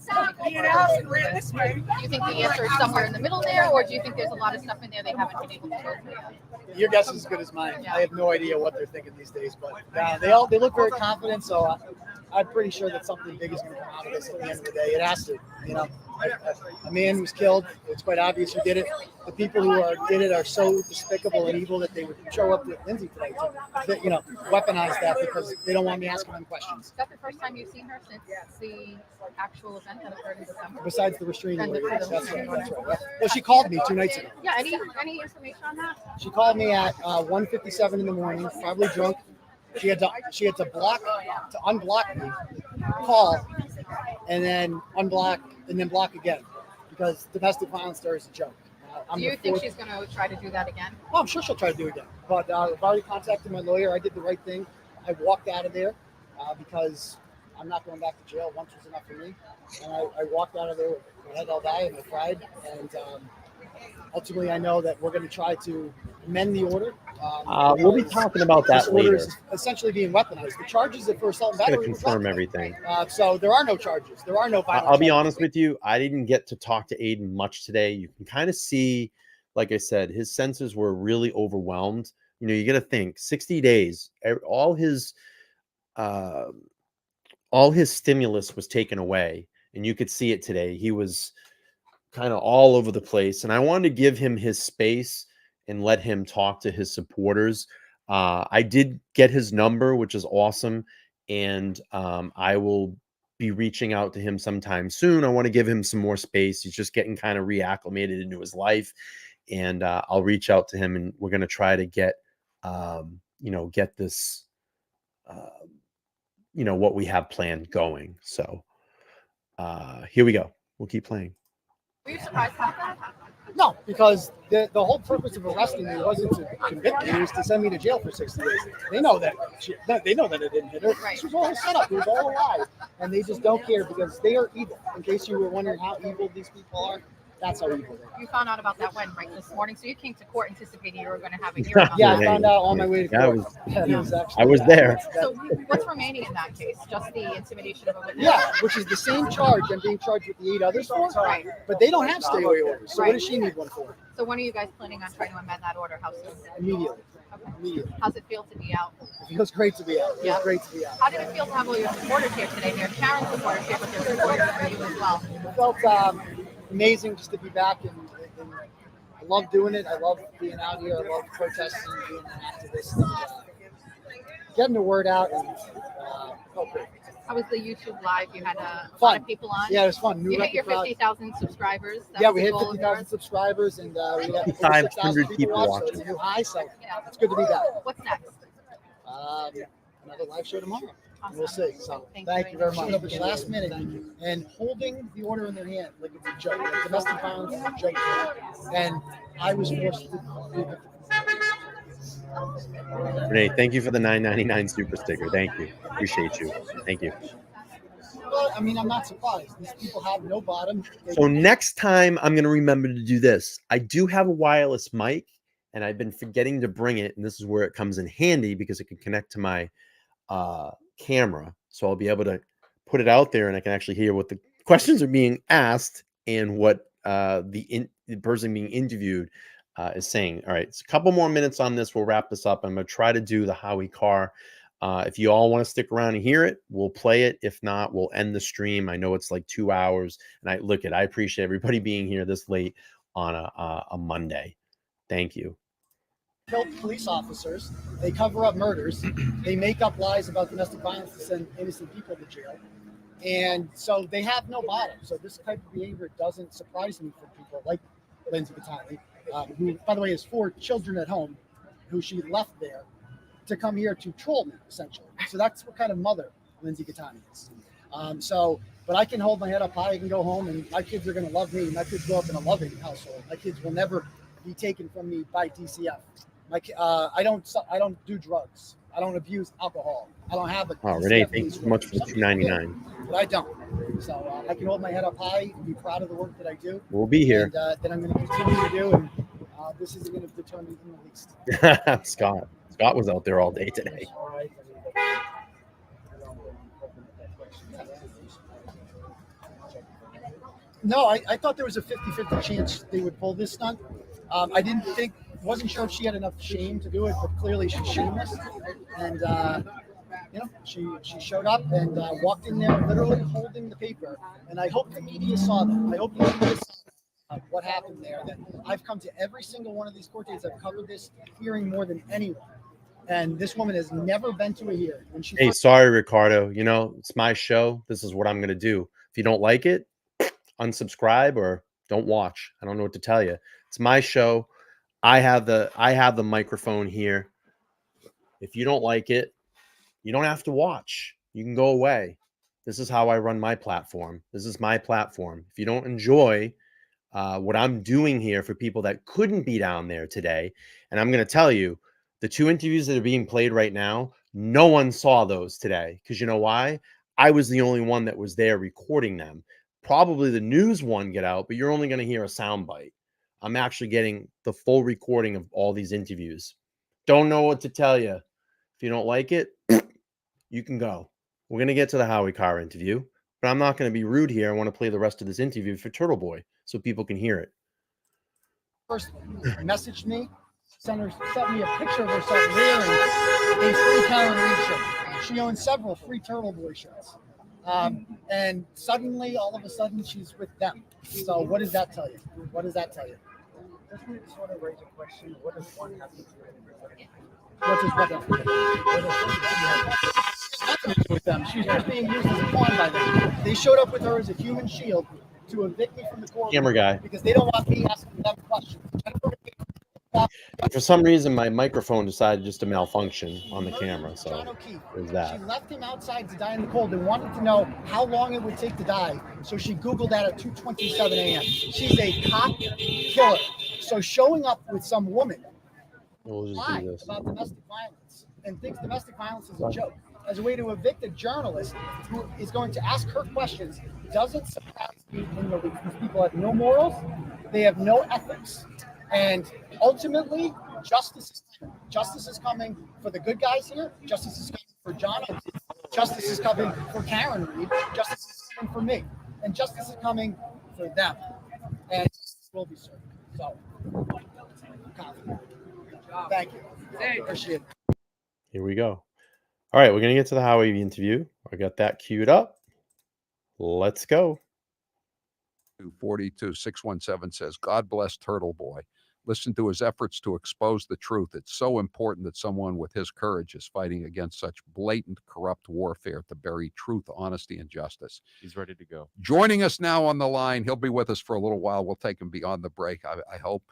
stuff there. Do you think the answer is somewhere in the middle there, or do you think there's a lot of stuff in there they haven't been able to go through yet? Your guess is as good as mine. I have no idea what they're thinking these days, but they look very confident. So I'm pretty sure that something big is going to come out of this at the end of the day. It has to, you know. A man was killed. It's quite obvious who did it. The people who did it are so despicable and evil that they would show up with Lindsay today to, weaponize that because they don't want me asking them questions. Is that the first time you've seen her since the actual event that occurred in December? Besides the restraining And order. the That's right. restraining order. Yeah. Well, she called me 2 nights ago. Yeah, any information on that? She called me at 1:57 in the morning, probably drunk. She had to unblock me, call, and then unblock and then block again because domestic violence there is a joke. Do you think she's going to try to do that again? Well, I'm sure she'll try to do it again. But I've already contacted my lawyer. I did the right thing. I walked out of there because I'm not going back to jail. Once was enough for me. And I walked out of there with my head held high and my pride. And ultimately, I know that we're going to try to amend the order. We'll be talking about that this order later. is essentially being weaponized. The charges for assault and I'm going battery to were confirm dropped. everything. So there are no charges. There are no violent I'll be charges. honest with you. I didn't get to talk to Aiden much today. You can kind of see, like I said, his senses were really overwhelmed. You got to think 60 days, all his stimulus was taken away, and you could see it today. He was kind of all over the place, and I wanted to give him his space and let him talk to his supporters. I did get his number, which is awesome, and I will be reaching out to him sometime soon. I want to give him some more space. He's just getting kind of reacclimated into his life, and I'll reach out to him, and we're going to try to get get this what we have planned going. So here we go. We'll keep playing. Were you surprised about that? No, because the whole purpose of arresting me wasn't to convict me; it was to send me to jail for 60 days. They know that. They know that I didn't hit her. Right. This was all a setup. It was all a lie, and they just don't care because they are evil. In case you were wondering how evil these people are, that's how evil they are. You found out about that when, right, this morning? So you came to court anticipating you were going to have a hearing on Yeah, that. I found out on my way to court. I was there. So what's remaining in that case? Just the intimidation of a witness? Yeah, which is the same charge I'm being charged with the 8 others for. Right. But they don't have stay away orders. So Right. what does she need one for? So when are you guys planning on trying to amend that order? How soon? Immediately. Okay. Immediately. How's it feel to be out? It feels great to be out. It feels Yeah. great to be out. How did it feel to have all your supporters here today? Their Sharon's supporters here, but their supporters for you as well. It felt amazing just to be back, and I love doing it. I love being out here. I love protesting, being an activist, and getting the word out. And felt great. How was the YouTube live? You had a Fun. lot of people on. Yeah, it was fun. New You hit your record crowd. 50,000 subscribers. That Yeah, was we the hit goal of 50,000 yours. subscribers, and we got over 500 6,000 people watch, so watching. it's a new high. So Yeah. it's good to be back. What's next? Another live show tomorrow. Awesome. We'll see. So Thank thank you you very very much. much. At the last minute and holding the order in their hand like it's a joke. Like domestic violence is a joke. And I was forced to do it. Renee, thank you for the $9.99 super sticker. Thank you. Appreciate you. Thank you. Well, I mean, I'm not surprised. These people have no bottom. So next time I'm going to remember to do this. I do have a wireless mic, and I've been forgetting to bring it. And this is where it comes in handy because it can connect to my camera. So I'll be able to put it out there, and I can actually hear what the questions are being asked and what the person being interviewed is saying. All right, it's a couple more minutes on this. We'll wrap this up. I'm going to try to do the Howie Carr. If you all want to stick around and hear it, we'll play it. If not, we'll end the stream. I know it's like 2 hours, and I appreciate everybody being here this late on a Monday. Thank you. Kill police officers. They cover up murders. They make up lies about domestic violence to send innocent people to jail. And so they have no bottom. So this type of behavior doesn't surprise me for people like Lindsay Catani, who, by the way, has 4 children at home, who she left there to come here to troll me, essentially. So that's what kind of mother Lindsay Catani is. But I can hold my head up high. I can go home, and my kids are going to love me. My kids grow up in a loving household. My kids will never be taken from me by DCF. I don't do drugs. I don't abuse alcohol. I don't have a. Oh, Renee, thank you so much for the $2.99. But I don't. So I can hold my head up high and be proud of the work that I do. We'll be here. And that I'm going to continue to do. And this isn't going to deter me in the least. Scott was out there all day today. No, I thought there was a 50-50 chance they would pull this stunt. Wasn't sure if she had enough shame to do it, but clearly she's shameless. And you know, she showed up and walked in there literally holding the paper. And I hope the media saw that. I hope the media saw what happened there. That I've come to every single one of these court dates. I've covered this hearing more than anyone. And this woman has never been to a hearing. When she Hey, sorry, Ricardo. You know, it's my show. This is what I'm going to do. If you don't like it, unsubscribe or don't watch. I don't know what to tell you. It's my show. I have the microphone here. If you don't like it, you don't have to watch. You can go away. This is how I run my platform. This is my platform. If you don't enjoy what I'm doing here for people that couldn't be down there today, and I'm going to tell you, the 2 interviews that are being played right now, no one saw those today. Because you know why? I was the only one that was there recording them. Probably the news one get out, but you're only going to hear a soundbite. I'm actually getting the full recording of all these interviews. Don't know what to tell you. If you don't like it, you can go. We're going to get to the Howie Carr interview, but I'm not going to be rude here. I want to play the rest of this interview for Turtle Boy so people can hear it. first messaged me, sent me a picture of herself wearing a free Karen Reed shirt. She owns several free Turtle Boy shirts. And suddenly, all of a sudden, she's with them. So what does that tell you? What does that tell you? Doesn't it sort of raise a question? What does one have to do with it? What does what have to do? Nothing to do with them. She's just being used as a pawn by them. They showed up with her as a human shield to evict me from the court Camera guy. because they don't want me asking them questions. For some reason, my microphone decided just to malfunction on the camera. So there's She that. left him outside to die in the cold and wanted to know how long it would take to die. So she Googled that at 2:27 a.m. She's a cop killer. So showing up with some woman We'll just lie do this. about domestic violence and thinks domestic violence is a joke as a way to evict a journalist who is going to ask her questions doesn't surprise me in the least. These people have no morals. They have no ethics. And ultimately, justice is coming for the good guys here. Justice is coming for John. Justice is coming for Karen Reed. Justice is coming for me. And justice is coming for them. And justice will be served. So, confident. Thank you. Appreciate it. Here we go. All right, we're going to get to the Howie interview. I got that queued up. Let's go. 42617 says, God bless Turtle Boy. Listen to his efforts to expose the truth. It's so important that someone with his courage is fighting against such blatant, corrupt warfare to bury truth, honesty, and justice. He's ready to go. Joining us now on the line, he'll be with us for a little while. We'll take him beyond the break, I hope,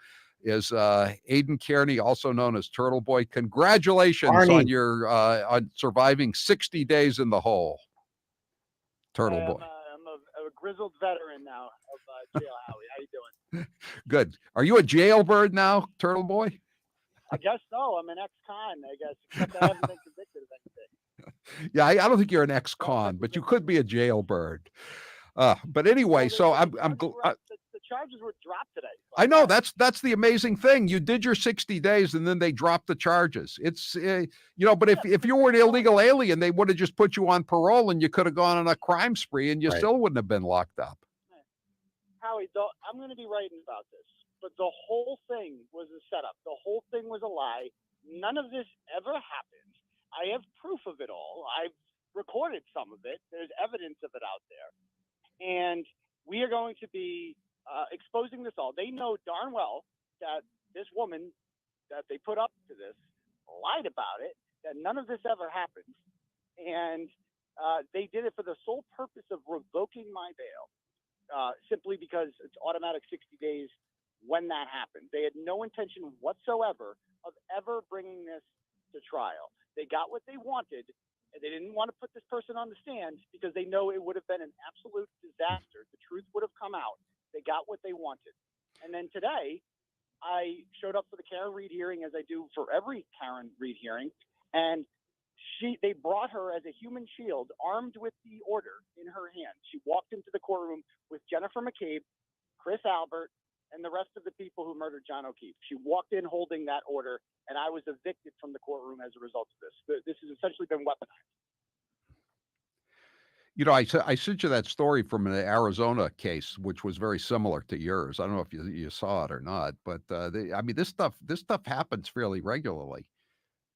is Aiden Kearney, also known as Turtle Boy. Congratulations on your on surviving 60 days in the hole, Turtle Boy. I'm a grizzled veteran now of jail, Howie. How you doing? Good. Are you a jailbird now, Turtle Boy? I guess so. I'm an ex-con, I guess, except I haven't been convicted of anything. Yeah, I don't think you're an ex-con, but you could be a jailbird. But anyway, so I'm The charges were dropped today. I know that's the amazing thing. You did your 60 days and then they dropped the charges. It's but if you were an illegal alien, they would have just put you on parole and you could have gone on a crime spree and you still wouldn't have been locked up. Howie, I'm going to be writing about this, but the whole thing was a setup. The whole thing was a lie. None of this ever happened. I have proof of it all. I've recorded some of it. There's evidence of it out there. And we are going to be exposing this all. They know darn well that this woman that they put up to this lied about it, that none of this ever happened. And they did it for the sole purpose of revoking my bail. Simply because it's automatic 60 days when that happened. They had no intention whatsoever of ever bringing this to trial. They got what they wanted, and they didn't want to put this person on the stand because they know it would have been an absolute disaster. The truth would have come out. They got what they wanted. And then today, I showed up for the Karen Reed hearing, as I do for every Karen Reed hearing, and they brought her as a human shield, armed with the order in her hand. She walked into the courtroom with Jennifer McCabe, Chris Albert, and the rest of the people who murdered John O'Keefe. She walked in holding that order, and I was evicted from the courtroom as a result of this. This has essentially been weaponized. I sent you that story from an Arizona case, which was very similar to yours. I don't know if you saw it or not, but this stuff happens fairly regularly.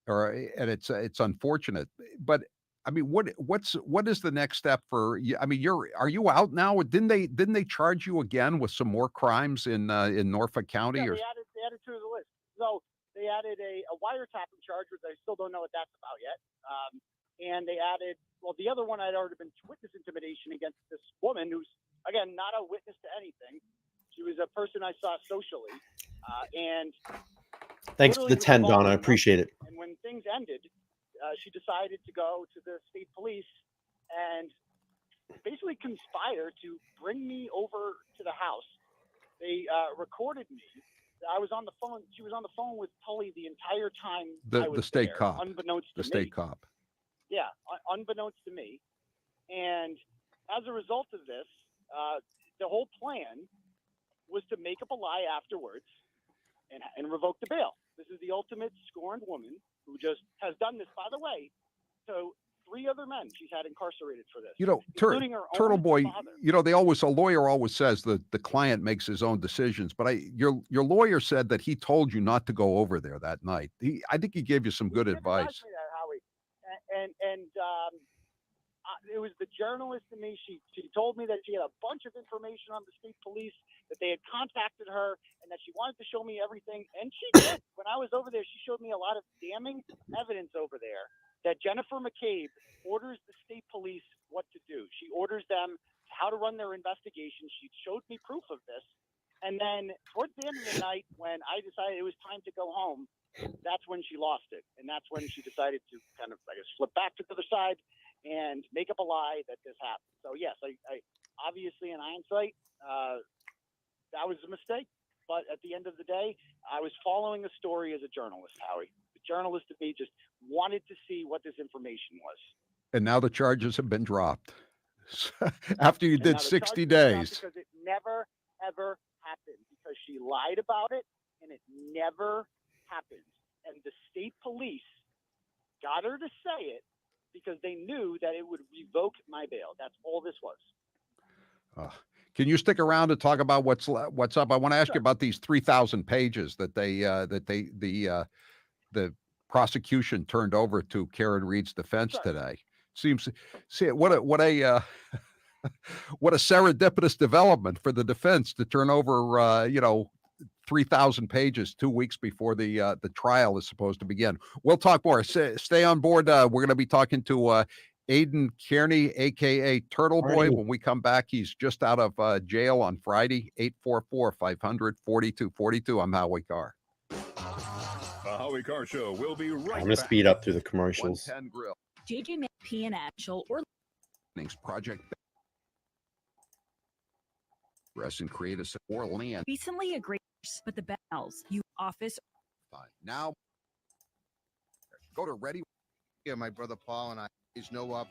And it's unfortunate, but I mean, what is the next step for you? I mean, are you out now? Didn't they charge you again with some more crimes in Norfolk County? Yeah, Or they added to the list. So they added a wiretapping charge, which I still don't know what that's about yet. And they added, well, the other one had already been witness intimidation against this woman who's, again, not a witness to anything. She was a person I saw socially. And Thanks for the 10, Don. I appreciate it. and when things ended, she decided to go to the state police and basically conspire to bring me over to the house. They recorded me. I was on the phone. She was on the phone with Tully the entire time I was the state there, cop, unbeknownst to the state me. cop. Yeah, unbeknownst to me. And as a result of this, the whole plan was to make up a lie afterwards and revoke the bail. This is the ultimate scorned woman who just has done this, by the way, to 3 other men she's had incarcerated for this. You know, including her Turtle own Boy. father. You know, a lawyer always says that the client makes his own decisions. But your lawyer said that he told you not to go over there that night. I think he gave you some good advice. Advised me that, Howie. It was the journalist in me. She told me that she had a bunch of information on the state police, that they had contacted her, and that she wanted to show me everything. And she did. When I was over there, she showed me a lot of damning evidence over there that Jennifer McCabe orders the state police what to do. She orders them how to run their investigation. She showed me proof of this. And then towards the end of the night, when I decided it was time to go home, that's when she lost it. And that's when she decided to kind of, I guess, flip back to the other side and make up a lie that this happened. So, yes, I obviously in hindsight, that was a mistake. But at the end of the day, I was following the story as a journalist, Howie. The journalist in me just wanted to see what this information was. And now the charges have been dropped after you And did now the 60 charges were dropped days. because it never, ever happened, because she lied about it, and it never happened. And the state police got her to say it because they knew that it would revoke my bail. That's all this was. Can you stick around to talk about what's up? I want to ask you about these 3,000 pages that the prosecution turned over to Karen Reed's defense today. Seems, see what a what a serendipitous development for the defense to turn over 3,000 pages 2 weeks before the trial is supposed to begin. We'll talk more. Stay on board. We're going to be talking to Aidan Kearney, aka Turtle Boy. When we come back, he's just out of jail on Friday. 844-500-4242. I'm Howie Carr. The Howie Carr Show will be right back. I'm going to speed up through the commercials. 110 Grill. JJ P and Actual or Project Rest and create a support land. recently agreed, but the bells you office. Now go to Ready. Yeah, my brother Paul and I, he's no up.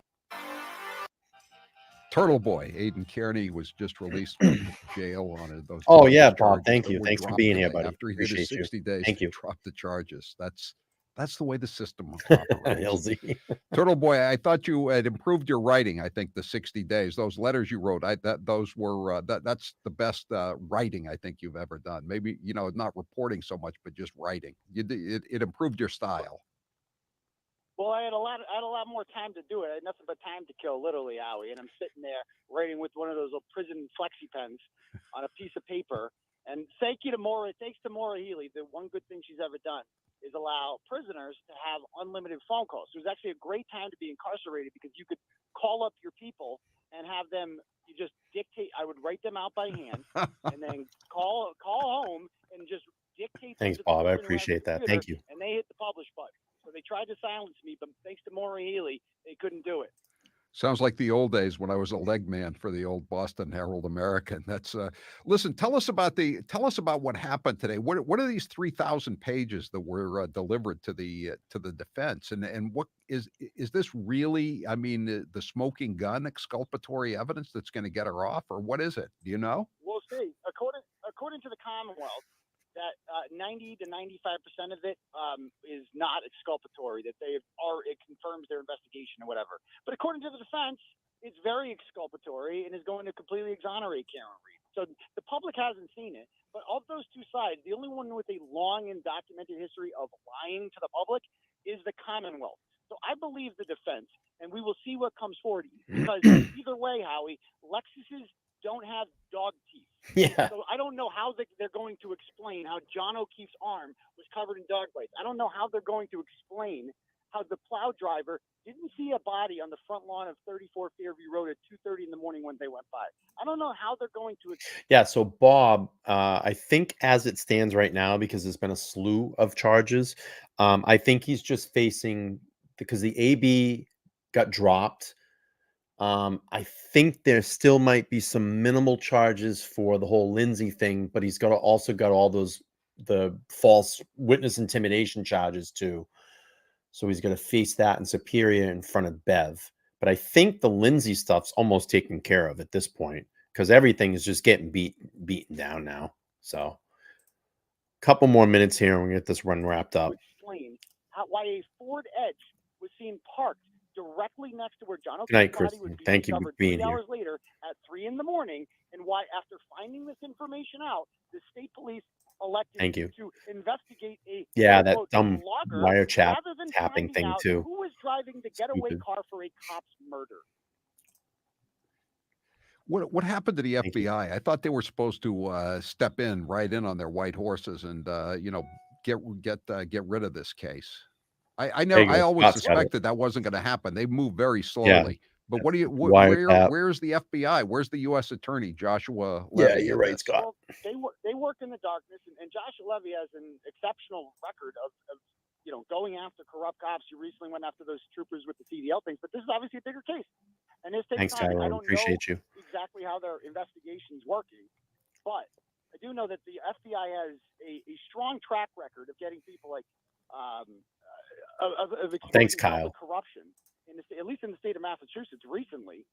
Turtle Boy, Aidan Kearney, was just released from jail on those. Oh, yeah, charges Bob. Thank that you. were Thanks for dropped being here, today. buddy. After he did his Appreciate you. 60 days, Thank you. drop the charges. That's the way the system operates. LZ. Turtle Boy, I thought you had improved your writing. I think the 60 days, those letters you wrote, that's the best writing I think you've ever done. Maybe not reporting so much, but just writing. It improved your style. Well, I had a lot more time to do it. I had nothing but time to kill, literally, Howie. And I'm sitting there writing with one of those little prison flexi pens on a piece of paper. And thanks to Maura Healy, the one good thing she's ever done is allow prisoners to have unlimited phone calls. So it was actually a great time to be incarcerated because you could call up your people and have them, you just dictate. I would write them out by hand and then call home and just dictate. Thanks, them to the Bob. I person who had the appreciate that. computer, Thank you. And they hit the publish button. So they tried to silence me, but thanks to Maura Healy, they couldn't do it. Sounds like the old days when I was a leg man for the old Boston Herald American. That's listen. Tell us about what happened today. What are these 3,000 pages that were delivered to the defense, and what is this really? I mean, the smoking gun exculpatory evidence that's going to get her off, or what is it? Do you know? We'll see. According to the Commonwealth, that 90 to 95% of it is not exculpatory, that it confirms their investigation or whatever. But according to the defense, it's very exculpatory and is going to completely exonerate Karen Reed. So the public hasn't seen it. But of those two sides, the only one with a long and documented history of lying to the public is the Commonwealth. So I believe the defense and we will see what comes forward. Because either way, Howie, Lexuses don't have dog teeth. Yeah. So I don't know how they're going to explain how John O'Keefe's arm was covered in dog bites. I don't know how they're going to explain how the plow driver didn't see a body on the front lawn of 34 Fairview Road at 2:30 in the morning when they went by. I don't know how they're going to. Yeah, so Bob, I think as it stands right now, because there's been a slew of charges, I think he's just facing, because the AB got dropped. I think there still might be some minimal charges for the whole Lindsay thing, but he's also got all the false witness intimidation charges too. So he's going to face that in Superior in front of Bev. But I think the Lindsay stuff's almost taken care of at this point, because everything is just getting beaten down now. So a couple more minutes here and we'll get this run wrapped up. Explain why a Ford Edge was seen parked directly next to where John Good night, O'Keefe's body Kristen. would be Thank you for discovered being 3 here. hours later at 3 in the morning, and why, after finding this information out, the state police elected Thank you. to investigate a Yeah, that quote, dumb blogger wiretap rather than tapping finding thing out too. who was driving the getaway Stupid. car for a cop's murder. What happened to the FBI? I thought they were supposed to step in, ride in on their white horses, and get rid of this case. I There you go. always Scott's got it. suspected that wasn't going to happen. They move very Yeah. slowly. But what do you? Wiretap. Where's the FBI? Where's the U.S. Attorney Joshua Yeah, Levy? you're in right, this? Scott. Well, they work in the darkness, and Joshua Levy has an exceptional record of going after corrupt cops. You recently went after those troopers with the CDL things, but this is obviously a bigger case, and this takes Thanks, time. And I Tyrone. don't Appreciate know you. exactly how their investigation's working, but I do know that the FBI has a strong track record of getting people like of Thanks, exposing public Kyle. corruption in the state, at least in the state of Massachusetts recently,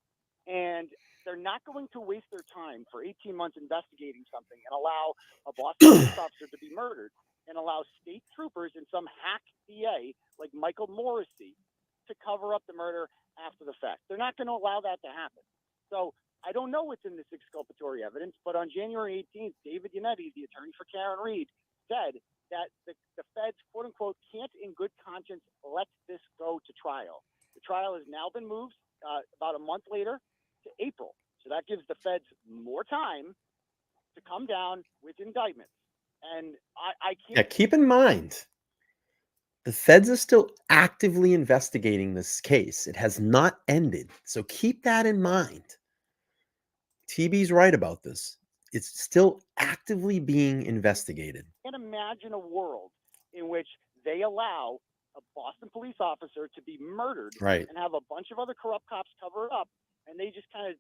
and they're not going to waste their time for 18 months investigating something and allow a Boston police officer to be murdered and allow state troopers and some hack DA like Michael Morrissey to cover up the murder after the fact. They're not going to allow that to happen. So I don't know what's in this exculpatory evidence, but on January 18th, David Yannetti, the attorney for Karen Reed, said that the feds, quote unquote, can't in good conscience let this go to trial. The trial has now been moved about a month later to April. So that gives the feds more time to come down with indictments. And I can't. Yeah, keep in mind, the feds are still actively investigating this case. It has not ended. So keep that in mind. TB's right about this. It's still actively being investigated. Can't imagine a world in which they allow a Boston police officer to be murdered Right. and have a bunch of other corrupt cops cover it up, and they just kind of,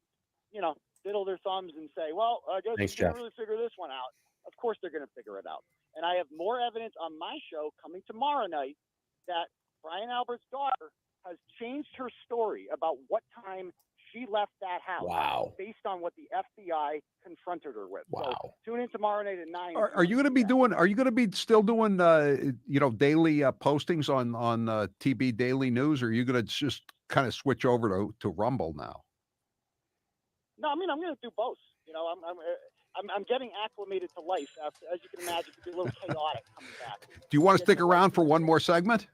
diddle their thumbs and say, well, I guess Thanks, we can't Jeff. really figure this one out. Of course they're going to figure it out. And I have more evidence on my show coming tomorrow night that Brian Albert's daughter has changed her story about what time she left that house. Wow. Based on what the FBI confronted her with. Wow. So tune in tomorrow night at 9. Are you going to be doing? Are you going to be still doing? Daily postings on TB Daily News, or are you going to just kind of switch over to Rumble now? No, I mean I'm going to do both. I'm getting acclimated to life. After, as you can imagine, it can be a little chaotic coming back. Do you want to stick around for one more segment?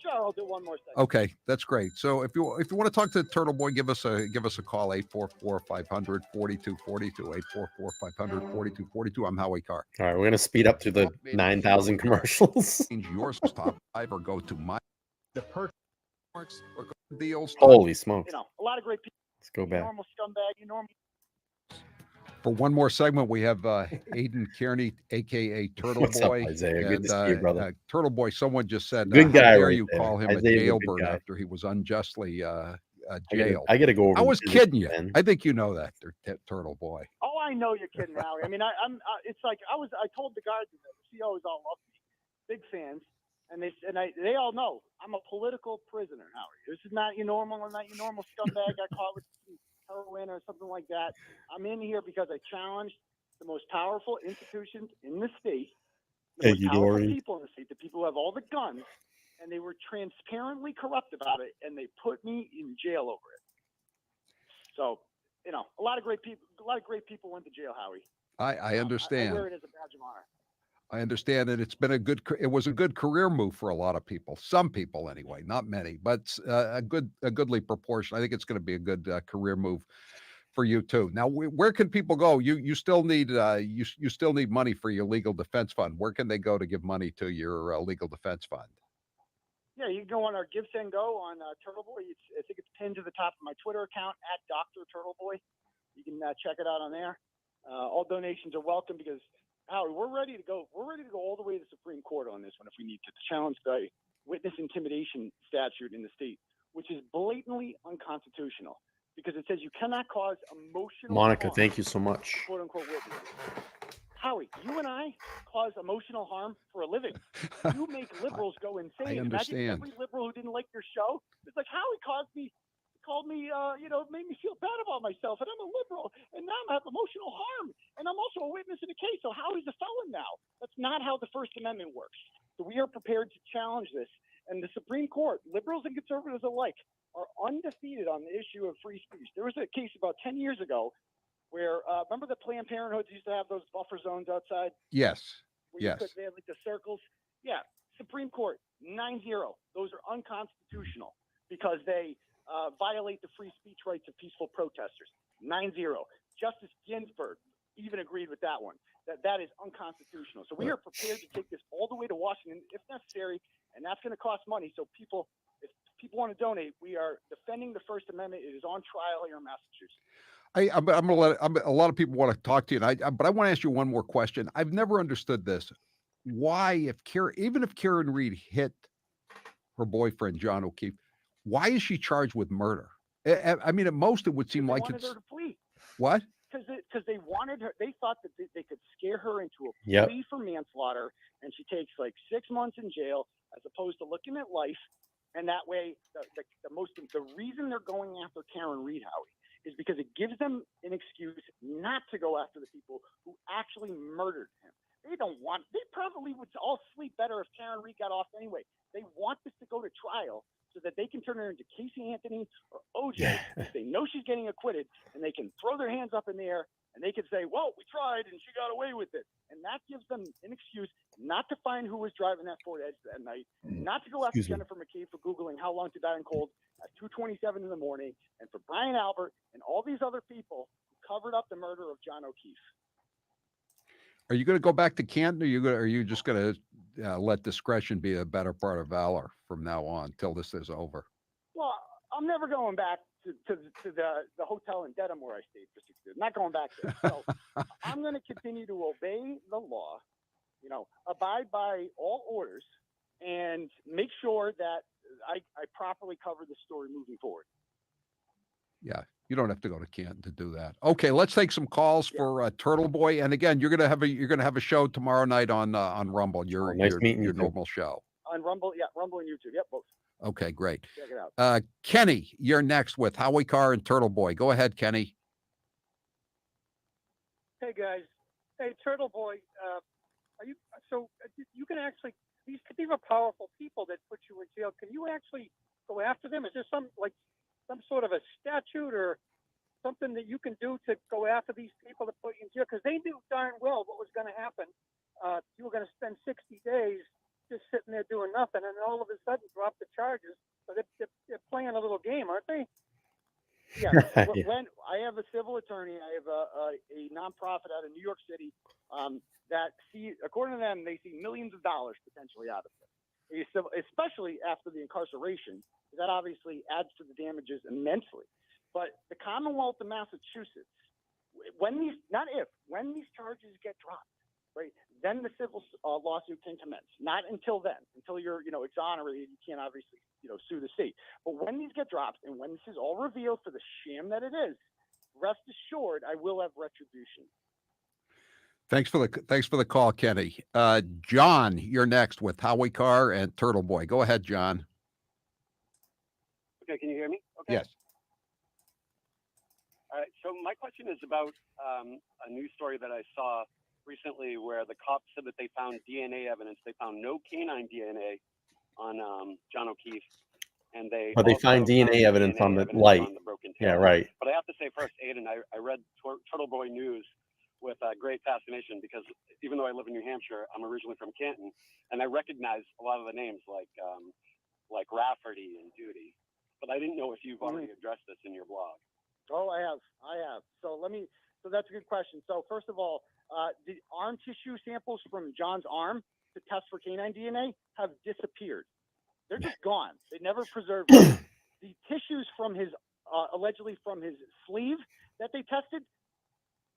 Sure, I'll do one more segment. Okay, that's great. So if you want to talk to Turtle Boy, give us a call 844-500-4242 844-500-4242. I'm Howie Carr. All right, we're going to speed up through the 9,000 commercials. Change yours top 5 or go to the perks or go to deals. Holy smokes. A lot of great people. Let's go back. Normal scumbag, you normal. For one more segment, we have Aiden Kearney, aka Turtle What's up, Boy. Isaiah? Good to see you, brother. Turtle Boy. Someone just said, Good how guy dare right you there. call him Isaiah's a a good jailbird guy. after he was unjustly I jailed? got to go over. I was and kidding you. visit, man. I think you know that, Turtle Boy. Oh, I know you're kidding, Howie. I mean, it's like I told the guards, the COs all love me, big fans, and they all know I'm a political prisoner, Howie. This is not your normal scumbag I caught with some heroin or something like that. I'm in here because I challenged the most powerful institutions in the state, the Thank most you, powerful Dory. people in the state, the people who have all the guns, and they were transparently corrupt about it, and they put me in jail over it. So, a lot of great people went to jail, Howie. I understand. I wear it as a badge of honor. I understand that it was a good career move for a lot of people. Some people anyway, not many, but a goodly proportion. I think it's going to be a good career move for you too. Now, where can people go? You still need you still need money for your legal defense fund. Where can they go to give money to your legal defense fund? Yeah, you can go on our Give Send Go on Turtleboy. I think it's pinned to the top of my Twitter account at Dr. Turtleboy. You can check it out on there. All donations are welcome because Howard, we're ready to go. We're ready to go all the way to the Supreme Court on this one if we need to challenge the witness intimidation statute in the state, which is blatantly unconstitutional because it says you cannot cause emotional Monica, harm, thank you so much. quote unquote witnesses. Howie, you and I cause emotional harm for a living. You make liberals go insane. I Imagine understand. every liberal who didn't like your show. It's like Howie called me, made me feel bad about myself, and I'm a liberal, and now I have emotional harm, and I'm also a witness in a case. So Howie's a felon now. That's not how the First Amendment works. So we are prepared to challenge this, and the Supreme Court, liberals and conservatives alike, are undefeated on the issue of free speech. There was a case about 10 years ago where remember the Planned Parenthood used to have those buffer zones outside? Yes. Where Yes. they had like the circles. Yeah. Supreme Court 9-0. Those are unconstitutional because they violate the free speech rights of peaceful protesters. 9-0. Justice Ginsburg even agreed with that one. That is unconstitutional. So we are prepared to take this all the way to Washington if necessary, and that's going to cost money. So if people want to donate, we are defending the First Amendment. It is on trial here in Massachusetts. I'm gonna let a lot of people want to talk to you, but I want to ask you one more question. I've never understood this. Why, even if Karen Reed hit her boyfriend John O'Keefe, why is she charged with murder? I mean, at most it would seem like wanted it's her to flee. what? Because they wanted her. They thought that they could scare her into a Yep. plea for manslaughter, and she takes like 6 months in jail as opposed to looking at life. And that way, the reason they're going after Karen Reed, Howie, is because it gives them an excuse not to go after the people who actually murdered him. They probably would all sleep better if Karen Reed got off anyway. They want this to go to trial so that they can turn her into Casey Anthony or OJ if they know she's getting acquitted, and they can throw their hands up in the air and they can say, well, we tried and she got away with it. And that gives them an excuse not to find who was driving that Ford Edge that night, not to go after Jennifer McCabe for Googling how long to die in cold at 2:27 in the morning, and for Brian Albert and all these other people who covered up the murder of John O'Keefe. Are you going to go back to Canton, or are you just going to let discretion be a better part of valor from now on till this is over? Well, I'm never going back to the hotel in Dedham where I stayed for 6 years. I'm not going back there. So I'm going to continue to obey the law, abide by all orders, and make sure that I properly cover the story moving forward. Yeah, you don't have to go to Canton to do that. Okay, let's take some calls for Turtle Boy. And again, you're gonna have a show tomorrow night on Rumble. Your normal show. On Rumble, yeah, Rumble and YouTube. Yep, both. Okay, great. Check it out. Kenny, you're next with Howie Carr and Turtle Boy. Go ahead, Kenny. Hey guys, hey Turtle Boy, you can actually, these are powerful people that put you in jail. Can you actually go after them? Is there some sort of a statute or something that you can do to go after these people that put you in jail? Because they knew darn well what was going to happen. You were going to spend 60 days just sitting there doing nothing, and then all of a sudden drop the charges. So they're playing a little game, aren't they? Yeah. When I have a civil attorney, I have a nonprofit out of New York City that according to them, they see millions of dollars potentially out of it, especially after the incarceration. That obviously adds to the damages immensely. But the Commonwealth of Massachusetts, when these charges get dropped, right, then the civil lawsuit can commence. Not until then. Until you're, exonerated, you can't obviously, sue the state. But when these get dropped and when this is all revealed for the sham that it is, rest assured, I will have retribution. Thanks for the call, Kenny. John, you're next with Howie Carr and Turtle Boy. Go ahead, John. Okay, can you hear me? Okay. Yes. All right. So my question is about a news story that I saw recently where the cops said that they found DNA evidence. They found no canine DNA on John O'Keefe, and they find DNA evidence on the light. on the broken Yeah, tail. right. But I have to say first, Aiden, I read Turtle Boy News with great fascination because even though I live in New Hampshire, I'm originally from Canton, and I recognize a lot of the names like Rafferty and Duty, but I didn't know if you've already addressed this in your blog. Oh, I have. So that's a good question. So first of all, the arm tissue samples from John's arm to test for canine DNA have disappeared. They're just gone. They never preserved them. The tissues from his, allegedly from his sleeve that they tested,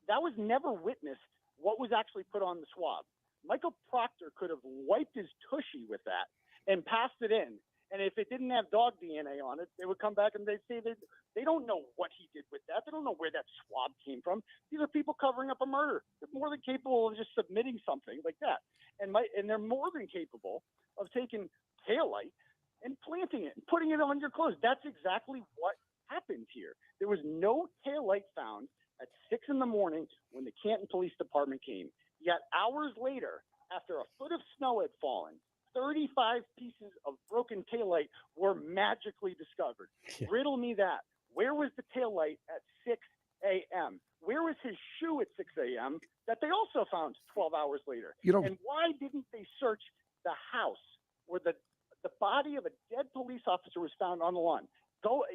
that was never witnessed what was actually put on the swab. Michael Proctor could have wiped his tushy with that and passed it in. And if it didn't have dog DNA on it, they would come back and they'd say they don't know what he did with that. They don't know where that swab came from. These are people covering up a murder. They're more than capable of just submitting something like that. And they're more than capable of taking taillight and planting it and putting it on your clothes. That's exactly what happened here. There was no taillight found at 6 in the morning when the Canton Police Department came. Yet hours later, after a foot of snow had fallen, 35 pieces of broken taillight were magically discovered. Riddle me that. Where was the taillight at 6 a.m.? Where was his shoe at 6 a.m. that they also found 12 hours later? And why didn't they search the house where the body of a dead police officer was found on the lawn?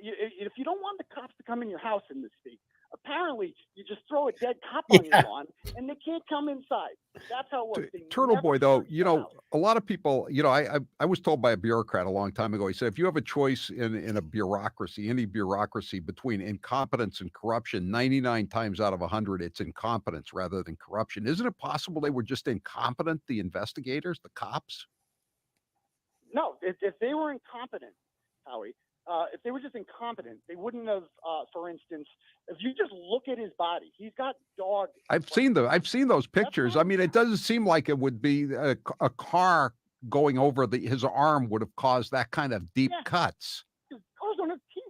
If you don't want the cops to come in your house in this state, apparently you just throw a dead cop on your lawn and they can't come inside. That's how it works. Turtle Boy, though, a lot of people, I was told by a bureaucrat a long time ago, he said, if you have a choice in a bureaucracy, any bureaucracy between incompetence and corruption, 99 times out of 100, it's incompetence rather than corruption. Isn't it possible they were just incompetent, the investigators, the cops? No, if they were incompetent, Howie, if they were just incompetent, they wouldn't have, for instance, if you just look at his body, he's got dog. I've seen those pictures. I mean, it doesn't seem like it would be a car going over his arm would have caused that kind of deep cuts. Cars don't have teeth.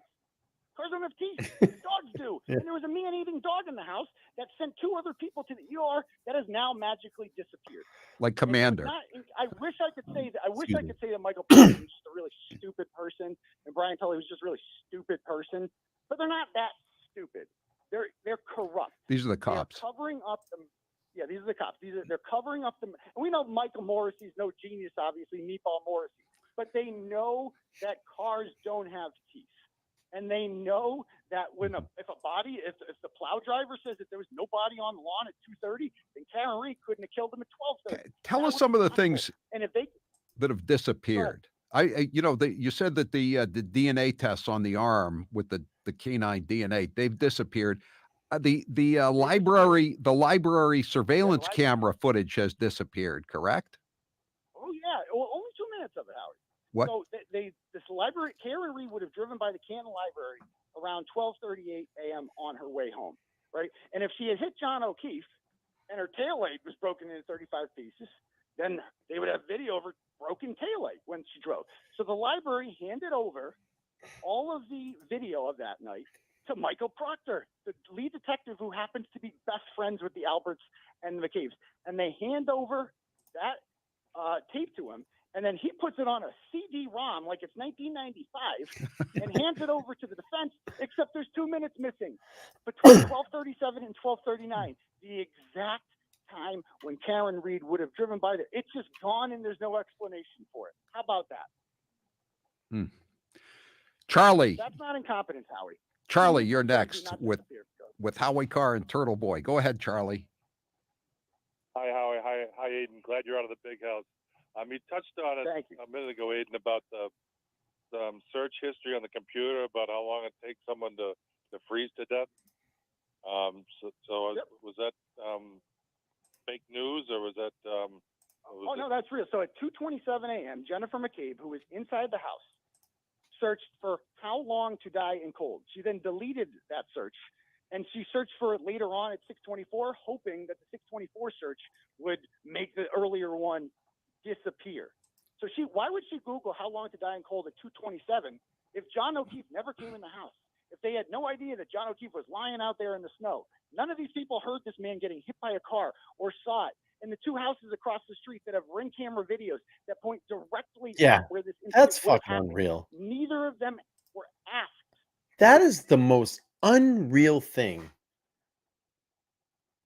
Cars don't have teeth. Dogs do. Yeah. And there was a man-eating dog in the house that sent 2 other people to the ER that has now magically disappeared. Like Commander. I wish I could say that Michael Proctor was just a really stupid person and Brian Tully was just a really stupid person, but they're not that stupid. They're corrupt. These are the cops. They're covering up them. Yeah, these are the cops. They're covering up them. And we know Michael Morrissey's no genius, obviously, Meatball Morrissey, but they know that cars don't have teeth. And they know that if the plow driver says that there was no body on the lawn at 2:30, then Karen Reed couldn't have killed him at 12:30. Tell us some of the things and if they that have disappeared. You said that the DNA tests on the arm with the canine DNA, they've disappeared. The library surveillance camera footage has disappeared, correct? Oh yeah, well, only 2 minutes of it, Howard. What? So this library, Karen Reed would have driven by the Canton Library around 12:38 a.m. on her way home, right? And if she had hit John O'Keefe and her taillight was broken into 35 pieces, then they would have video of her broken taillight when she drove. So the library handed over all of the video of that night to Michael Proctor, the lead detective who happens to be best friends with the Alberts and the McCabe's. And they hand over that tape to him. And then he puts it on a CD-ROM like it's 1995 and hands it over to the defense, except there's 2 minutes missing between 12:37 and 12:39, the exact time when Karen Reed would have driven by there. It's just gone and there's no explanation for it. How about that? Charlie. That's not incompetence, Howie. Charlie, you're next with Howie Carr and Turtle Boy. Go ahead, Charlie. Hi, Howie. Hi, Aiden. Glad you're out of the big house. You touched on it a minute ago, Aiden, about the search history on the computer, about how long it takes someone to freeze to death. Was that fake news, or was that? No, that's real. So at 2:27 a.m., Jennifer McCabe, who was inside the house, searched for how long to die in cold. She then deleted that search, and she searched for it later on at 6:24, hoping that the 6:24 search would make the earlier one disappear. So why would she Google how long to die in cold at 2:27 if John O'Keefe never came in the house? If they had no idea that John O'Keefe was lying out there in the snow, none of these people heard this man getting hit by a car or saw it. And the 2 houses across the street that have Ring camera videos that point directly at where this incident that's would have fucking happened, unreal. neither of them were asked. That is the most unreal thing.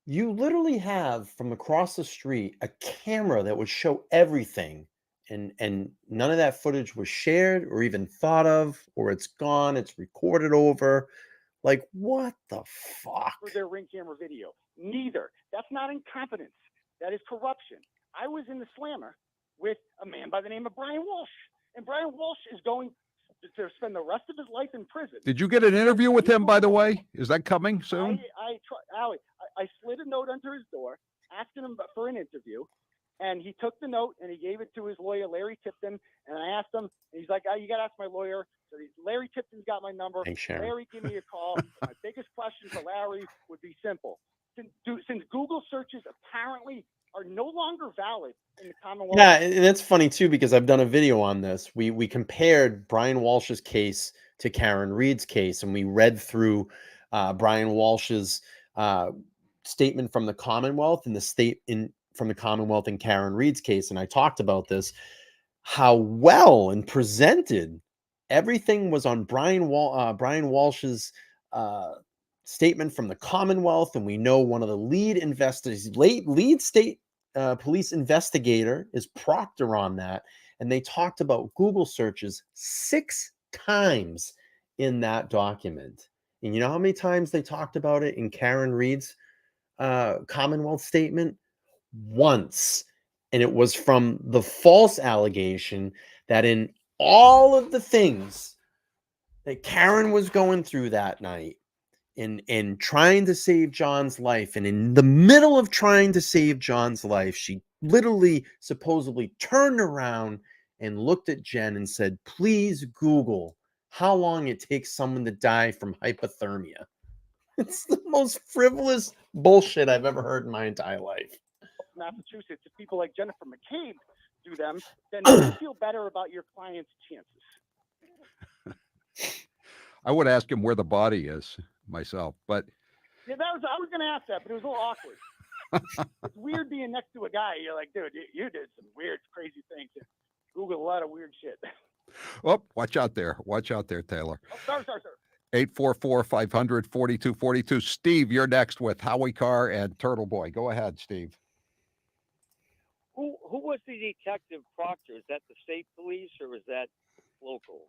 You literally have from across the street a camera that would show everything, and none of that footage was shared or even thought of, or it's gone, it's recorded over. Like, what the fuck? For their ring camera video. Neither. That's not incompetence. That is corruption. I was in the slammer with a man by the name of Brian Walsh, and Brian Walsh is going to spend the rest of his life in prison. Did you get an interview with him, by the way? Is that coming soon? I slid a note under his door, asking him for an interview, and he took the note and he gave it to his lawyer, Larry Tipton. And I asked him, and he's like, "Oh, you got to ask my lawyer." So Larry Tipton's got my number. Thanks, Sharon. Larry, give me a call. My biggest question for Larry would be simple: since Google searches apparently are no longer valid in the Commonwealth. Yeah, and it's funny too because I've done a video on this. We compared Brian Walsh's case to Karen Reed's case, and we read through Brian Walsh's statement from the Commonwealth and from the Commonwealth in Karen Reed's case, and I talked about this, how well and presented everything was on Brian Walsh's statement from the Commonwealth, and we know one of the lead state police investigator is Proctor on that, and they talked about Google searches 6 times in that document. And you know how many times they talked about it in Karen Reed's Commonwealth statement? Once. And it was from the false allegation that in all of the things that Karen was going through that night, in trying to save John's life, and in the middle of trying to save John's life, she literally supposedly turned around and looked at Jen and said, "Please Google how long it takes someone to die from hypothermia." It's the most frivolous bullshit I've ever heard in my entire life. Massachusetts, if people like Jennifer McCabe do them, then you feel better about your client's chances. I would ask him where the body is myself, but Yeah, I was going to ask that, but it was a little awkward. It's weird being next to a guy. You're like, dude, you did some weird, crazy things. Google a lot of weird shit. oh, watch out there, Taylor. Oh, sorry. 844-500-4242. Steve, you're next with Howie Carr and Turtle Boy. Go ahead, Steve. Who was the detective Proctor? Is that the state police or is that local?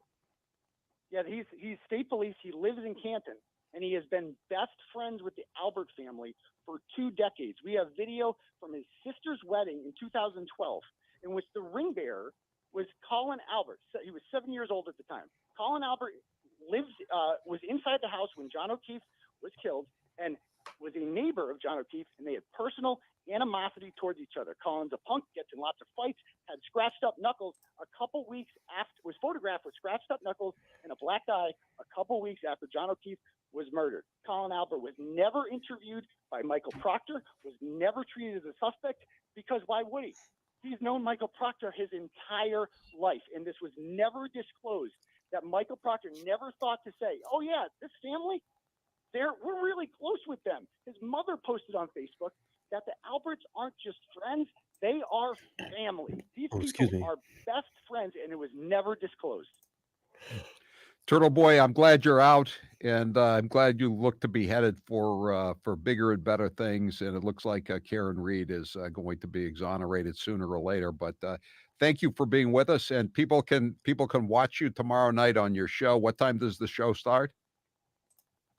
Yeah, he's state police. He lives in Canton, and he has been best friends with the Albert family for 2 decades. We have video from his sister's wedding in 2012, in which the ring bearer was Colin Albert. He was 7 years old at the time. Colin Albert was inside the house when John O'Keefe was killed, and was a neighbor of John O'Keefe, and they had personal animosity towards each other. Colin's a punk, gets in lots of fights, had scratched up knuckles a couple weeks after, was photographed with scratched up knuckles and a black eye a couple weeks after John O'Keefe was murdered. Colin Albert was never interviewed by Michael Proctor, was never treated as a suspect, because why would he? He's known Michael Proctor his entire life, and this was never disclosed. That Michael Proctor never thought to say, "Oh yeah, this family, we're really close with them." His mother posted on Facebook that the Alberts aren't just friends, they are family. These people are best friends, and it was never disclosed. Turtle Boy, I'm glad you're out, and I'm glad you look to be headed for bigger and better things. And it looks like Karen Reed is going to be exonerated sooner or later. But thank you for being with us. And people can watch you tomorrow night on your show. What time does the show start?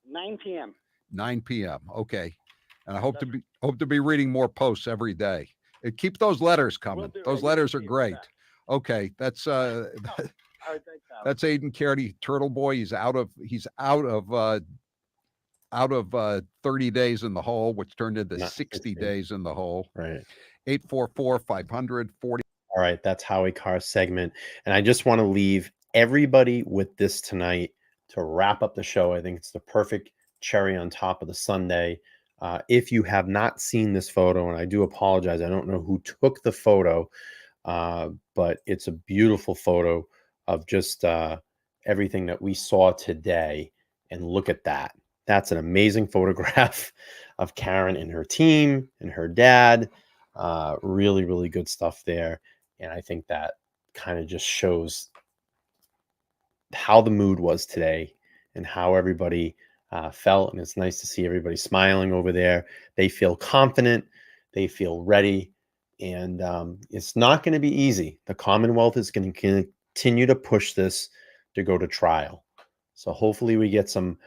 9 p.m. 9 p.m. Okay, and I hope to be reading more posts every day. And keep those letters coming. Those letters are great. Okay, that's that's Aiden Carey, Turtle Boy. He's out of 30 days in the hole, which turned into 60 days in the hole. Right. 844-500-40. All right, that's Howie Carr's segment, and I just want to leave everybody with this tonight to wrap up the show. I think it's the perfect cherry on top of the sundae. If you have not seen this photo, and I do apologize, I don't know who took the photo, but it's a beautiful photo of just everything that we saw today. And look at that. That's an amazing photograph of Karen and her team and her dad. Really, really good stuff there. And I think that kind of just shows how the mood was today and how everybody felt, and it's nice to see everybody smiling over there. They feel confident, they feel ready, and it's not going to be easy. The Commonwealth is going to continue to push this to go to trial. So hopefully we get some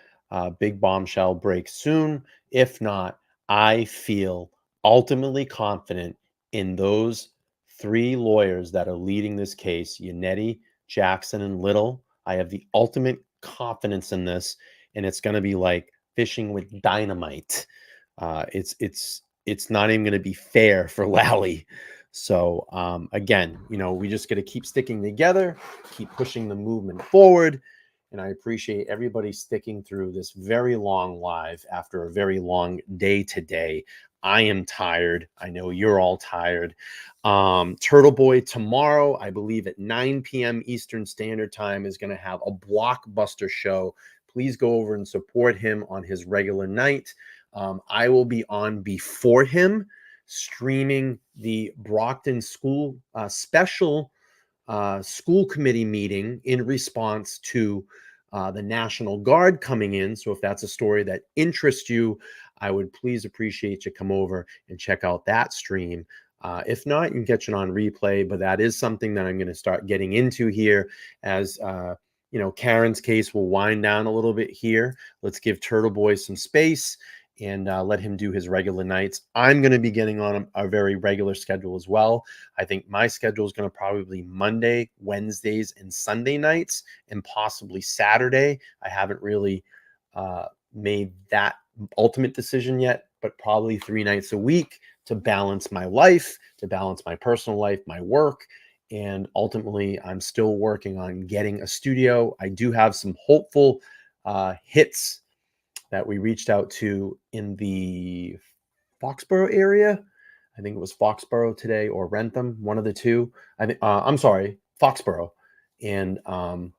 big bombshell break soon. If not, I feel ultimately confident in those 3 lawyers that are leading this case, Yannetti, Jackson, and Little. I have the ultimate confidence in this, and it's going to be like fishing with dynamite. It's not even going to be fair for Lally. So again, we just got to keep sticking together, keep pushing the movement forward. And I appreciate everybody sticking through this very long live after a very long day today. I am tired. I know you're all tired. Turtle Boy tomorrow, I believe at 9 p.m. Eastern Standard Time, is going to have a blockbuster show. Please go over and support him on his regular night. I will be on before him, streaming the Brockton School special school committee meeting in response to the National Guard coming in. So if that's a story that interests you, I would please appreciate you come over and check out that stream. If not, you can catch it on replay, but that is something that I'm going to start getting into here as Karen's case will wind down a little bit here. Let's give Turtle Boy some space and let him do his regular nights. I'm going to be getting on a very regular schedule as well. I think my schedule is going to probably be Monday, Wednesdays, and Sunday nights, and possibly Saturday. I haven't really made that ultimate decision yet, but probably 3 nights a week to balance my life, to balance my personal life, my work. And ultimately, I'm still working on getting a studio. I do have some hopeful hits that we reached out to in the Foxborough area. I think it was Foxborough today or Rentham, one of the two. I'm sorry, Foxborough. And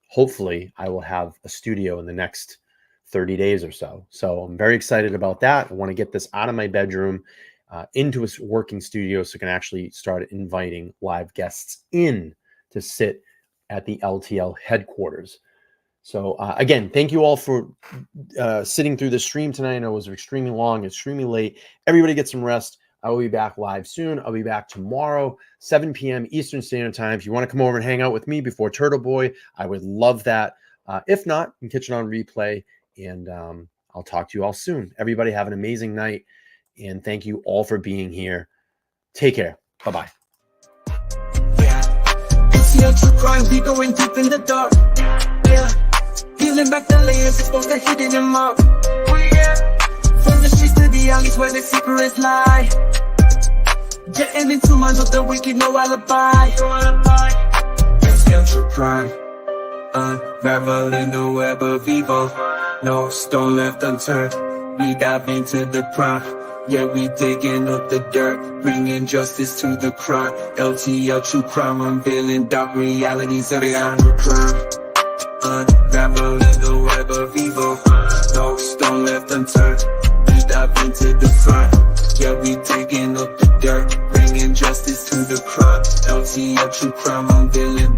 hopefully I will have a studio in the next 30 days or so. So I'm very excited about that. I want to get this out of my bedroom into a working studio so I can actually start inviting live guests in to sit at the LTL headquarters. So again, thank you all for sitting through the stream tonight. I know it was extremely long, extremely late. Everybody get some rest. I will be back live soon. I'll be back tomorrow, 7 p.m. Eastern Standard Time. If you want to come over and hang out with me before Turtle Boy, I would love that. If not, you can catch it on replay, and I'll talk to you all soon. Everybody have an amazing night, and thank you all for being here. Take care. Bye-bye. We going deep in the dark. Yeah. Peeling back the layers, expose the hidden in mark. From the streets to the alleys where the secrets lie. Getting into minds of the wicked, no alibi. It's true crime. Unraveling the web of evil. No stone left unturned. We dive into the crime. Yeah, we digging up the dirt, bringing justice to the crime. LTL true crime, unveiling dark realities of the crime. Unraveling the web of evil. No stone left unturned. We dive into the front. Yeah, we digging up the dirt, bringing justice to the crime. LTL true crime, unveiling